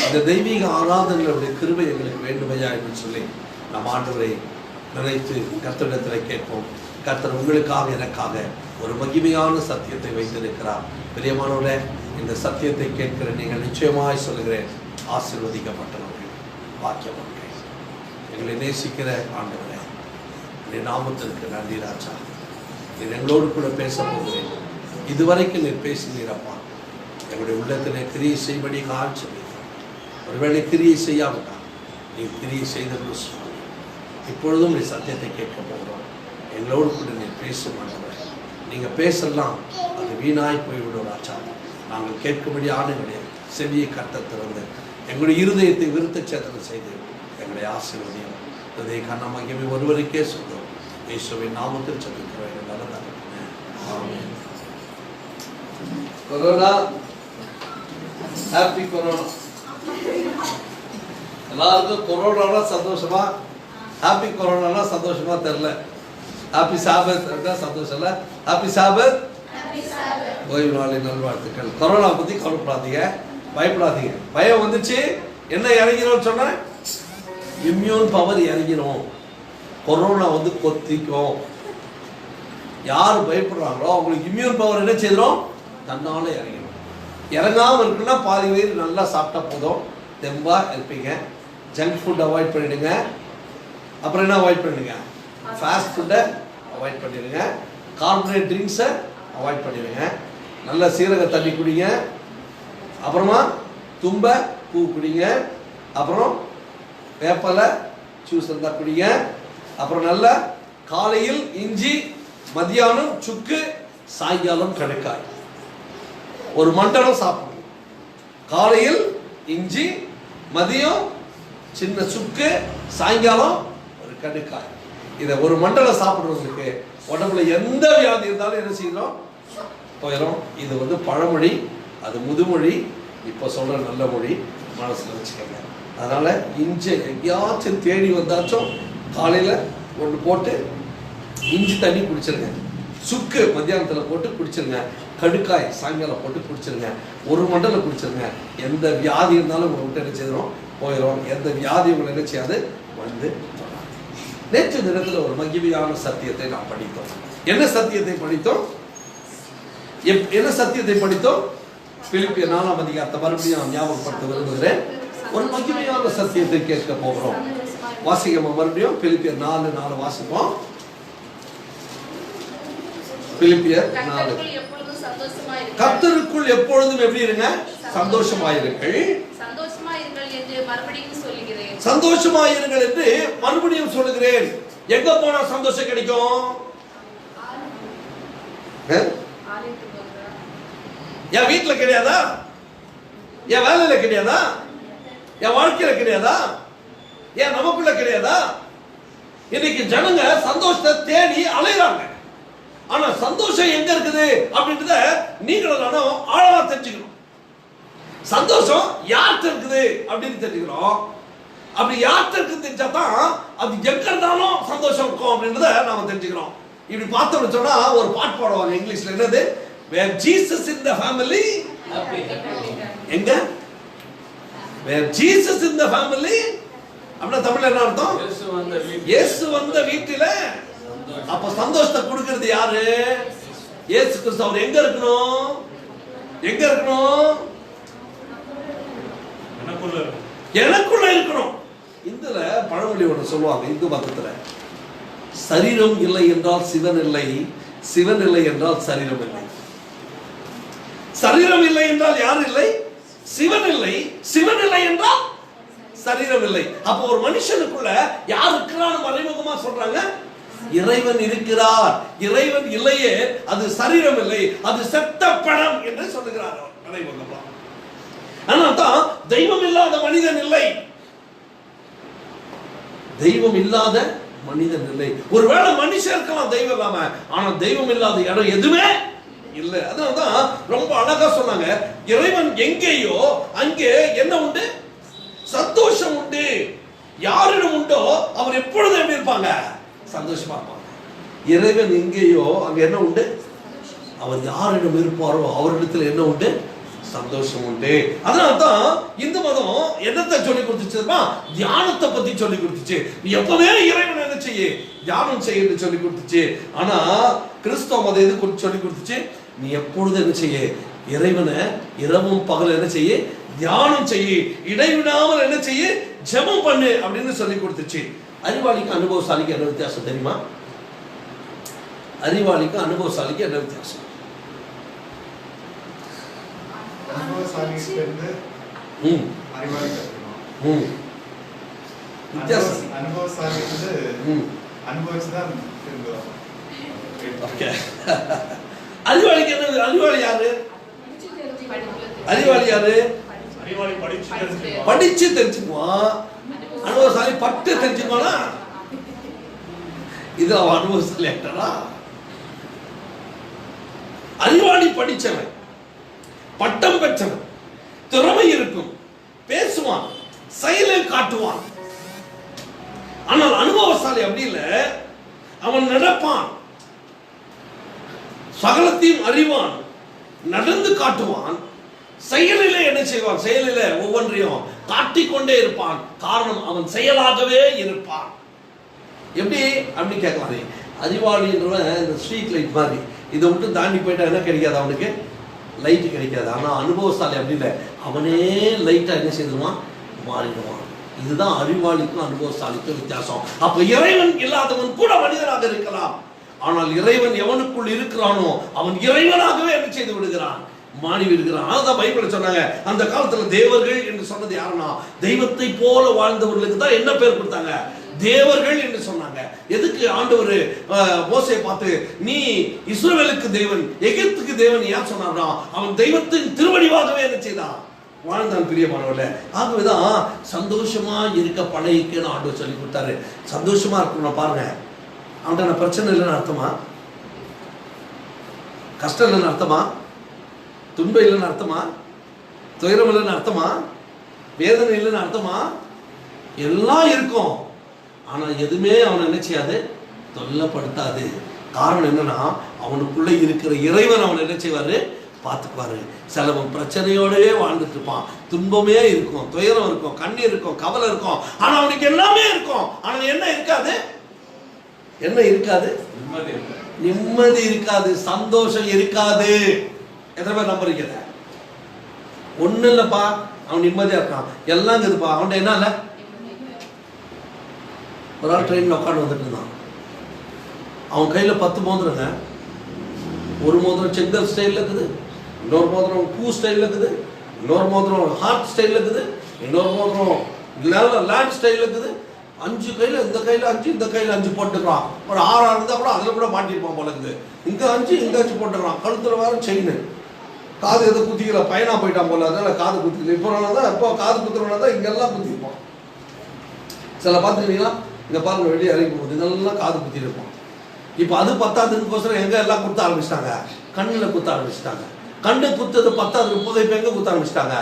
இந்த தெய்வீக ஆராதனைகளுடைய கிருபை எங்களுக்கு வேண்டும் ஐயா என்று சொல்லி நம் ஆண்டவரை நினைத்து கர்த்தரிடத்தில் கேட்போம். கர்த்தர் உங்களுக்காக எனக்காக ஒரு மகிமையான சத்தியத்தை வைத்திருக்கிறார். பிரியமானவர்களே, இந்த சத்தியத்தை கேட்கிற நீங்கள் நிச்சயமாய் சொல்லுகிறேன், ஆசீர்வதிக்கப்பட்டவர்கள், பாக்கியவான்கள். எங்களை நேசிக்கிற ஆண்டவரே, நீர் நாமத்திற்கு நன்றி ராஜா. நீர் எங்களோடு கூட பேச போகிறேன். இதுவரைக்கும் நீர் பேசினீரப்பா. எங்களுடைய உள்ளத்திலே கிரியை செய்படி காட்சி. ஒருவேளை கிரியை செய்யாவிட்டால் நீர் கிரியை செய்தது சுவாமி. இப்பொழுதும் நீ சத்தியத்தை கேட்க போகிறோம். எங்களோடு கூட நீர் பேசும் ஆண்டவரே. நீங்கள் பேசலாம், அது வீணாய் போய்விடும் ராஜா. நாங்கள் கேட்கும்படி ஆணுங்களே செவியை கட்ட திறந்து எங்களுடைய இருதயத்தை விருத்த சேதனம் செய்து எங்களுடைய ஆசீர்வதியும் இதை கண்ணமகிமை ஒருவருக்கே சொல்லும். இயேசுவின் நாமத்தில் சொல்லிக்கிறோம். ஆமென். Corona, happy corona. எல்லாருக்கும் கொரோனா சந்தோஷமா, ஹாப்பி கொரோனா சந்தோஷமா தெரியல. ஹாப்பி சாபத் சந்தோஷம் இல்லை. ஹாப்பி சாபத், ஓய்வு நாளின் நல்வாழ்த்துக்கள். கொரோனா பத்தி கவலைப்படாதீங்க, பயப்படாதீங்க. பயம் வந்துச்சு, என்ன இறங்கிரும் சொன்ன, இம்யூன் பவர் இறங்கிரும். கொரோனா வந்து கொத்திக்கும். யார் பயப்படுறாங்களோ அவங்களுக்கு இம்யூன் பவர் என்ன செய்யறோம், தன்னால இறங்கிடும். இறங்காமல் இருக்குன்னா பாதி வயிறு நல்லா சாப்பிட்டா போதும், தெம்பா இருப்பீங்க. ஜங்க் ஃபுட் அவாய்ட் பண்ணிடுங்க. அப்புறம் என்ன அவாய்ட் பண்ணிடுங்க, ஃபாஸ்ட் ஃபுட்டை அவாய்ட் பண்ணிடுங்க. கார்பனேட் ட்ரிங்க்ஸை அவாய்ட் பண்ணிடுங்க. நல்ல சீரக தண்ணி குடிங்க. அப்புறமா தும்ப பூ குடிங்க. அப்புறம் வேப்பலை ஜூஸ் இருந்தால் குடிங்க. அப்புறம் நல்ல காலையில் இஞ்சி, மதியானம் சுக்கு, சாயங்காலம் கடுக்காய். ஒரு மண்டலம் சாப்பிடுங்க. காலையில் இஞ்சி, மதியம் சின்ன சுக்கு, சாயங்காலம் ஒரு கடுக்காய். இதை ஒரு மண்டலம் சாப்பிடுறவங்களுக்கு உடம்புல எந்த வியாதி இருந்தாலும் என்ன செய்யணும், போயிடும். இது வந்து பழமொழி, அது முதுமொழி. இப்போ சொல்ற நல்ல மொழி, மனசுல வச்சுக்கோங்க. அதனால இஞ்சி எங்கேயாச்சும் தேடி வந்தாச்சும் காலையில ஒன்று போட்டு இஞ்சி தண்ணி குடிச்சிருங்க. சுக்கு மத்தியானத்தில் போட்டு குடிச்சிருங்க. கடுக்காய் சாயங்காலம் போட்டு குடிச்சிருங்க. ஒரு மண்டலம் குடிச்சிருங்க. எந்த வியாதி இருந்தாலும் உங்களை விட்டு என்ன செய்யணும், போயிடும். எந்த வியாதி உங்களை என்ன செய்யாது வந்து. நேற்று தினத்தில் ஒரு மகிமையான சத்தியத்தை நாம் படித்தோம். என்ன சத்தியத்தை படித்தோம்? என்ன சத்தியத்தை படித்தோம்? பிலிப்பியர் 4ஆம் அதிகாரத்தை மறுபடியும் ஞாபகப்படுத்த விரும்புகிறேன். ஒரு மகிமையான சத்தியத்தை கேட்க போகிறோம். வாசிக்கமா மறுபடியும் பிலிப்பியர் 4:4 வாசிப்போம். பிலிப்பியர் 4. கர்த்தருக்குள் எப்பொழுதும் எப்படி இருங்க, சந்தோஷமாயிருங்கள். சந்தோஷமாயிருங்கள் என்று மறுபடியும் சொல்லுகிறேன். எங்க போனா சந்தோஷம் கிடைக்கும்? என் வீட்டுல கிடையாதா? என் வேலையில கிடையாதா? என் வாழ்க்கையில கிடையாதா? ஏன் நமக்குள்ள கிடையாதா? இன்னைக்கு ஜனங்க சந்தோஷத்தை தேடி அலைறாங்க. ஆனா சந்தோஷம் எங்க இருக்குது அப்படின்றத நீங்களும் நானும் ஆழமா தெரிஞ்சுக்கணும். சந்தோஷம் யார்கிட்ட இருக்குது அப்படின்னு தெரிஞ்சுக்கிறோம். அப்படி யார்கிட்ட இருக்குன்னு தெரிஞ்சாதான் அது எங்க இருந்தாலும் சந்தோஷம் இருக்கும் அப்படின்றத நாம தெரிஞ்சுக்கிறோம். இப்படி பார்த்தோம்னு சொன்னா ஒரு பாட்டு பாடுவாங்க இங்கிலீஷ்ல, என்னது? Where Jesus in the family, எங்க? Where Jesus in the family, அப்படின்னா தமிழ்ல என்ன அர்த்தம்? இயேசு வந்த வீட்டில. அப்ப சந்தோஷத்தை கொடுக்கிறது யாரு? இயேசு கிறிஸ்து. அவர் எங்க இருக்கணும்? எங்க இருக்கணும்? எனக்குள்ள இருக்கணும். இதுல பழமொழி ஒன்று சொல்லுவாங்க இந்து மதத்துல, சரீரம் இல்லை என்றால் சிவன் இல்லை, சிவன் இல்லை என்றால் சரீரம் இல்லை. சரீரம் இல்லை என்றால் யார் இல்லை? சிவன் இல்லை. சிவன் இல்லை என்றால் சரீரம் இல்லை. அப்போ ஒரு மனுஷனுக்குள்ள யார் இருக்கிறான்னு மறைமுகமா சொல்றாங்க, இறைவன் இருக்கிறார். இறைவன் இல்லையே அது சரீரம் இல்லை, அது செத்த படம் என்று சொல்லுகிறார் மறைமுகமா. ஆனால் தெய்வம் இல்லாத மனிதன் இல்லை. தெய்வம் இல்லாத மனிதன் இல்லை. ஒருவேளை மனுஷன் இருக்கலாம் தெய்வம் இல்லாம, ஆனா தெய்வம் இல்லாத இடம் எதுவுமே இல்லை. அதனாலதான் ரொம்ப அழகா சொன்னாங்க, இறைவன் எங்கேயோ அங்கே என்ன உண்டு? சந்தோஷம் உண்டு. யாரிடம் உண்டோ அவர் எப்பொழுதும் எப்படி இருப்பாங்க? சந்தோஷமா இருப்பாங்க. இறைவன் எங்கேயோ அங்க என்ன உண்டு? அவர் யாரிடம் இருப்பாரோ அவரிடத்துல என்ன உண்டு? சந்தோஷம் உண்டு. அதனால்தான் இந்து மதம் என்னத்தை சொல்லி கொடுத்துச்சுன்னா, தியானத்தை பத்தி சொல்லி கொடுத்துச்சு. நீ எப்பவே இறைவன் என்ன செய்ய, தியானம் செய்ய சொல்லி கொடுத்துச்சு. ஆனா கிறிஸ்தவ மதம் எது சொல்லி கொடுத்துச்சு? நீ எப்பொழுது என்ன செய்ய, இறைவனை இரவும் பகல் என்ன செய்ய, தியானம் செய்ய, இடைவிடாமல் என்ன செய்ய, ஜெபம் பண்ணு அப்படின்னு சொல்லி கொடுத்துச்சு. அறிவாளிக்கு அனுபவசாலிக்கு என்ன வித்தியாசம் தெரியுமா? அறிவாளிக்கு அனுபவசாலிக்கு என்ன வித்தியாசம்? அறிவாளிக்கு என்ன? அறிவாளி யாரு? அறிவாளி யாரு? படிச்சு தெரிஞ்சுக்குவான். அனுபவசாலி பட்டு தெரிஞ்சுக்குவானா? இது அவன் அனுபவசாலி ஆக்டரா? அறிவாளி படிச்சவன், பட்டம் பெற்றவன், திறமை இருக்கும், பேசுவான், செயலில் காட்டுவான். ஆனால் அனுபவசாலி அப்படி இல்லை. அவன் நடப்பான், சகலத்தையும் அறிவான், நடந்து காட்டுவான், செயலிலே என்ன செய்வான்? செயலிலே ஒவ்வொன்றையும் காட்டிக்கொண்டே இருப்பான். காரணம், அவன் செயலாகவே இருப்பான். எப்படி அப்படி கேட்கலாம். அறிவாளின்றவன் இந்த ஸ்ட்ரீட் லைட் மாதிரி, இதை விட்டு தாண்டி போயிட்டா என்ன கிடைக்காது? அவனுக்கு லைட்டு கிடைக்காது. ஆனா அனுபவசாலி அப்படி இல்லை, அவனே லைட்டா என்ன செய்துவான்? மாறிடுவான். இதுதான் அறிவாளிக்கும் அனுபவசாலிக்கும் வித்தியாசம். அப்ப இறைவன் இல்லாதவன் கூட மனிதனாக இருக்கலாம், ஆனால் இறைவன் எவனுக்குள் இருக்கிறானோ அவன் இறைவனாகவே என்ன செய்து விடுகிறான்? மாறி விடுகிறான். அதான் பைபிள்ல சொன்னாங்க, அந்த காலத்துல தேவர்கள் என்று சொன்னது யாருன்னா, தெய்வத்தை போல வாழ்ந்தவர்களுக்கு தான் என்ன பேர் கொடுத்தாங்க? தேவர்கள் என்று சொன்னாங்க. எதுக்கு ஆண்டவர் மோசேயை பார்த்து நீ இஸ்ரவேலுக்கு தேவன், எகிப்துக்கு தேவன் ஏன் சொன்னார்னா, அவன் தெய்வத்தின் திருவடிவாகவே என்ன செய்தான்? வாழ்ந்தான். பிரியமானவர்களே, ஆகவேதான் சந்தோஷமா இருக்க பழகிக்கன்னு ஆண்டவர் சொல்லி கொடுத்தாரு. சந்தோஷமா இருக்கணும். பாருங்க, அவன்கிட்ட பிரச்சனை இல்லைன்னு அர்த்தமா? கஷ்டம் இல்லைன்னு அர்த்தமா? துன்பம் இல்லைன்னு அர்த்தமா? துயரம் இல்லைன்னு அர்த்தமா? வேதனை இல்லைன்னு அர்த்தமா? எல்லாம் இருக்கும். ஆனா எதுவுமே அவனை என்ன செய்யாது? தொல்லப்படுத்தாது. காரணம் என்னன்னா, அவனுக்குள்ள இருக்கிற இறைவன் அவன் என்ன செய்வாரு? பார்த்துக்குவாரு. சிலவன் பிரச்சனையோடவே வாழ்ந்துட்டு இருப்பான். துன்பமே இருக்கும், துயரம் இருக்கும், கண்ணீர் இருக்கும், கவலை இருக்கும். ஆனா அவனுக்கு எல்லாமே இருக்கும். ஆனா என்ன இருக்காது? என்ன இருக்காது? நிம்மதி இருக்காது, சந்தோஷம் இருக்காது. எத்தனை பேர் நம்புறீங்க? ஒண்ணு இல்லப்பா, அவன் நிம்மதியா இருக்கான், எல்லாம் இருக்குதுப்பா, அவன்கிட்ட என்ன இல்லை? ஒரு ஆள் ட்ரெயினில் உட்காந்து வந்துட்டு இருந்தான். அவன் கையில் 10 மோதிரங்க. ஒரு மோதிரம் செங்கல் ஸ்டைலில் இருக்குது, இன்னொரு மோதிரம் பூ ஸ்டைலில் இருக்குது, இன்னொரு மோதிரம் ஹார்ட் ஸ்டைலில் இருக்குது, இன்னொரு மோதிரம் லேண்ட் ஸ்டைலில் இருக்குது. 5 கையில் இந்த கையில் 5 இந்த கையில் 5 போட்டுக்கிறான். ஒரு 6 இருந்தால் கூட அதில் கூட மாட்டிருப்பான் போல இருக்குது. இங்கே 5 இங்கே 5 போட்டுக்கிறான். கழுத்தில் வேறு செயின். காது எதை குத்திக்கல, பையனா போயிட்டான் போல, அதனால காது குத்திக்கல. இப்போ காது குத்துறவனா தான் இங்கெல்லாம் குத்திருப்பான். சில பார்த்துக்கிட்டீங்களா, இங்கே பாருங்க வெளியே இறங்கும் போது இதெல்லாம் காது குத்திருப்பான். இப்போ அது பத்தாதுக்கோசரம் எங்கே எல்லாம் குத்த ஆரம்பிச்சிட்டாங்க, கண்ணில் குத்த ஆரம்பிச்சிட்டாங்க. கண்ணு குத்துறது பத்தாதுக்கு போக இப்போ எங்கே குத்த ஆரம்பிச்சிட்டாங்க,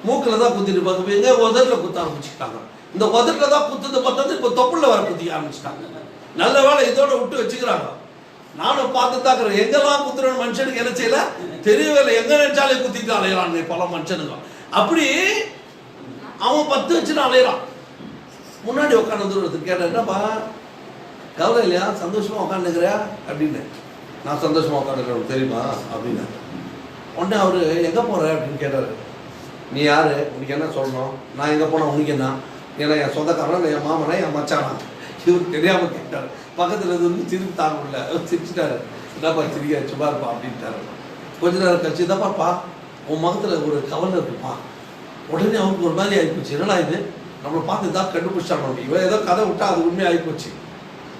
மூக்கில் தான் குத்திட்டு இருப்பாங்க. இப்போ எங்கே உதட்டில் குத்த ஆரம்பிச்சுட்டாங்க. இந்த உதட்டில் தான் குத்துறது பத்தாது, இப்போ தொப்புளில் வர குத்தி ஆரம்பிச்சிட்டாங்க. நல்ல வேலை இதோட விட்டு வச்சுக்கிறாங்க. நானும் பார்த்து தாக்குறேன், எங்கெல்லாம் குத்துற மனுஷனுக்கு என்ன செய்யல தெரியவில்லை. எங்க நினைச்சாலே குத்திட்டு அலையிறான் பல மனுஷனுங்க. அப்படி அவன் 10 வச்சுட்டு அலையிறான். முன்னாடி உட்காந்து கேட்டேன், என்னப்பா கவலை இல்லையா, சந்தோஷமா உட்காந்துக்கிறியா அப்படின்னு. நான் சந்தோஷமா உட்காந்துக்கிறேன் தெரியுமா அப்படின்னு. உடனே அவரு எங்க போற அப்படின்னு கேட்டாரு. நீ யாரு, உனக்கு என்ன சொல்லணும், நான் எங்க போனா உனக்கு என்ன, ஏன்னா என் சொந்தக்காரன், என் மாமனா, என் மச்சானா. இவருக்கு தெரியாம கேட்டாரு. பக்கத்துல இருந்து சிரிப்பு தாங்க முடியல, சிரிச்சுட்டாரு. என்னப்பா சிரிக்க சும்மா இருப்பா அப்படின்ட்டாரு. கொஞ்ச நேரம் கழிச்சு, இதாப்பாப்பா உன் முகத்துல ஒரு கவலை இருக்குப்பா. உடனே அவருக்கு ஒரு மாதிரி ஆகிப்போச்சு. என்னடா இது, நம்மளை பார்த்து தான் கண்டுபிடிச்சாங்க. இவன் ஏதோ கதை விட்டா அது உண்மையாக ஆகிப்போச்சு.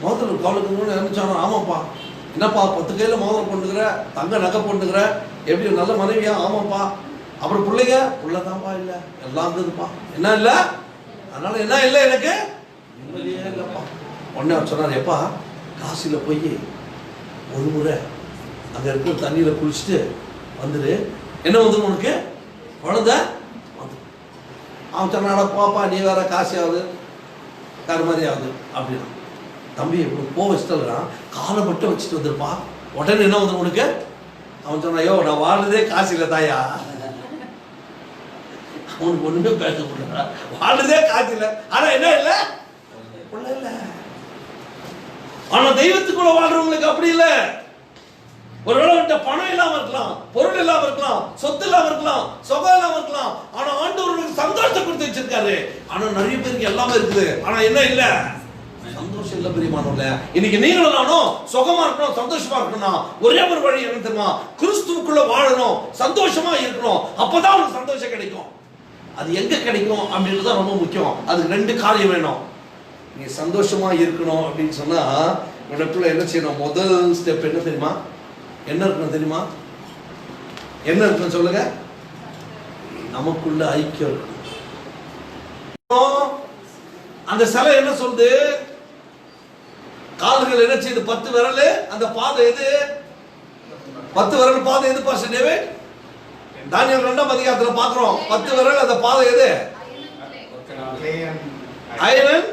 முகத்தில் ஒரு கவலைக்கு நினைச்சானோ, ஆமாப்பா என்னப்பா 10 கையில் மோதிரம் போட்டுக்கிற, தங்க நகை போட்டுக்கிற, எப்படி நல்ல மனைவியா, ஆமாப்பா. அப்புறம் பிள்ளைங்க உள்ளதான்ப்பா, இல்லை எல்லாம் இருந்ததுப்பா. என்ன இல்லை, அதனால என்ன இல்லை, எனக்கு நிம்மதியே இல்லைப்பா. உடனே அவர் சொன்னார், எப்பா காசியில் போய் ஒரு முறை அங்கே இருக்கிற தண்ணியில் குளிச்சுட்டு வந்துடு, என்ன வந்துடும் உனக்கு குழந்தை வந்து. அவன் சொன்னாடா போப்பா, நீ வேற காசி ஆகுது கார் மாதிரி ஆகுது அப்படின்னா. தம்பி போ வச்சுட்டான், காலை மட்டும் வச்சுட்டு வந்துருப்பா, உடனே என்ன வந்துடும் உனக்கு. அவன் சொன்னா, ஐயோ நான் வாழ்றதே காசியில் தாயா. அவனுக்கு ஒண்ணுமே பேச முடியல, வாழ்றதே காசியில். ஆனா என்ன இல்லை, உள்ள இல்லை. ஆனா தெய்வத்துக்குள்ள வாழ்றவங்களுக்கு அப்படி இல்லை. ஒருவேளை பணம் இல்லாம இருக்கலாம், பொருள் இல்லாம இருக்கலாம், சொத்து இல்லாம இருக்கலாம், சுகம் இல்லாம இருக்கலாம். ஆனா ஆண்டவருக்கு சந்தோஷத்தை கொடுத்து வச்சிருக்காரு. ஆனா நிறைய பேருக்கு எல்லாமே இருக்குது, ஆனா என்ன இல்ல, சந்தோஷம் இல்ல. பிரியமானவர்களே, இன்னைக்கு நீங்களும் நானும் சுகமா இருக்கணும், சந்தோஷமா இருக்கணும். ஒரே ஒரு வழி என்ன தெரியுமா, கிறிஸ்துவுக்குள்ள வாழணும், சந்தோஷமா இருக்கணும். அப்பதான் உங்களுக்கு சந்தோஷம் கிடைக்கும். அது எங்க கிடைக்கும் அப்படின்றது ரொம்ப முக்கியம். அதுக்கு 2 காரியம் வேணும். நீ சந்தோஷமா இருக்கணும் அப்படின்னு சொன்னா உனக்குள்ள என்ன செய்யணும், முதல் ஸ்டெப் என்ன தெரியுமா, என்ன இருக்கணும் தெரியுமா, என்ன இருக்கணும் சொல்லுங்க, நமக்குள்ள ஐக்கியம் இருக்கணும். அந்த சிலை என்ன சொல்லுது, கால்கள் என்ன செய்யுது, 10 விரல். அந்த பாதை எது, 10 விரல் பாதை எது பாஸ்டர் டேவிட்? தானியேல் 2ஆம் அதிகாரத்துல பாக்குறோம். 10 விரல் அந்த பாதை எது, ஐரன்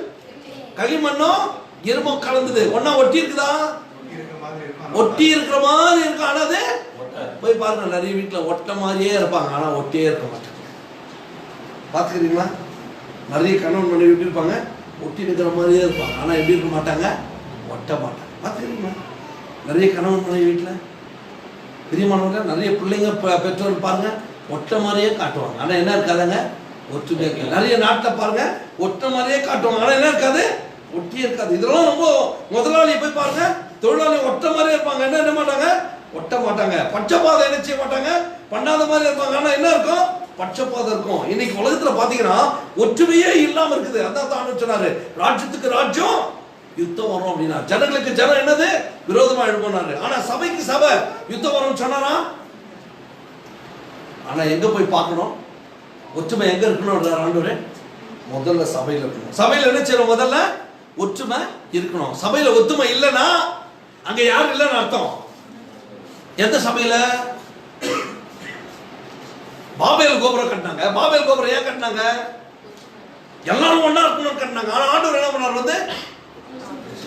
களிமண்ணும் இரும்பும் கலந்தது. ஒன்னா ஒட்டி இருக்குதா, ஒட்டி இருக்கிற மாதிரி இருக்கு. ஆனா அது போய் பாருங்க, நிறைய வீட்டுல ஒட்ட மாதிரியே இருப்பாங்க, ஆனா ஒட்டியே இருக்க மாட்டாங்க. பாத்துக்கிறீங்களா, நிறைய கணவன் மனைவி எப்படி இருப்பாங்க, ஒட்டி இருக்கிற மாதிரியே இருப்பாங்க, ஆனா எப்படி இருக்க மாட்டாங்க, ஒட்ட மாட்டாங்க. பாத்துக்கிறீங்களா, நிறைய கணவன் மனைவி வீட்டுல பிரியமானவங்க, நிறைய பிள்ளைங்க பெற்றோர் பாருங்க ஒட்ட மாதிரியே காட்டுவாங்க, ஆனா என்ன இருக்காதுங்க, ஒற்றுமையா இருக்காது. நிறைய நாட்டில் பாருங்க ஒட்ட மாதிரியே காட்டுவாங்க, ஆனா என்ன இருக்காது, ஒட்டியே இருக்காது. இதெல்லாம் ரொம்ப முதலாளி போய் பாருங்க, தொழிலாளி ஒட்ட மாதிரியே இருப்பாங்க, என்ன மாட்டாங்க, ஒட்ட மாட்டாங்க. பட்சபாதம் என்ன செய்ய மாட்டாங்க, பண்ணாத மாதிரி இருப்பாங்க, ஆனா என்ன இருக்கும், பட்சபாதம் இருக்கும். இன்னைக்கு உலகத்துல பாத்தீங்கன்னா ஒற்றுமையே இல்லாம இருக்குது. அதான் தான் சொன்னாரு, ராஜ்யத்துக்கு ராஜ்யம் யுத்தம் வரும் அப்படின்னா, ஜனங்களுக்கு ஜனம் என்னது விரோதமா எழுப்பினாரு. ஆனா சபைக்கு சபை யுத்தம் வரும் சொன்னாரா. ஆனா எங்க போய் பார்க்கணும், ஒற்றுமை எங்க இருக்கணும் ஆண்டவரே, முதல்ல சபையில இருக்கணும். சபையில என்ன செய்யணும், முதல்ல ஒற்றுமை இருக்கணும். சபையில ஒற்றுமை இல்லைன்னா அங்க யாரும் இல்லைன்னு அர்த்தம். எந்த சபையில பாபேல் கோபுரம் கட்டினாங்க. பாபேல் கோபுரம் ஏன் கட்டினாங்க, எல்லாரும் ஒன்னா இருக்கணும்னு கட்டினாங்க. ஆனா ஆண்டவர் என்ன பண்ணாரு, வந்து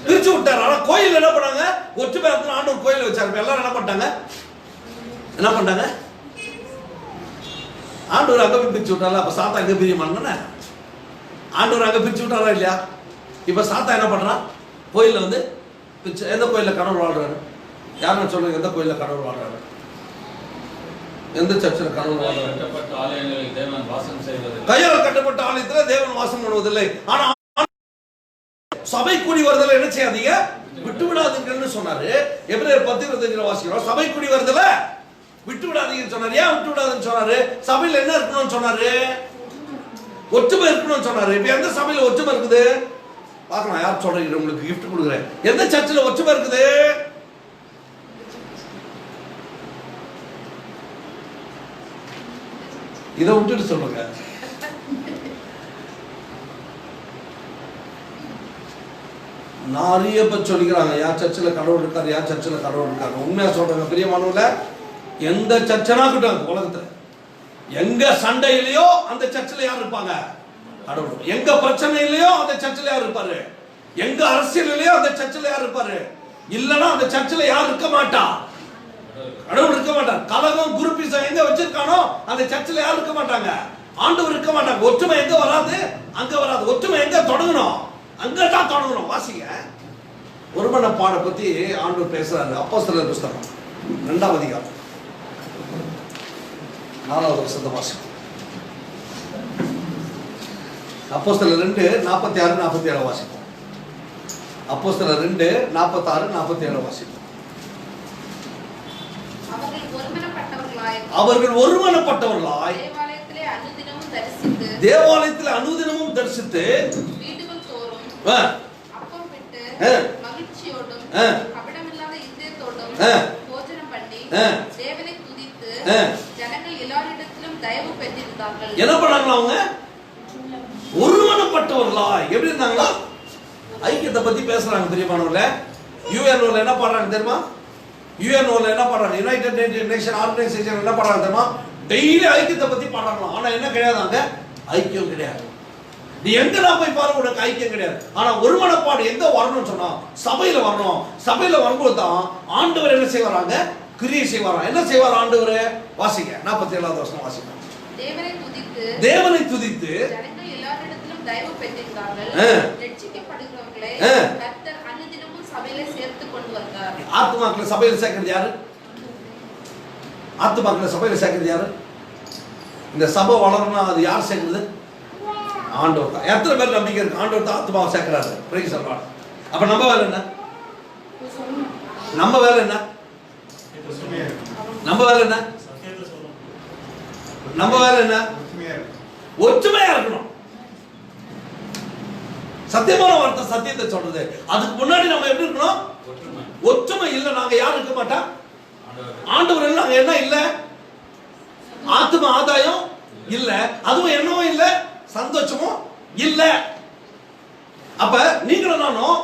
பிரிச்சு விட்டாரு. ஆனா கோயில் என்ன பண்ணாங்க, ஒற்றுமை இருக்கணும், ஆண்டவர் கோயில் வச்சாரு. எல்லாரும் என்ன பண்ணிட்டாங்க, என்ன பண்ணாங்க, ஆண்டவர் அங்க போய் பிரிச்சு விட்டாரு. அப்ப சாத்தா எங்க பிரியமானே, ஆண்டவர் அங்க பிரிச்சு விட்டாரா இல்லையா. இப்ப சாத்தா என்ன பண்றான், கோயில்ல வந்து எந்த கோயில்ல கடவுள் வாழ்றாரு, யாருன்னு சொல்லுங்க, எந்த கோயில்ல கடவுள் வாழ்றாரு, எந்த சர்ச்சில் கடவுள் வாழ்றாரு, கையால் கட்டப்பட்ட ஆலயத்துல தேவன் வாசம் பண்ணுவதில்லை. ஆனா சபை கூடி வருதல என்ன செய்யாதீங்க, விட்டு விடாதீங்கன்னு சொன்னாரு. எபிரேயர் 10:25 வாசிக்கிறோம். சபை கூடி வருதல விட்டு விடாதீங்கன்னு சொன்னாரு. ஏன் விட்டு விடாதுன்னு சொன்னாரு, சபையில என்ன இருக்கணும்னு சொன்னாரு, ஒற்றுமை இருக்கணும்னு சொன்னாரு. இப்ப எந்த சபையில ஒற்றுமை இருக்குது, பார்க்கலாம் யார் சொல்றீங்க, உங்களுக்கு கிஃப்ட் கொடுக்குறேன். எந்த சர்ச்சில் ஒற்றுமை இருக்குது? இதை விட்டுட்டு சொல்லுங்க. நிறைய பேர் சொல்லிக்கிறாங்க யார் சர்ச்சில் கடவுள் இருக்காரு, யார் சர்ச்சில் கடவுள் இருக்காரு. உண்மையா சொல்றாங்க பிரியமானவர்களே, எந்த சர்ச்சனா இருக்கட்டும் உலகத்துல, எங்க சண்டையிலையோ அந்த சர்ச்சில் யார் இருப்பாங்க? கடவுள். எங்க பிரச்சனை இல்லையோ அந்த சர்ச்சில் யார் இருப்பாரு? எங்க அரசியல் இல்லையோ அந்த சர்ச்சில் யார் இருப்பாரு? இல்லைன்னா அந்த சர்ச்சில் யார் இருக்க மாட்டா? கடவுள் இருக்க மாட்டார். கலகம் குருப்பிசம் எங்க வச்சிருக்கானோ அந்த சர்ச்சில் யார் இருக்க மாட்டாங்க? ஆண்டவர் இருக்க மாட்டாங்க. ஒற்றுமை எங்க வராது? அங்க வராது. ஒற்றுமை எங்க தொடங்கணும்? அங்கதான் தொடங்கணும். வாசிங்க, ஒருமனப்பாடை பத்தி ஆண்டவர் பேசுறாரு. அப்போஸ்தலர் புத்தகம் 2ஆம் அதிகாரம் 4வது வசனத்தை வாசிக்கும். அப்போஸ்தலர் 2:46-47 வாசிப்போம். அப்போஸ்தலர் 2:46-47 வாசிப்போம். அவர்கள் ஒருமனப்பட்டவர்களாய் தேவாலயத்தில் அனுதினமும் தரிசித்து வீடுகள் தோறும் அப்பம் பிட்டு மகிழ்ச்சியோடும் கபடமில்லாத இதயத்தோடும் போஜனம் பண்ணி தேவனை துதித்து ஜனங்கள் எல்லாரிடத்திலும் தயவு பெற்றிருந்தார்கள். என்ன பண்ணாங்களா? அவங்க ஒருமனப்பட்டவர்களாய் எப்படி இருந்தாங்களா? ஐக்கியத்தை பத்தி பேசுறாங்க பிரியமானவர்களே. யுஎன்ஓல என்ன பண்றாங்க தெரியுமா? யுஎன்ஓல என்ன பண்றாங்க? யுனைடெட் நேஷன் ஆர்கனைசேஷன் என்ன பண்றாங்க தெரியுமா? டெய்லி ஐக்கியத்தை பத்தி பாடுறாங்களாம். ஆனா என்ன கிடையாது, அங்க ஐக்கியம் கிடையாது. நீ எங்கடா போய் பாருங்க, உனக்கு ஐக்கியம் கிடையாது. ஆனா ஒருமனப்பாடு எங்க வரணும்னு சொன்னா சபையில வரணும். சபையில வரும்போது தான் ஆண்டவர் என்ன செய்வாராங்க? கிரியை செய்வாராம். என்ன செய்வார் ஆண்டவர்? வாசிங்க 47வது வசனம் வாசிங்க. தேவனை துதித்து ஜனங்கள் எல்லாரிடத்திலும் தயவு பெற்றிருந்தார்கள். ரட்சிக்கப்படுகிறவர்களை கர்த்தர் அனுதினமும் சபையில சேர்த்து கொண்டு வந்தார். ஆத்துமாக்களை சபையில சேர்க்கிறது யாரு? ஆத்துமாக்களை சபையில சேர்க்கிறது யாரு? இந்த சபை வளரணும்னா அது யார் சேர்க்கிறது? ஆண்டவர் தான். எத்தனை பேர் நம்பிக்கை இருக்கு? ஆண்டவர் தான் ஆத்துமாவை சேர்க்கிறாரு. Praise the Lord. அப்ப நம்ம வேலை என்ன? நம்ம வேலை என்ன? நம்ம வேலை என்ன? நம்ம வேலை என்ன? ஒற்றுமையா இருக்கணும். சத்தியமான வார்த்தை சத்தியத்தை சொல்றது. அதுக்கு முன்னாடி நம்ம எப்படி இருக்கணும்? ஒற்றுமை இல்ல நாங்க யாரும் இருக்க மாட்டோம். ஆண்டவர் நாங்க என்ன இல்ல, ஆத்ம ஆதாயம் இல்ல, அதுவும் என்னவும் இல்ல, சந்தோஷமும் இல்ல. அப்ப நீங்களும் நானும்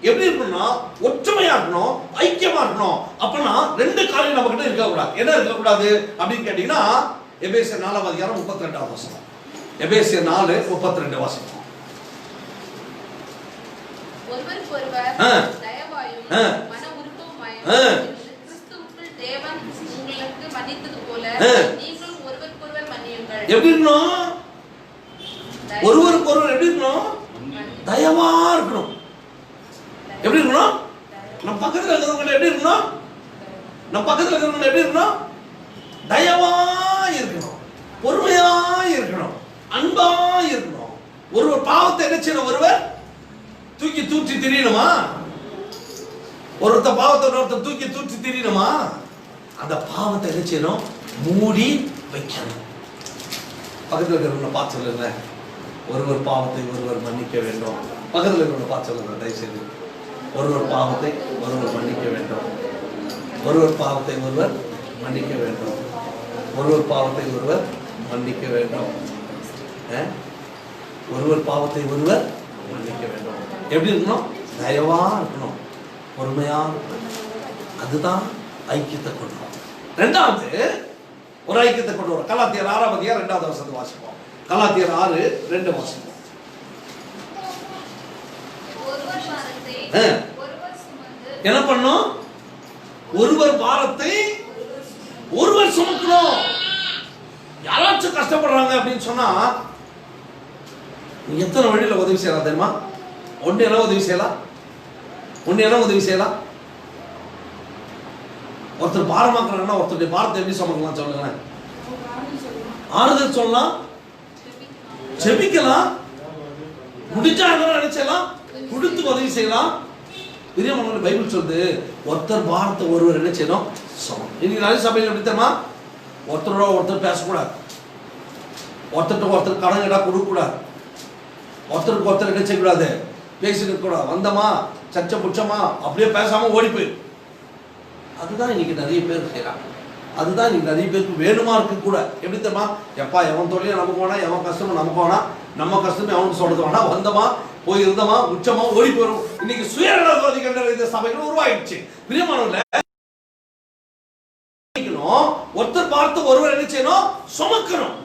எப்படி இருக்கணும்னா ஒற்றுமையா இருக்கணும், ஐக்கியமா இருக்கணும். அப்பனா ரெண்டு காரியம் நம்ம கிட்ட இருக்க கூடாது. என்ன இருக்க கூடாது அப்படின்னு கேட்டீங்கன்னா எபேசியர் 4ஆம் அதிகாரம் 32வது வசனம். எபேசியர் 4:32 வாசிப்போம். ஒருவருக்கொருவர் தயவாயும் மன உருக்கமாயும் கிறிஸ்துவுக்குள் தேவன் உங்களுக்கு மன்னித்தது போல நீங்களும் ஒருவருக்கொருவர் மன்னியுங்கள். எப்படி இருக்கணும்? ஒருவருக்கொருவர் எப்படி இருக்கணும்? தயவா இருக்கணும். எப்படி இருக்கணும்? நம்ம பக்கத்துல இருக்கிறவங்க எப்படி இருக்கணும்? நம்ம பக்கத்துல இருக்கிறவங்க எப்படி இருக்கணும்? தயவா இருக்கணும், பொறுமையா இருக்கணும், அன்பா இருக்கணும். ஒருவர் பாவத்தை என்ன செய்யணும்? ஒருவர் தூக்கி தூற்றி திரியணுமா? ஒருத்த பாவத்தை ஒருத்தர் தூக்கி தூற்றி திரியணுமா? அந்த பாவத்தை என்ன செய்யணும்? மூடி வைக்கணும். பக்கத்தில் இருக்கிறவங்க பார்த்து சொல்லுங்க, ஒருவர் பாவத்தை ஒருவர் மன்னிக்க வேண்டும். பக்கத்தில் இருக்கிறவங்க பார்த்து சொல்லுங்க தயவு செய்து, ஒருவர் பாவத்தை ஒருவர் மன்னிக்க வேண்டும். ஒருவர் பாவத்தை ஒருவர் மன்னிக்க வேண்டும். ஒருவர் பாவத்தை ஒருவர் மன்னிக்க வேண்டும். ஒருவர் பாவத்தை ஒருவர் மன்னிக்க வேண்டும். எப்படி இருக்கணும்? தயவா இருக்கணும், பொறுமையா இருக்கணும். அதுதான் ஐக்கியத்தை கொண்டு வரும். ரெண்டாவது ஒரு ஐக்கியத்தை கொண்டு வரும். கலாத்தியர் 6ஆம் அதிகாரம் 2வது வசனத்தை வாசிப்போம். கலாத்தியர் 6:2 வாசிப்போம். என்ன பண்ணும்? ஒருவர் பாரத்தை ஒருவர் சுமக்கணும். யாராச்சும் கஷ்டப்படுறாங்க அப்படின்னு சொன்னா எத்தனை வழியில உதவி செய்யலாம் தெரியுமா? ஒன்னு என்ன உதவி செய்யலாம்? ஒருத்தர் பாரமாக்குறாங்கன்னா ஒருத்தருடைய பாரத்தை எப்படி சுமக்கலாம் சொல்லுங்க. ஆறுதல் சொல்லலாம், செபிக்கலாம், முடிஞ்சா நினைச்சலாம், கொடுத்து உதவி செய்யலாம். பிரியமான பைபிள் சொல்லுது, ஒருத்தர் பாரத்தை ஒருவர் என்ன செய்யணும்? இன்னைக்கு நிறைய சபையில் எப்படி தெரியுமா? ஒருத்தரோட ஒருத்தர் பேசக்கூடாது, ஒருத்தர் ஒருத்தர் கடன் கேட்டா கொடுக்க கூடாது, ஒருத்தருக்கு ஒருத்தர் என்ன செய்யக்கூடாது, பேசிட்டு கூட வந்தமா சச்ச புச்சமா அப்படியே பேசாம ஓடி போயிரு. அதுதான் இன்னைக்கு நிறைய பேர் செய்யறாங்க. அதுதான் இன்னைக்கு நிறைய பேருக்கு வேணுமா இருக்கு கூட. எப்படி தெரியுமா? எப்பா எவன் தொழிலும் நமக்கு வேணா, எவன் கஷ்டமும் நமக்கு வேணா, நம்ம கஷ்டமே அவனுக்கு சொல்றது வேணா, வந்தமா போய் இருந்தமா உச்சமா ஓடி போயிடும். இன்னைக்கு சுயநலவாதிகள் இந்த சபைகள் உருவாயிடுச்சு. பிரியமானவர்களே, ஒருத்தர் பார்த்து ஒருவர் என்ன செய்யணும்? சுமக்கணும்.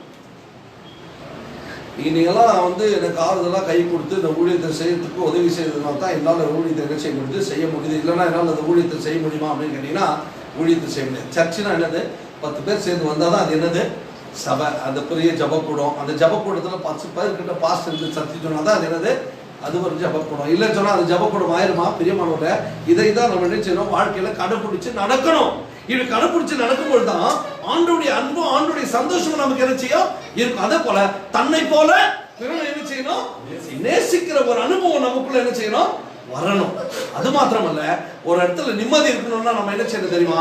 நீங்கெல்லாம் எனக்கு ஆறுதலாக கை கொடுத்து இந்த ஊழியத்தை செய்யறதுக்கு உதவி செய்யறதுனால தான் என்னால் ஊழியத்தை என்ன செய்ய முடியுது, செய்ய முடியுது. இல்லைன்னா என்னால் அந்த ஊழியத்தை செய்ய முடியுமா அப்படின்னு கேட்டீங்கன்னா ஊழியத்தை செய்ய முடியாது. சர்ச்சுனா என்னது? 10 பேர் சேர்ந்து வந்தால் தான் அது என்னது? சபை. அந்த பெரிய ஜபக்கூடம். அந்த ஜபக்கூடத்தில் 10 பேர்கிட்ட பாஸ்ட் இருந்து சர்ச்சு சொன்னால் தான் அது என்னது? அது ஒரு ஜபக்கூடம். இல்லைன்னு சொன்னால் அது ஜபக்கூடம் ஆயிருமா? பிரியமானவர்களே, இதை தான் நம்ம என்ன செய்யணும்? வாழ்க்கையில் கடைப்பிடிச்சு நடக்கணும். இப்படி கடைப்பிடிச்சு நடக்கும்போது தான் ஆண்டோடைய அன்பும் ஆண்டோடைய சந்தோஷமும் நமக்கு என்ன செய்யும் இருக்கும். அதே போல தன்னை போல பிறனை என்ன செய்யணும்? நேசிக்கிற ஒரு அனுபவம் நமக்குள்ள என்ன செய்யணும்? வரணும். அது மாத்திரமல்ல, ஒரு இடத்துல நிம்மதி இருக்கணும்னா நம்ம என்ன செய்யணும் தெரியுமா?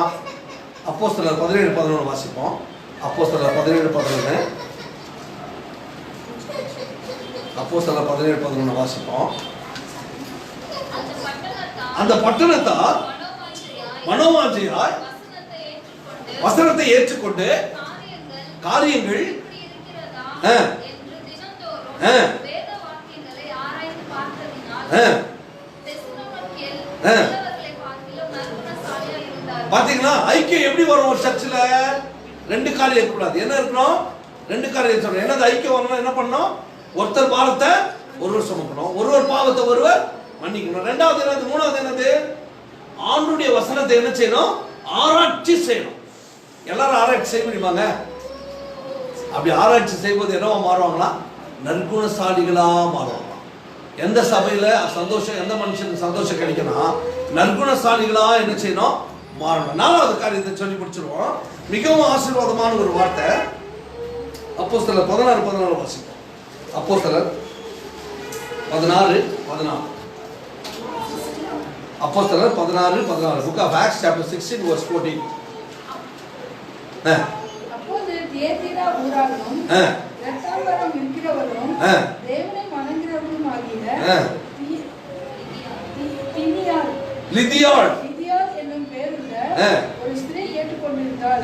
அப்போஸ்தலர் 17:11 வாசிப்போம். அப்போஸ்தலர் 17:11 அப்போஸ்தலர் 17:11 வாசிப்போம். அந்த பட்டணத்தார் மனோவாஞ்சையாய் வசனத்தை ஏற்றுக்கொண்டு காரியங்கள் பாத்தீங்கன்னா ஐக்கியம் எப்படி வரும்? ஒரு சர்ச்சில் 2 காரியம் இருக்கக்கூடாது. என்ன இருக்கணும்? 2 காரியம் சொல்லணும். என்னது ஐக்கியம் வரணும்? என்ன பண்ணணும்? ஒருத்தர் பாவத்தை ஒருவர் சுமக்கணும், ஒருவர் பாவத்தை ஒருவர் மன்னிக்கணும். 2வது என்னது? 3வது என்னது? ஆண்டுடைய வசனத்தை என்ன செய்யணும்? ஆராய்ச்சி செய்யணும். எல்லாரும் ஆராய்ச்சி செய்ய முடியுமாங்க? அப்படி ஆராய்ச்சி செய்வது என்னவா மாறுவாங்களா? நற்குணசாலிகளா மாறுவாங்க. எந்த சபையில சந்தோஷம், எந்த மனுஷனுக்கு சந்தோஷம் கிடைக்கணும்? நற்குணசாலிகளா என்ன செய்யணும்? மாறணும். 4வது காரியத்தை சொல்லி முடிச்சிருவோம். மிகவும் ஆசீர்வாதமான ஒரு வார்த்தை. அப்போஸ்தலர் 16:14 வாசிப்போம். அப்போஸ்தலர் 16:14 அப்போஸ்தலர் 16:14 Book of Acts chapter 16 verse 14. அப்போது தியத்தீரா ஊராரும் இரத்தாம்பரம் இருக்கிறவரும் தேவனை வணங்குகிறவரும் ஆகிய லிதியாள் என்னும் பேருள்ள ஒரு ஸ்திரீ ஏற்றுக்கொண்டிருந்தாள்.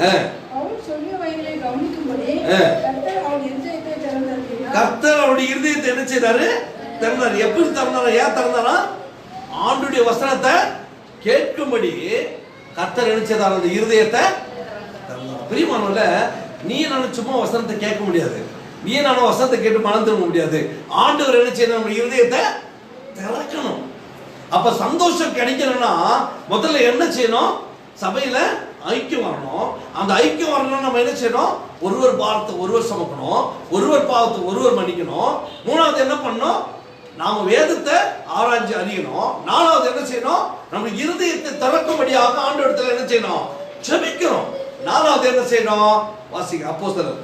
அவள் சொல்லியவைகளை கவனிக்கும்படி கர்த்தர் அவள் இருதயத்தை திறந்தார். கர்த்தர் அவளுடைய இருதயத்தை என்ன செய்தாரு? திறந்தார். எப்படி திறந்தாரா? ஏன் திறந்தாரா? ஆண்டுடைய வசனத்தை கேட்கும்படி கர்த்தர் என்ன செய்தார்? அந்த இருதயத்தை திறந்தார். பிரியமானவர்களே, நீ நானும் சும்மா வசனத்தை கேட்க முடியாது. நீ நானும் வசனத்தை கேட்டு மனம் திரும்ப முடியாது. ஆண்டவர் என்ன செய்யணும்? நம்ம இருதயத்தை திறக்கணும். அப்ப சந்தோஷம் கிடைக்கணும்னா முதல்ல என்ன செய்யணும்? சபையில ஐக்கியம் வரணும். அந்த ஐக்கியம் வரணும் நம்ம என்ன செய்யணும்? ஒருவர் பாவத்தை ஒருவர் சுமக்கணும், ஒருவர் பாவத்தை ஒருவர் மன்னிக்கணும். 3வது என்ன பண்ணணும்? நாம வேதத்தை ஆராய்ச்சி அறியணும். 4வது என்ன செய்யணும்? நம்ம இருதயத்தை திறக்கும்படியாக ஆண்டவரிடத்துல என்ன செய்யணும்? ஜெபிக்கணும். 4வது என்ன செய்யணும்? வாசிங்க. அப்போஸ்தலர்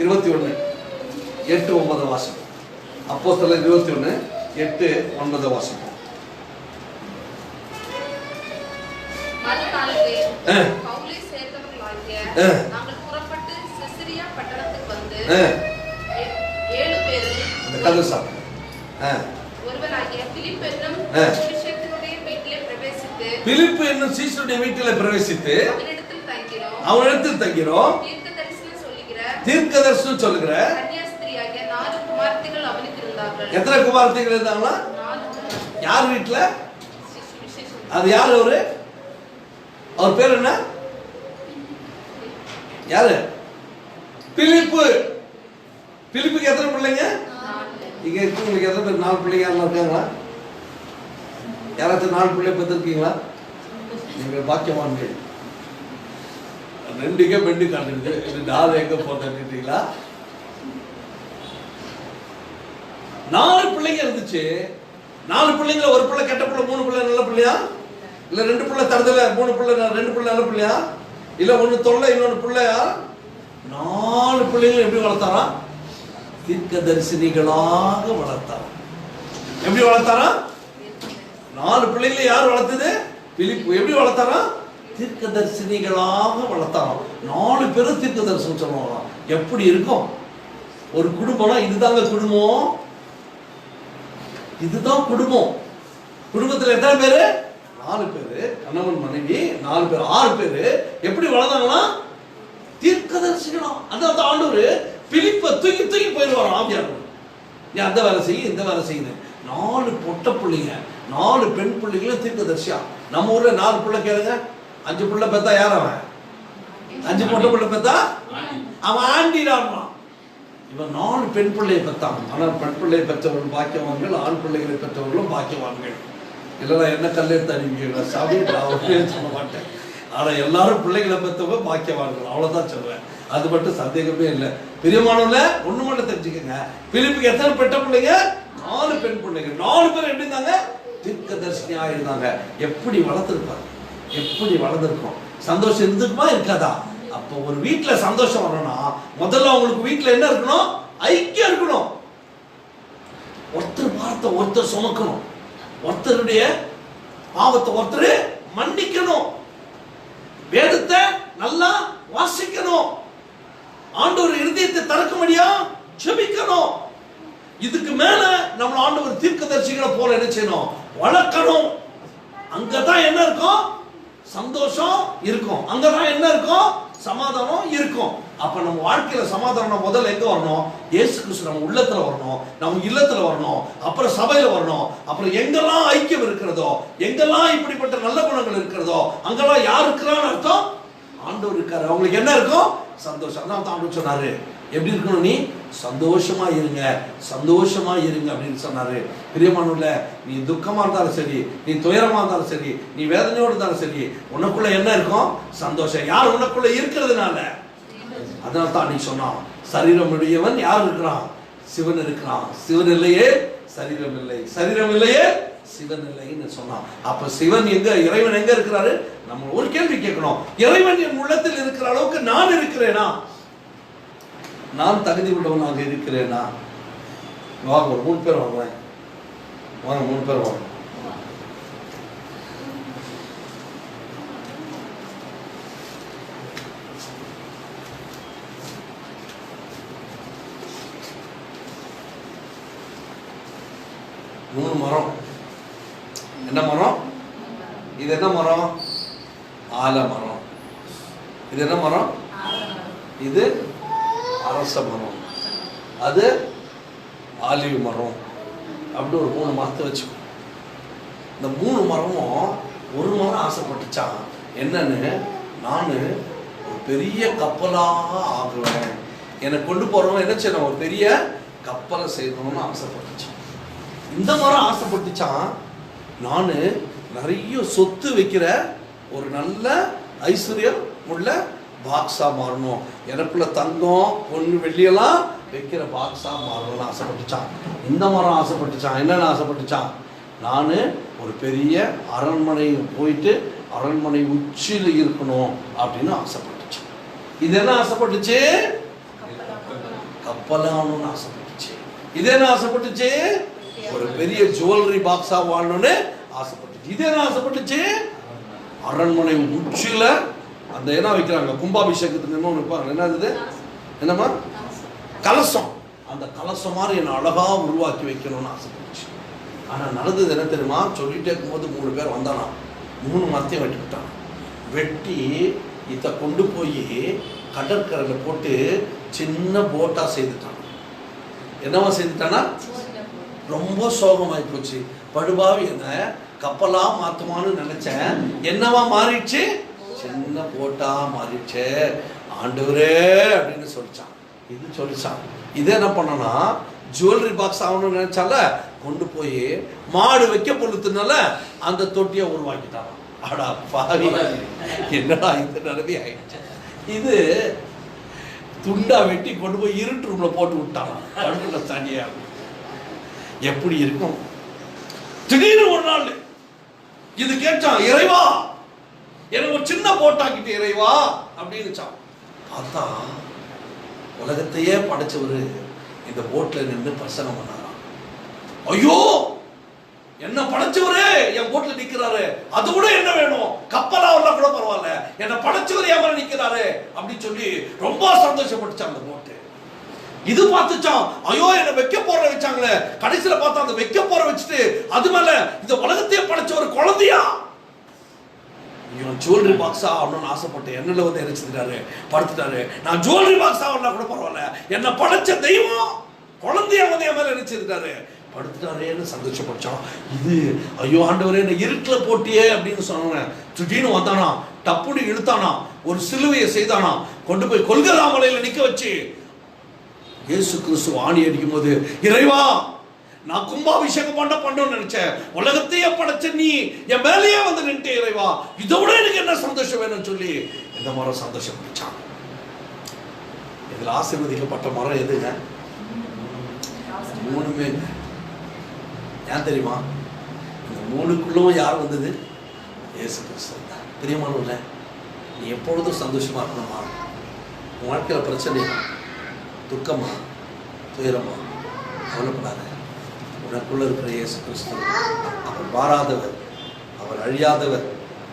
21:8-9 வாசிப்போம். அப்போஸ்தலர் 21:8-9 வாசிப்போம். பவுலை சேர்ந்தவர்களாகிய நாங்கள் புறப்பட்டு செசரியா பட்டணத்துக்கு வந்து 7 பேரும் அந்த கதை சாப்பிட்டு ஒருவராகிய பிலிப்பு என்னும் சீஷனுடைய வீட்டிலே பிரவேசித்து அவனிடத்தில் தங்கிறோம். தீர்க்கதரிசனம் சொல்லுகிற கன்னியாஸ்திரியாகிய 4 குமாரத்திகள் அவனுக்கு இருந்தார்கள். எத்தனை குமாரத்திகள் இருந்தாங்களா? 4. யார் வீட்டுல? அது யாரு? அவர் பேர் என்ன? யாரு? பிலிப்பு. பிலிப்புக்கு எத்தனை பிள்ளைங்க? இங்க இருக்கவங்களுக்கு எத்தனை பேர்? 4 பிள்ளைங்க இருக்காங்களா? யாராச்சும் 4 பிள்ளை பெற்றிருக்கீங்களா? நீங்க பாக்கியவான்கள். 2 பெண்டு காட்டுது. 4 எங்க போட்டீங்களா? 4 பிள்ளைங்க இருந்துச்சு. 4 பிள்ளைங்கள ஒரு பிள்ளை கெட்ட பிள்ளை, 3 பிள்ளை நல்ல பிள்ளையா? இல்ல 2 பிள்ளை தரதுல 3 பிள்ளை 2 பிள்ளை நல்ல பிள்ளையா? இல்ல ஒன்னு தொல்லை இன்னொன்னு பிள்ளையா? 4 பிள்ளைங்களை எப்படி வளர்த்தாரா? தீர்க்கதரிசனிகளாக வளர்த்தாரா. எப்படி வளர்த்தாரா? 4 பிள்ளைகளை யார் வளர்த்தது? பிலிப்பு. எப்படி வளர்த்தாரா? தீர்க்கதரிசனிகளாக வளர்த்தாராம். 4 பேரும் தீர்க்கதரிசனம் சொல்லுவாங்க. எப்படி இருக்கும் ஒரு குடும்பம்னா? இதுதாங்க குடும்பம். இதுதான் குடும்பம். குடும்பத்துல எத்தனை பேரு? 4 பேரு. கணவன் மனைவி 4 பேர், 6 பேரு. எப்படி வளர்ந்தாங்களா? தீர்க்கதரிசிகளா. அதான் ஆண்டவர் பிலிப்பை தூக்கி போயிடுவார் ஆவியார். நீ அந்த வேலை செய்ய, இந்த வேலை செய்யுது. 4 பொட்ட பிள்ளைங்க, 4 பெண் பிள்ளைங்களும் தீர்க்கதரிசியா. நம்ம ஊர்ல 4 பிள்ளை கேளுங்க, 5 பிள்ளை பெத்தா யார் அவன்? 5 பொட்ட பிள்ளை பெத்தா அவன் ஆண்டிடான். இவன் 4 பெண் பிள்ளையை பெற்றான். ஆனால் பெண் பிள்ளையை பெற்றவர்கள் பாக்கியவான்கள், ஆண் பிள்ளைகளை பெற்றவர்களும் பாக்கியவான்கள். இல்லைன்னா என்ன கல்லெடுத்து அனுப்பிங்க சாமி, நான் சொல்ல மாட்டேன். ஆனால் எல்லாரும் பிள்ளைகளை பெற்றவங்க பாக்கியவான்கள், அவ்வளோதான் சொல்லுவேன். அது மட்டும் சந்தேகமே இல்லை. பிரியமானவர்களே, ஒண்ணு மட்டும் தெரிஞ்சுக்கங்க, பிலிப்புக்கு எத்தனை பெட்ட பிள்ளைங்க? 4 பெண் பிள்ளைங்க. 4 பேர் எப்படி இருந்தாங்க? தீர்க்கதரிசியா இருந்தாங்க. எப்படி வளர்த்துருப்பாங்க, எப்படி வளர்ந்துருக்கோம். சந்தோஷம் இருந்துக்குமா இருக்காதா? அப்போ ஒரு வீட்டுல சந்தோஷம் வரணும்னா முதல்ல அவங்களுக்கு வீட்டுல என்ன இருக்கணும்? ஐக்கியம் இருக்கணும். ஒருத்தர் பாரத்தை ஒருத்தர் சுமக்கணும், ஒருத்தருடைய பாவத்தை ஒருத்தர் மன்னிக்கணும், வேதத்தை நல்லா வாசிக்கணும், ஆண்டவர் இருதயத்தை திறக்கும்படியா ஜெபிக்கணும். இதுக்கு மேல நம்ம ஆண்டவர் தீர்க்கதரிசிகளை போல என்ன செய்யணும்? வளர்க்கணும். அங்கதான் என்ன இருக்கும்? சந்தோஷம் இருக்கும். அங்கதான் என்ன இருக்கும்? சமாதானம் இருக்கும். அப்ப நம்ம வாழ்க்கையில சமாதானம் முதல்ல எங்க வரணும்? இயேசு கிறிஸ்து நம்ம உள்ளத்துல வரணும், நம்ம இல்லத்துல வரணும், அப்புறம் சபையில வரணும். அப்புறம் எங்கெல்லாம் ஐக்கியம் இருக்கிறதோ, எங்கெல்லாம் இப்படிப்பட்ட நல்ல குணங்கள் இருக்கிறதோ, அங்கெல்லாம் யார் இருக்கிறான்னு அர்த்தம்? ஆண்டவர் இருக்காரு. அவங்களுக்கு என்ன இருக்கும்? சந்தோஷம். அதான் ஆண்டவர் சொன்னாரு, எப்படி இருக்கணும்? நீ சந்தோஷமா இருங்க, சந்தோஷமா இருங்க அப்படின்னு சொன்னாரு. பிரியமானவர்களே, நீ துக்கமா இருந்தாலும் சரி, நீ துயரமா இருந்தாலும் சரி, நீ வேதனையோடு இருந்தாலும் சரி, உனக்குள்ள என்ன இருக்கும்? சந்தோஷம். யார் உனக்குள்ள இருக்கிறதுனால. அதனால தான் நீ சொன்னான், சரீரம் உடையவன் யார் இருக்கிறான்? சிவன் இருக்கிறான். சிவன் இல்லையே சரீரம் இல்லை, சரீரம் இல்லையே சிவன் இல்லைன்னு சொன்னான். அப்ப சிவன் எங்க, இறைவன் எங்க இருக்கிறாரு? நம்ம ஒரு கேள்வி கேட்கணும், இறைவன் என் உள்ளத்தில் இருக்கிற அளவுக்கு நான் இருக்கிறேனா? நான் தகுதி உள்ளவனாக இருக்கிறேனா? வாங்க, ஒரு 3 பேர் வாங்க, வாங்க 3 பேர் வாங்க. மூணு மரம். என்ன மரம் இது? என்ன மரம்? ஆலமரம். இது என்ன மரம்? இது அரச மரம், அது ஆலிவ் மரம். அப்படி ஒரு 3 மரத்தை வச்சுக்கோ. இந்த 3 மரமும் ஒரு மரம் ஆசைப்பட்டுச்சான். என்னன்னு? நான் ஒரு பெரிய கப்பலாக ஆகுவேன், என்னை கொண்டு போறவன் என்ன செய்யணும்? ஒரு பெரிய கப்பலை செய்யணும்னு ஆசைப்பட்டுச்சான். இந்த மரம் ஆசைப்பட்டுச்சான், நான் நிறைய சொத்து வைக்கிற ஒரு நல்ல ஐஸ்வர்யம் உள்ள பாக்ஸா மாறணும், எனக்குள்ள தங்கம் பொண்ணு வெள்ளியெல்லாம் வைக்கிற பாக்ஸா மாறணும்னு ஆசைப்பட்டுச்சான். இந்த மரம் ஆசைப்பட்டுச்சான், என்னென்ன ஆசைப்பட்டுச்சான்? நான் ஒரு பெரிய அரண்மனை போயிட்டு அரண்மனை உச்சியில் இருக்கணும் அப்படின்னு ஆசைப்பட்டுச்சான். இது என்ன ஆசைப்பட்டுச்சு? கப்பலானுன்னு ஆசைப்பட்டுச்சு. இது என்ன ஆசைப்பட்டுச்சு? ஒரு பெரிய ஜுவல்லரி பாக்ஸா வாழணும்னு ஆசைப்பட்டுச்சு. இது என்ன ஆசைப்பட்டுச்சு? அரண்மனை உச்சியில அந்த என்ன வைக்கிறாங்க, கும்பாபிஷேகத்துக்கு இன்னொன்று வைப்பாங்க, என்னது? என்னம்மா? கலசம். அந்த கலசம் மாதிரி என்னை அழகா உருவாக்கி வைக்கணும்னு ஆசைப்பட்டுச்சு. ஆனா நடந்தது என்ன தெரியுமா? சொல்லிட்டே இருக்கும்போது 3 பேர் வந்தானா, 3 மரத்தையும் வெட்டி விட்டான். வெட்டி இதை கொண்டு போய் கடற்கரையில் போட்டு சின்ன போட்டா செய்துட்டான். என்னவா செய்துட்டானா? ரொம்ப சோகமாய் போச்சு. படுபாவி என்ன கப்பலா மாத்துமான்னு நினைச்சேன், என்னவா மாறிடுச்சு? சின்ன போட்டா மாறிடுச்சு. ஆண்டவரே அப்படின்னு சொல்லிச்சான். இது சொல்லிச்சான். இது என்ன பண்ணனா, ஜுவல்லரி பாக்ஸ் ஆகணும்னு நினைச்சால கொண்டு போய் மாடு வைக்க பொழுதுனால அந்த தொட்டியை உருவாக்கிட்டான். ஆடா பாவி, என்னடா இந்த நிலைமை ஆயிடுச்சு. இது துண்டா வெட்டி கொண்டு போய் இருட்டு ரூம்ல போட்டு விட்டான். கண்ணுல தனியா எப்படி இருக்கும்? திடீர்னு ஒரு நாள் இது கேட்டான், இறைவா எனக்கு ஒரு சின்ன போட்டாக்கிட்டு இறைவா அப்படின்னு பார்த்தா உலகத்தையே படைச்சவரு இந்த போட்ல நின்று பிரசங்கம் பண்ணாராம். ஐயோ, என்ன படைச்சவரே என் போட்ல நிக்கிறாரு, அது கூட என்ன வேணும்? கப்பலா உள்ள கூட பரவாயில்ல, என்ன படைச்சவரே என் மேல நிக்கிறாரு அப்படின்னு சொல்லி ரொம்ப சந்தோஷப்பட்டுச்சான் அந்த போட்டு. இது பார்த்துச்சான், ஐயோ என்ன வைக்க போற வச்சாங்களே, கடைசியில பார்த்தா அந்த வைக்க போற வச்சுட்டு அது மேல இந்த உலகத்தையே படைச்ச ஒரு குழந்தையா, ஜுவல்லரி பாக்ஸா ஆகணும்னு ஆசைப்பட்டு என்னல வந்து இறைச்சிட்டாரு, படுத்துட்டாரு. நான் ஜுவல்லரி பாக்ஸ் ஆகணும்னா கூட பரவாயில்ல, என்ன படைச்ச தெய்வம் குழந்தையா வந்து என் மேல இறைச்சிருக்காரு, படுத்துட்டாரேன்னு சந்தோஷப்பட்டான். இது ஐயோ ஆண்டவரே என்ன இருட்டில் போட்டியே அப்படின்னு சொன்னேன். திடீர்னு வந்தானா, டப்புனு இழுத்தானா, ஒரு சிலுவையை செய்தானா, கொண்டு போய் கொல்கதா மலையில நிக்க வச்சு இயேசு கிறிஸ்து ஆணி அடிக்கும் போது, இறைவா நான் கும்பாபிஷேகம் பண்ணணும்னு நினைச்சேன், உலகத்தையே படைச்ச நீ என் மேலேயே வந்து நின்று இறைவா, இதை விட எனக்கு என்ன சந்தோஷம் வேணும்னு சொல்லி இந்த மரம் சந்தோஷப்பட்டான். இதுல ஆசீர்வதிக்கப்பட்ட மரம் எதுங்க? மூணுமே. ஏன் தெரியுமா? இந்த மூணுக்குள்ளும் யார் வந்தது? இயேசு கிறிஸ்து. பிரியமானவர்களே, நீ எப்பொழுதும் சந்தோஷமா இருக்கணுமா? உன் வாழ்க்கையில பிரச்சனையா, துக்கமா, துயரமா, கவலைப்படாத. உனக்குள்ள இருக்கிற இயேசு கிறிஸ்து அவர் மாறாதவர், அவர் அழியாதவர்.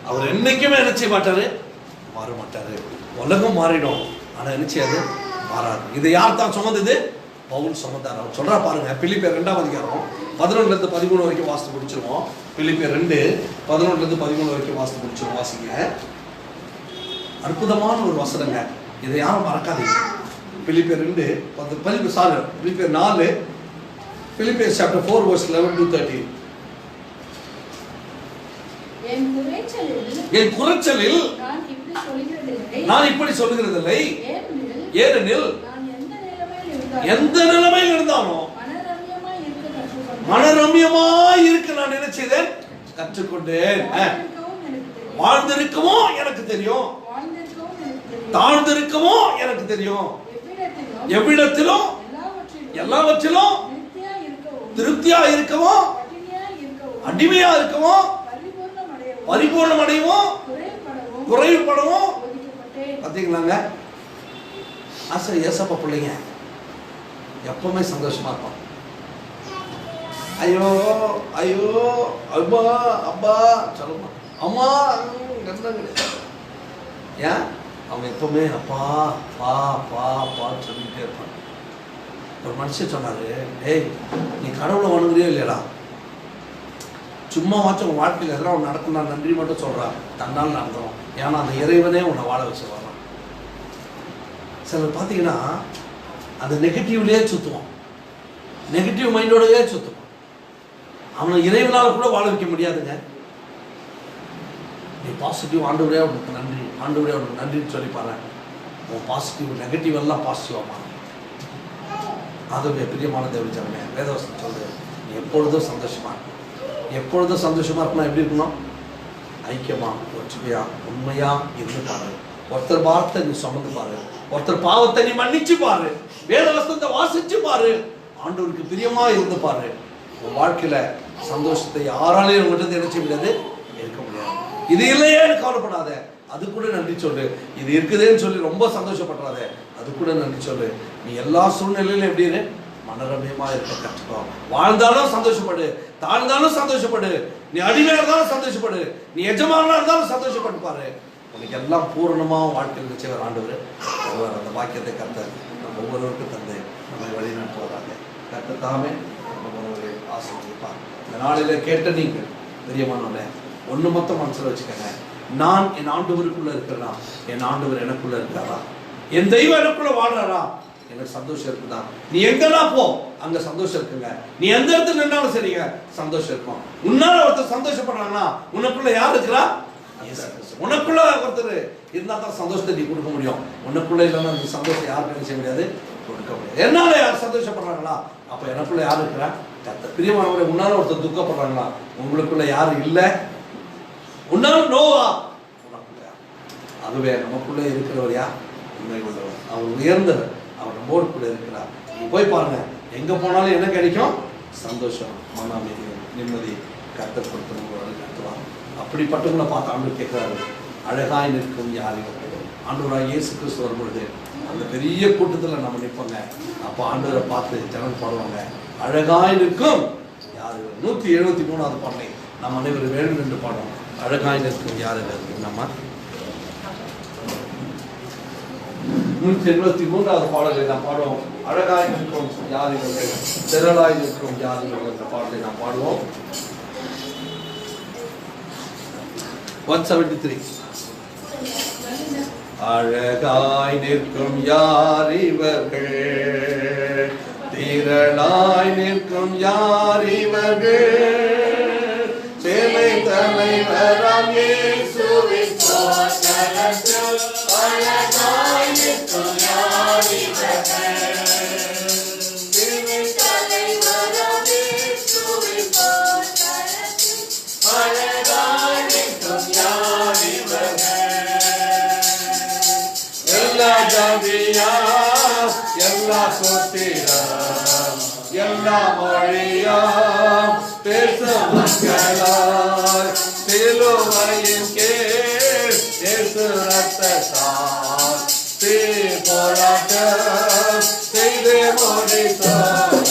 அவர் என்னைக்குமே என்ன செய்ய மாட்டாரு? மாற மாட்டாரு. உலகம் மாறிடும், ஆனா என்ன செய்யாது? மாறாது. இதை யார் தான் சுமந்தது? பவுல் சுமந்தார். அவர் சொல்றா பாருங்க, பிலிப்பியர் 2ஆம் அதிகாரம் 11 to 13 வரைக்கும் வாசித்து முடிச்சிருவோம். பிலிப்பியர் 2 11 to 13 வரைக்கும் வாசித்து முடிச்சிருவோம். வாசிங்க. அற்புதமான ஒரு வசனங்க, இதை யாரும் மறக்காதீங்க. பிலிப்பியர் 2 பிலிப்பியர் 4, Philippians chapter 4 verse 11 to 13. என் குறைச்சலில் நான் இப்படி சொல்லுகிறதில்லை, ஏனெனில் எந்த நிலைமையில் இருந்தாலும் மனரம்யமாய் இருக்க நான் என்ன செய்தேன்? கற்றுக்கொண்டேன். வாழ்ந்திருக்கவும் எனக்கு தெரியும், தாழ்ந்திருக்கவும் எனக்கு தெரியும், எவ்விடத்திலும் எல்லாவற்றிலும் திருப்தியா இருக்கவும், அடிமையா இருக்கவும், பரிபூர்ணம் அடையவும், குறைவுபடவும். பார்த்தீங்களாங்க, ஆசை ஏசப்பா பிள்ளைங்க எப்பவுமே சந்தோஷமா இருப்பான். ஐயோ ஐயோ அப்பா அப்பா சொல்லுமா, அம்மா ஏன் அவன் எப்பவுமே அப்பா பா பா பான்னு சொல்லிட்டே இருப்பான். ஒரு மனுஷன் சொன்னாரு, ஏய் நீ கடவுளை வணங்குறியோ இல்லையடா, சும்மா வாச்சும் உன் வாழ்க்கையில் எதனா ஒன்று நடக்கும், நான் நன்றி மட்டும் சொல்கிறான், தன்னால் நடந்துடும். ஏன்னா அந்த இறைவனே உன்னை வாழ வச்சு வரான். சிலர் பார்த்தீங்கன்னா அந்த நெகட்டிவ்லேயே சுற்றுவான், நெகட்டிவ் மைண்டோடவே சுற்றுவான். அவனை இறைவனால் கூட வாழ வைக்க முடியாதுங்க. நீ பாசிட்டிவ், ஆண்டவரே உனக்கு நன்றி, ஆண்டவரே உனக்கு நன்றின்னு சொல்லி பாரு, உன் பாசிட்டிவ் நெகட்டிவ் எல்லாம் பாசிட்டிவாக. ஆகவே பிரியமான தேவஜனமே, வேதவசனம் சொல்லுது, நீ எப்பொழுதும் சந்தோஷமா இருக்கணும். எப்பொழுதும் சந்தோஷமா இருக்கணும். எப்படி இருக்கணும்? ஐக்கியமா, ஒற்றுமையா, உண்மையா இருந்து பாரு. ஒருத்தர் பாவத்தை நீ சுமந்து பாரு, ஒருத்தர் பாவத்தை நீ மன்னிச்சு பாரு, வேதவசனத்தை வாசிச்சு பாரு, ஆண்டவருக்கு பிரியமா இருந்து பாரு. உன் வாழ்க்கையில சந்தோஷத்தை யாராலையும் உங்கள்கிட்ட என்ன செய்ய முடியாது? இருக்க முடியாது. இது இல்லையே கவலைப்படாத, அது கூட நன்றி சொல்லு. இது இருக்குதுன்னு சொல்லி ரொம்ப சந்தோஷப்படுறாத, அது கூட நன்றி சொல்லு. நீ எல்லா சூழ்நிலையிலும் எப்படி இரு? மனரம்யமா இருக்க கற்றுக்கோ. வாழ்ந்தாலும் சந்தோஷப்படு, தாழ்ந்தாலும் சந்தோஷப்படு, நீ அடிமையா இருந்தாலும் சந்தோஷப்படு, நீ எஜமானா இருந்தாலும் சந்தோஷப்பட்டு பாரு. உனக்கு எல்லாம் பூரணமா வாழ்க்கையில் நிச்சயம் ஆண்டவர் அந்த வாக்கியத்தை கர்த்தர் நம்ம ஒவ்வொருவருக்கும் தந்து நம்மை வழி நடத்துவதாக. கர்த்தர் தாமே நம்ம ஒருவரை ஆசீர்வதிப்பார். இந்த நாளில கேட்ட நீங்கள் பிரியமானவனே, ஒன்று மொத்தம் மனசில் வச்சுக்கங்க, நான் என் ஆண்டவருக்குள்ள இருக்கிறேனா? என் ஆண்டவர் எனக்குள்ள இருக்கிறாரா? என் தெய்வம் எனக்குள்ள வாழ்றாரா? எனக்கு சந்தோஷம் இருக்குதா? நீ எங்கெல்லாம் போ, அங்க சந்தோஷம் இருக்குங்க. நீ எந்த இடத்துல நின்றாலும் சரிங்க, சந்தோஷம் இருக்கும். உன்னால ஒருத்தர் சந்தோஷப்படுறாங்கன்னா உனக்குள்ள யார் இருக்கிறா? உனக்குள்ள ஒருத்தர் இருந்தா தான் சந்தோஷத்தை நீ கொடுக்க முடியும். உனக்குள்ள இல்லைன்னா நீ சந்தோஷம் யாருக்கு நினைச்ச முடியாது, கொடுக்க முடியாது. என்னால யார் சந்தோஷப்படுறாங்களா? அப்ப எனக்குள்ள யார் இருக்கிறா? பிரியமானவரை, உன்னால ஒருத்தர் துக்கப்படுறாங்களா? உங்களுக்குள்ள யாரும் இல்லை. உன்னால நோவா? உனக்குள்ள. அதுவே நமக்குள்ள இருக்கிறவர் யார்? உண்மை உள்ளவர், அவர் உயர்ந்தவர், அவர் நம்மோடு கூட இருக்கிறார். நீங்க போய் பாருங்க, எங்க போனாலும் என்ன கிடைக்கும்? சந்தோஷம், மன அமைதி, நிம்மதி கர்த்தர் கொடுத்து உங்களோட நடத்துவார். அப்படிப்பட்டவங்களை பார்த்து ஆண்டவர் கேட்கிறாரு, அழகாய் நிற்கும் யார் இவர்கள்? ஆண்டவராக இயேசு கிறிஸ்து வரும்பொழுது அந்த பெரிய கூட்டத்தில் நம்ம நிற்போங்க. அப்போ ஆண்டவரை பார்த்து ஜனம் பாடுவாங்க, அழகாய் நிற்கும் யார்? 173வது பாடலை நம்ம அனைவரும் வேணும் என்று பாடுவோம். அழகாய் நிற்கும் யார்? நம்ம 183வது பாடலை நாம் பாடுவோம். அழகாய் நிற்கும் யாரிவர்கள், திரளாய் நிற்கும் யாரிவர்கள் என்ற பாடலை நாம் பாடுவோம். 173. அழகாய் நிற்கும் யாரிவர்கள், திரளாய் நிற்கும் யாரிவர்கள், சேனை தலைவராம் இயேசுவின் போற்றல் அழகாய் நிற்கும் யாரிவர்கள், சேனை தலைவராம் இயேசுவின் போற்றல் அழகாய் நிற்கும் யாரிவர்கள், எல்லா ஜாதியா எல்லா கோத்திரா எல்லா மொழியா பேசும் மக்களாய் சிலுவையின் கீழ் இயேசு ரத்தத்தால் போராட்டம் செய்து முடித்தார்.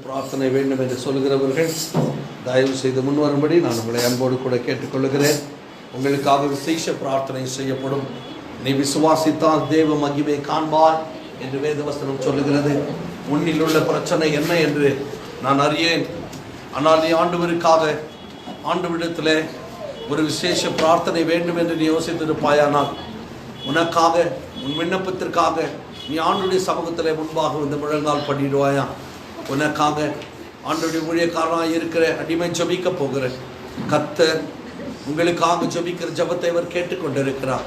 பிரார்த்தனை வேண்டும் என்று சொல்கிறவர்கள் தயவு செய்து முன்வரும்படி நான் உங்களை அன்போடு கூட கேட்டுக்கொள்கிறேன். உங்களுக்காக விசேஷ பிரார்த்தனை செய்யப்படும். நீ விசுவாசித்தால் தேவ மகிமை காண்பார் என்று வேதவசனம் சொல்லுகிறது. உன்னில் உள்ள பிரச்சனை என்ன என்று நான் அறியேன். ஆனால் நீ ஆண்டவருக்காக ஆண்டவரிடத்தில் ஒரு விசேஷ பிரார்த்தனை வேண்டும் என்று நீ யோசித்திருப்பாயானால் உனக்காக உன் விண்ணப்பத்திற்காக நீ ஆண்டுடைய சமூகத்தில் முன்பாக வந்து முழங்கால் பண்ணிடுவாயா. உனக்காக ஆண்டுடைய ஊழியக்காரனாக இருக்கிற அடிமை ஜபிக்க போகிற கர்த்தர் உங்களுக்காக ஜபிக்கிற ஜபத்தை அவர் கேட்டுக்கொண்டிருக்கிறார்.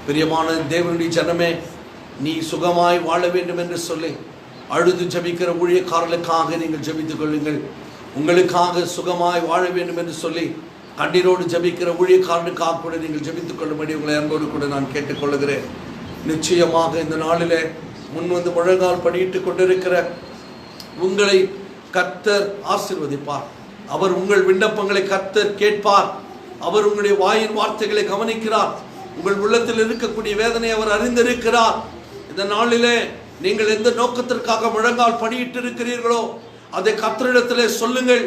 பிரியமான தேவனுடைய ஜனமே, நீ சுகமாய் வாழ வேண்டும் என்று சொல்லி அழுது ஜபிக்கிற ஊழியக்காரர்களுக்காக நீங்கள் ஜபித்துக் கொள்ளுங்கள். உங்களுக்காக சுகமாய் வாழ வேண்டும் என்று சொல்லி கண்ணீரோடு ஜபிக்கிற ஊழியக்காரனுக்காக கூட நீங்கள் ஜபித்துக் கொள்ளும்படி உங்களை அன்போடு கூட நான் கேட்டுக்கொள்ளுகிறேன். நிச்சயமாக இந்த நாளிலே முன் வந்து முழங்கால் படியிட்டுக் கொண்டிருக்கிற உங்களை கர்த்தர் ஆசீர்வதிப்பார். அவர் உங்கள் விண்ணப்பங்களை கர்த்தர் கேட்பார். அவர் உங்களுடைய வாயின் வார்த்தைகளை கவனிக்கிறார். உங்கள் உள்ளத்தில் இருக்கக்கூடிய வேதனை அவர் அறிந்திருக்கிறார். இந்த நாளிலே நீங்கள் எந்த நோக்கத்திற்காக முழங்கால் படியிட்டு இருக்கிறீர்களோ அதை கர்த்தரிடத்திலே சொல்லுங்கள்.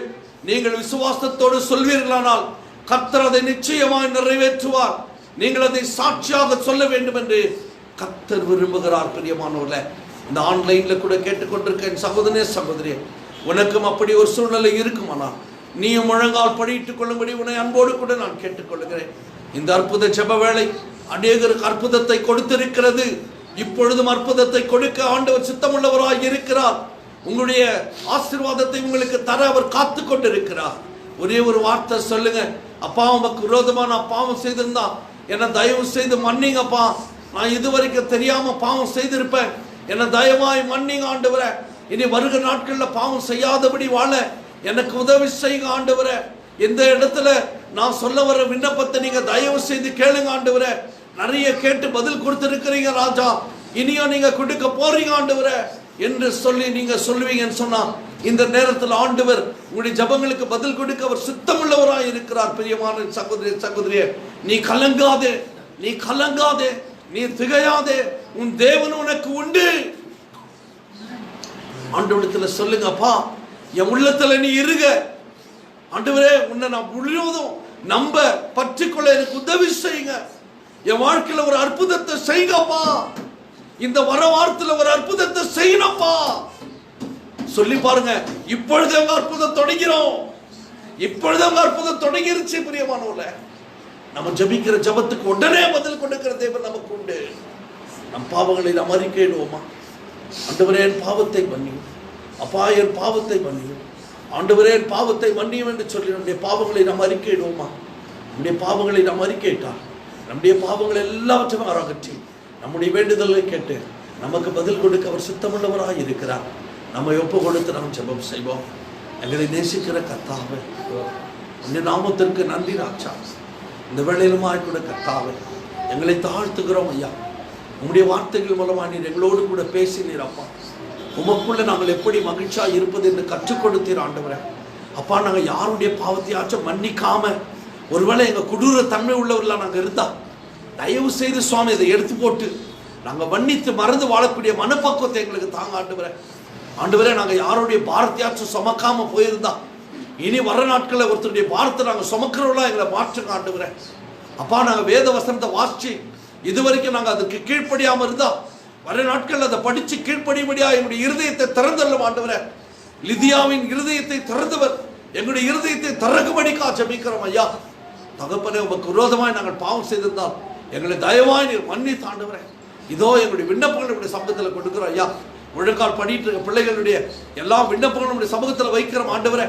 நீங்கள் விசுவாசத்தோடு சொல்வீர்களானால் கர்த்தர் அதை நிச்சயமாய் நிறைவேற்றுவார். நீங்கள் அதை சாட்சியாக சொல்ல வேண்டும் என்று கர்த்தர் விரும்புகிறார். பிரியமானவர்களே, இந்த ஆன்லைன்ல கூட கேட்டுக்கொண்டிருக்க என் சகோதரனே சகோதரியே, உனக்கும் அப்படி ஒரு சூழ்நிலை இருக்குமானால் நீயும் முழங்கால் படியிட்டுக் கொள்ளும்படி உன்னை அன்போடு கூட நான் கேட்டுக்கொள்கிறேன். இந்த அற்புத ஜெப வேளை அநேகருக்கு அற்புதத்தை கொடுத்திருக்கிறது. இப்பொழுதும் அற்புதத்தை கொடுக்க ஆண்டவர் சித்தமுள்ளவராய் இருக்கிறார். உங்களுடைய ஆசீர்வாதத்தை உங்களுக்கு தர அவர் காத்து கொண்டிருக்கிறார். ஒரே ஒரு வார்த்தை சொல்லுங்க, அப்பா உமக்கு விரோதமா நான் பாவம் செய்திருந்தா என்னை தயவு செய்து மன்னிங்கப்பா. நான் இதுவரைக்கும் தெரியாம பாவம் செய்திருப்பேன், என்னை தயவாய் மன்னிங்க ஆண்டவரே. இனி வருகிற நாட்களில் பாவம் செய்யாதபடி வாழ எனக்கு உதவி செய்யுங்க ஆண்டவரே. எந்த இடத்துல நான் சொல்ல வர விண்ணப்பத்தை நீங்க தயவு செய்து கேளுங்க ஆண்டவரே. நிறைய கேட்டு பதில் கொடுத்திருக்கிறீங்க ராஜா, இனியும் நீங்க கொடுக்க போறீங்க ஆண்டவரே என்று சொல்லி நீங்க சொல்லுவீங்கன்னு சொன்னா இந்த நேரத்தில் ஆண்டவர் உங்களுடைய ஜபங்களுக்கு பதில் கொடுக்க அவர் சித்தமுள்ளவராய் இருக்கிறார். பிரியமான சகோதரி சகோதரியே, நீ கலங்காதே, நீ கலங்காதே, நீ திகையாதே, உன் தேவன் உனக்கு உண்டு. ஆண்டவரிடத்துல சொல்லுங்க, அப்பா என் உள்ளத்துல நீ இருக ஆண்டவரே, உன்னை நான் முழுவதும் நம்ப பற்றிக்கொள்ள எனக்கு உதவி செய்யுங்க. என் வாழ்க்கையில ஒரு அற்புதத்தை செய்யுங்கப்பா. இந்த வர வாரத்துல ஒரு அற்புதத்தை செய்யணும்ப்பா. சொல்லி பாருங்க. இப்பொழுது அவங்க அற்புதம் தொடங்கிறோம். இப்பொழுது அவங்க அற்புதம் தொடங்கிருச்சு. பிரியமானவர்களே, நம்ம ஜபிக்கிற ஜபத்துக்கு உடனே பதில் கொடுக்கிற தேவன் நமக்கு உண்டு. நம் பாவங்களை நாம் அறிக்கையிடுவோமா? ஆண்டவரே என் பாவத்தை மன்னியும், அப்பா என் பாவத்தை மன்னியும், ஆண்டவரே என் பாவத்தை மன்னியும் என்று சொல்லி நம்முடைய பாவங்களை நாம் அறிக்கையிடுவோமா? நம்முடைய பாவங்களை நாம் அறிக்கையிட்டால் நம்முடைய பாவங்கள் எல்லாவற்றையும் அவர் அகற்றி நம்முடைய வேண்டுதலை கேட்டு நமக்கு பதில் கொடுக்க அவர் சித்தமுள்ளவராக இருக்கிறார். நம்மை ஒப்பு கொடுத்து நாம் ஜெபம் செய்வோம். எங்களை நேசிக்கிற கர்த்தாவே, உன்னுடைய நாமத்திற்கு நன்றி ராஜா. இந்த வேளையிலுமாய் கூட கர்த்தாவே எங்களை தாழ்த்துகிறோம் ஐயா. உம்முடைய வார்த்தைகள் மூலமாக நீர் எங்களோடு கூட பேசினீர் அப்பா. உமக்குள்ள நாங்கள் எப்படி மகிழ்ச்சியா இருப்பது என்று கற்றுக் கொடுத்தீர் ஆண்டவரே. அப்பா, நாங்கள் யாருடைய பாவத்தையாச்சும் மன்னிக்காம ஒருவேளை எங்க கொடூர தன்மை உள்ளவர்களா நாங்கள் இருந்தா தயவு செய்து சுவாமி இதை எடுத்து போட்டு நாங்கள் மன்னித்து மறந்து வாழக்கூடிய மனப்பக்குவத்தை எங்களுக்கு தாங்க ஆண்டவரே. ஆண்டவரே, நாங்கள் யாருடைய பாரத்தையாச்சும் சுமக்காம போயிருந்தா இனி வர நாட்களில் ஒருத்தருடைய பாரத்தை நாங்கள் சுமக்கிறவர்களா எங்களை மாற்றுங்க ஆண்டவரே. அப்பா, நாங்கள் வேத வசனத்தை வாசிச்சு இதுவரைக்கும் நாங்கள் அதுக்கு கீழ்ப்படியாமல் இருந்தா வர நாட்கள் அதை படிச்சு கீழ்ப்படிபடியா எங்களுடைய இருதயத்தை திறந்தல்ல ஆண்டவரே. லிதியாவின் இருதயத்தை திறந்தவர் எங்களுடைய இருதயத்தை திறக்கும்படிக்கா ஜெபிக்கிறோம் ஐயா. தகப்பனே, உமக்கு விரோதமாய் நாங்கள் பாவம் செய்திருந்தால் எங்களை தயவாய் நீர் மன்னித்து ஆண்டவரே. இதோ எங்களுடைய விண்ணப்பங்களுடைய சமூகத்தில் கொடுக்கிறோம் ஐயா. முழங்கால் பண்ணிட்டு இருக்க பிள்ளைகளுடைய எல்லா விண்ணப்பங்களும் சமூகத்தில் வைக்கிறோம் ஆண்டவரே.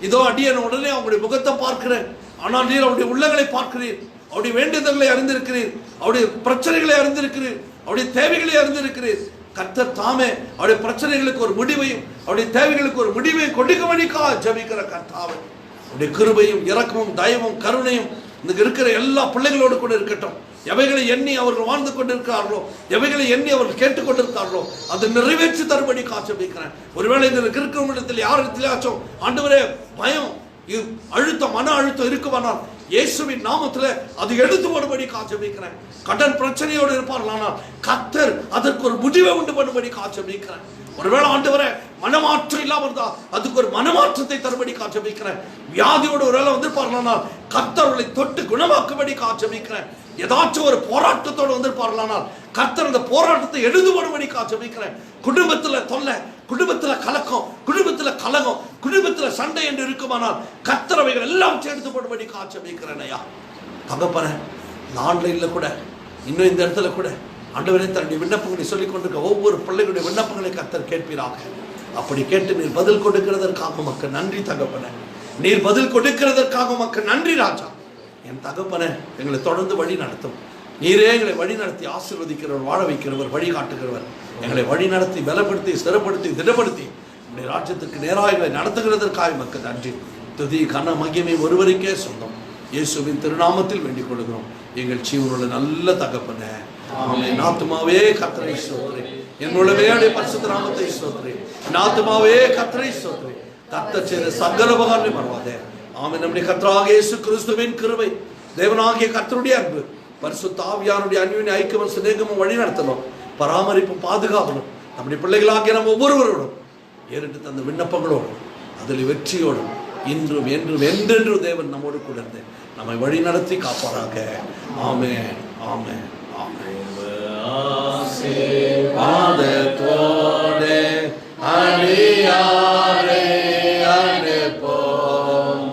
இதோ அடியேன் உடனே அவங்களுடைய முகத்தை பார்க்கிறேன். ஆனால் நீர் அவருடைய உள்ளங்களை பார்க்கிறீர், அவருடைய வேண்டுதல்களை அறிந்திருக்கிறீர், அவருடைய பிரச்சனைகளை அறிந்திருக்கிறீர், அவருடைய தேவைகளை அறிந்திருக்கிறீர். கர்த்தர் தாமே அவருடைய பிரச்சனைகளுக்கு ஒரு முடிவையும் அவருடைய தேவைகளுக்கு ஒரு முடிவையும் கொடுக்க வேண்டிக்கா ஜெபிக்கிற கர்த்தாவே, அவருடைய கிருபையும் இரக்கமும் தயவும் கருணையும் இந்த இருக்கிற எல்லா பிள்ளைகளோடு கூட இருக்கட்டும். எவைகளை எண்ணி அவர்கள் வாழ்ந்து கொண்டிருக்கிறார்களோ, எவைகளை எண்ணி அவர்கள் கேட்டுக்கொண்டிருக்கிறார்களோ அதை நிறைவேற்றி தரும்படி காட்சிக்கிறேன். ஒருவேளை இந்த இருக்கிறவங்களிடத்தில் யார் இடத்திலாச்சும் ஆண்டவரே பயம், அழுத்தம், மன அழுத்தம் இருக்குமானால் இயேசுவின் நாமத்தில் அது எடுத்து போடும்படி காட்சிக்கிறேன். கடன் பிரச்சனையோடு இருப்பார்களானால் கர்த்தர் அதற்கு ஒரு முடிவை உண்டு பண்ணும்படி காட்சிக்கிறேன். ஒருவேளை ஆண்டவரே மனமாற்றம் இல்லாமல் இருந்தா அதுக்கு ஒரு மனமாற்றத்தை தரும்படி காட்சிக்கிறேன். வியாதியோடு ஒருவேளை வந்திருப்பார்களானால் கர்த்தர்களை தொட்டு குணமாக்கும்படி காட்சிக்கிறேன். ஏதாச்சும் ஒரு போராட்டத்தோடு வந்திருப்பார்களானால் கர்த்தர் அந்த போராட்டத்தை எழுதுபடும்படி காட்சிக்கிறேன். குடும்பத்துல தொல்லை, குடும்பத்துல கலக்கம், குடும்பத்துல கலகம், குடும்பத்துல சண்டை என்று இருக்குமானால் கர்த்தர் அவைகள் எல்லாம் சேர்த்து போடும்படி காட்சிக்கிறேன் ஐயா. தகப்பனே, ஆன்லைன்ல கூட இன்னும் இந்த இடத்துல கூட ஆண்டவரே தன்னுடைய விண்ணப்பங்களை சொல்லிக் கொண்டிருக்க ஒவ்வொரு பிள்ளைகளுடைய விண்ணப்பங்களை கர்த்தர் கேட்பீராக. அப்படி கேட்டு நீர் பதில் கொடுக்கிறதற்காக உமக்கு நன்றி தகப்பனே. நீர் பதில் கொடுக்கிறதற்காக உமக்கு நன்றி ராஜா. என் தகப்பனே, எங்களை தொடர்ந்து வழி நடத்தும். நீரே எங்களை வழி நடத்தி ஆசீர்வதிக்கிறவர், வாழ வைக்கிறவர், வழிகாட்டுகிறவர். எங்களை வழி நடத்தி பலப்படுத்தி ஸ்திரப்படுத்தி திடப்படுத்தி உடைய ராஜ்யத்துக்கு நேராக எங்களை நடத்துகிறதற்காக உமக்கு நன்றி. துதி கன மகிமை ஒருவருக்கே சொந்தம். இயேசுவின் திருநாமத்தில் வேண்டிக் கொள்கிறோம் எங்கள் ஜீவனுள்ள நல்ல தகப்பனே. ஆமென். ஆத்துமாவே கர்த்தரை ஸ்தோத்திரி, என்னுள்ளவே அவருடைய பரிசுத்த நாமத்தை ஸ்தோத்திரி. ஆத்துமாவே கர்த்தரை ஸ்தோத்திரி, கர்த்தர் செய்த சகல உபகாரங்களை மறவாதே. ஆமென். நம்முடைய கர்த்தராகிய இயேசு கிறிஸ்துவின் கிருபை, தேவனாகிய கர்த்தருடைய அன்பு, பரிசுத்த ஆவியானுடைய அன்பின் ஐக்கியமும் சிநேகமும் வழி நடத்தணும், பராமரிப்பும் பாதுகாக்கணும். நம்முடைய பிள்ளைகளாகிய நம்ம ஒவ்வொருவரோடும் ஏறிட்டு தந்த விண்ணப்பங்களோடும் அதில் வெற்றியோடும் இன்றும் என்றும் என்றென்றும் தேவன் நம்மோடு கூட இருந்து நம்மை வழி நடத்தி காப்பாராக. ஆமென், ஆமென், ஆமென். ஆசீர்வாதத்தோடே அடியாரே அனுப்போம்,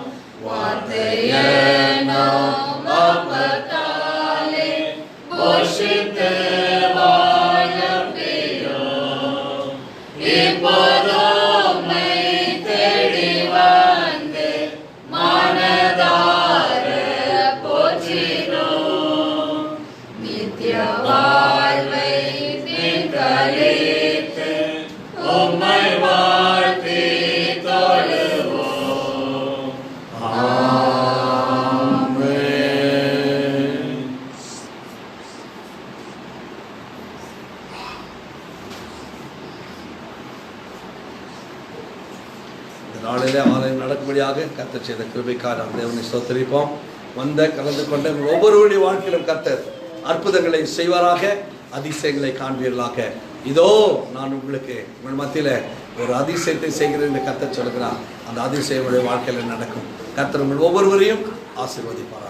வார்த்தையே நாம் அப்பத்தாலே போஷித்து வாழப்போம். இப்போதும் தேடி வந்து மனதார போற்றினோம், நித்திய வாழ்வை கழித்து உம்மை வாழ்த்தி தொழுவோம். ஆமென். இந்த நாளிலே ஆலயம் நடக்கும்படியாக கர்த்தர் செய்த கிருபைக்காக தேவனை ஸ்தோத்திரிப்போம். வந்த கலந்து கொண்ட ஒவ்வொருவருடைய வாழ்க்கையிலும் கர்த்தர் அற்புதங்களை செய்வாராக, அதிசயங்களை காண்பீர்களாக. இதோ நான் உங்களுக்கு உங்கள் மத்தியில் ஒரு அதிசயத்தை செய்கிறேன் என்று கர்த்தர் சொல்கிறார். அந்த அதிசயம் வாழ்க்கையில் நடக்கும். கர்த்தர் உங்கள் ஒவ்வொருவரையும் ஆசீர்வதிப்பார்.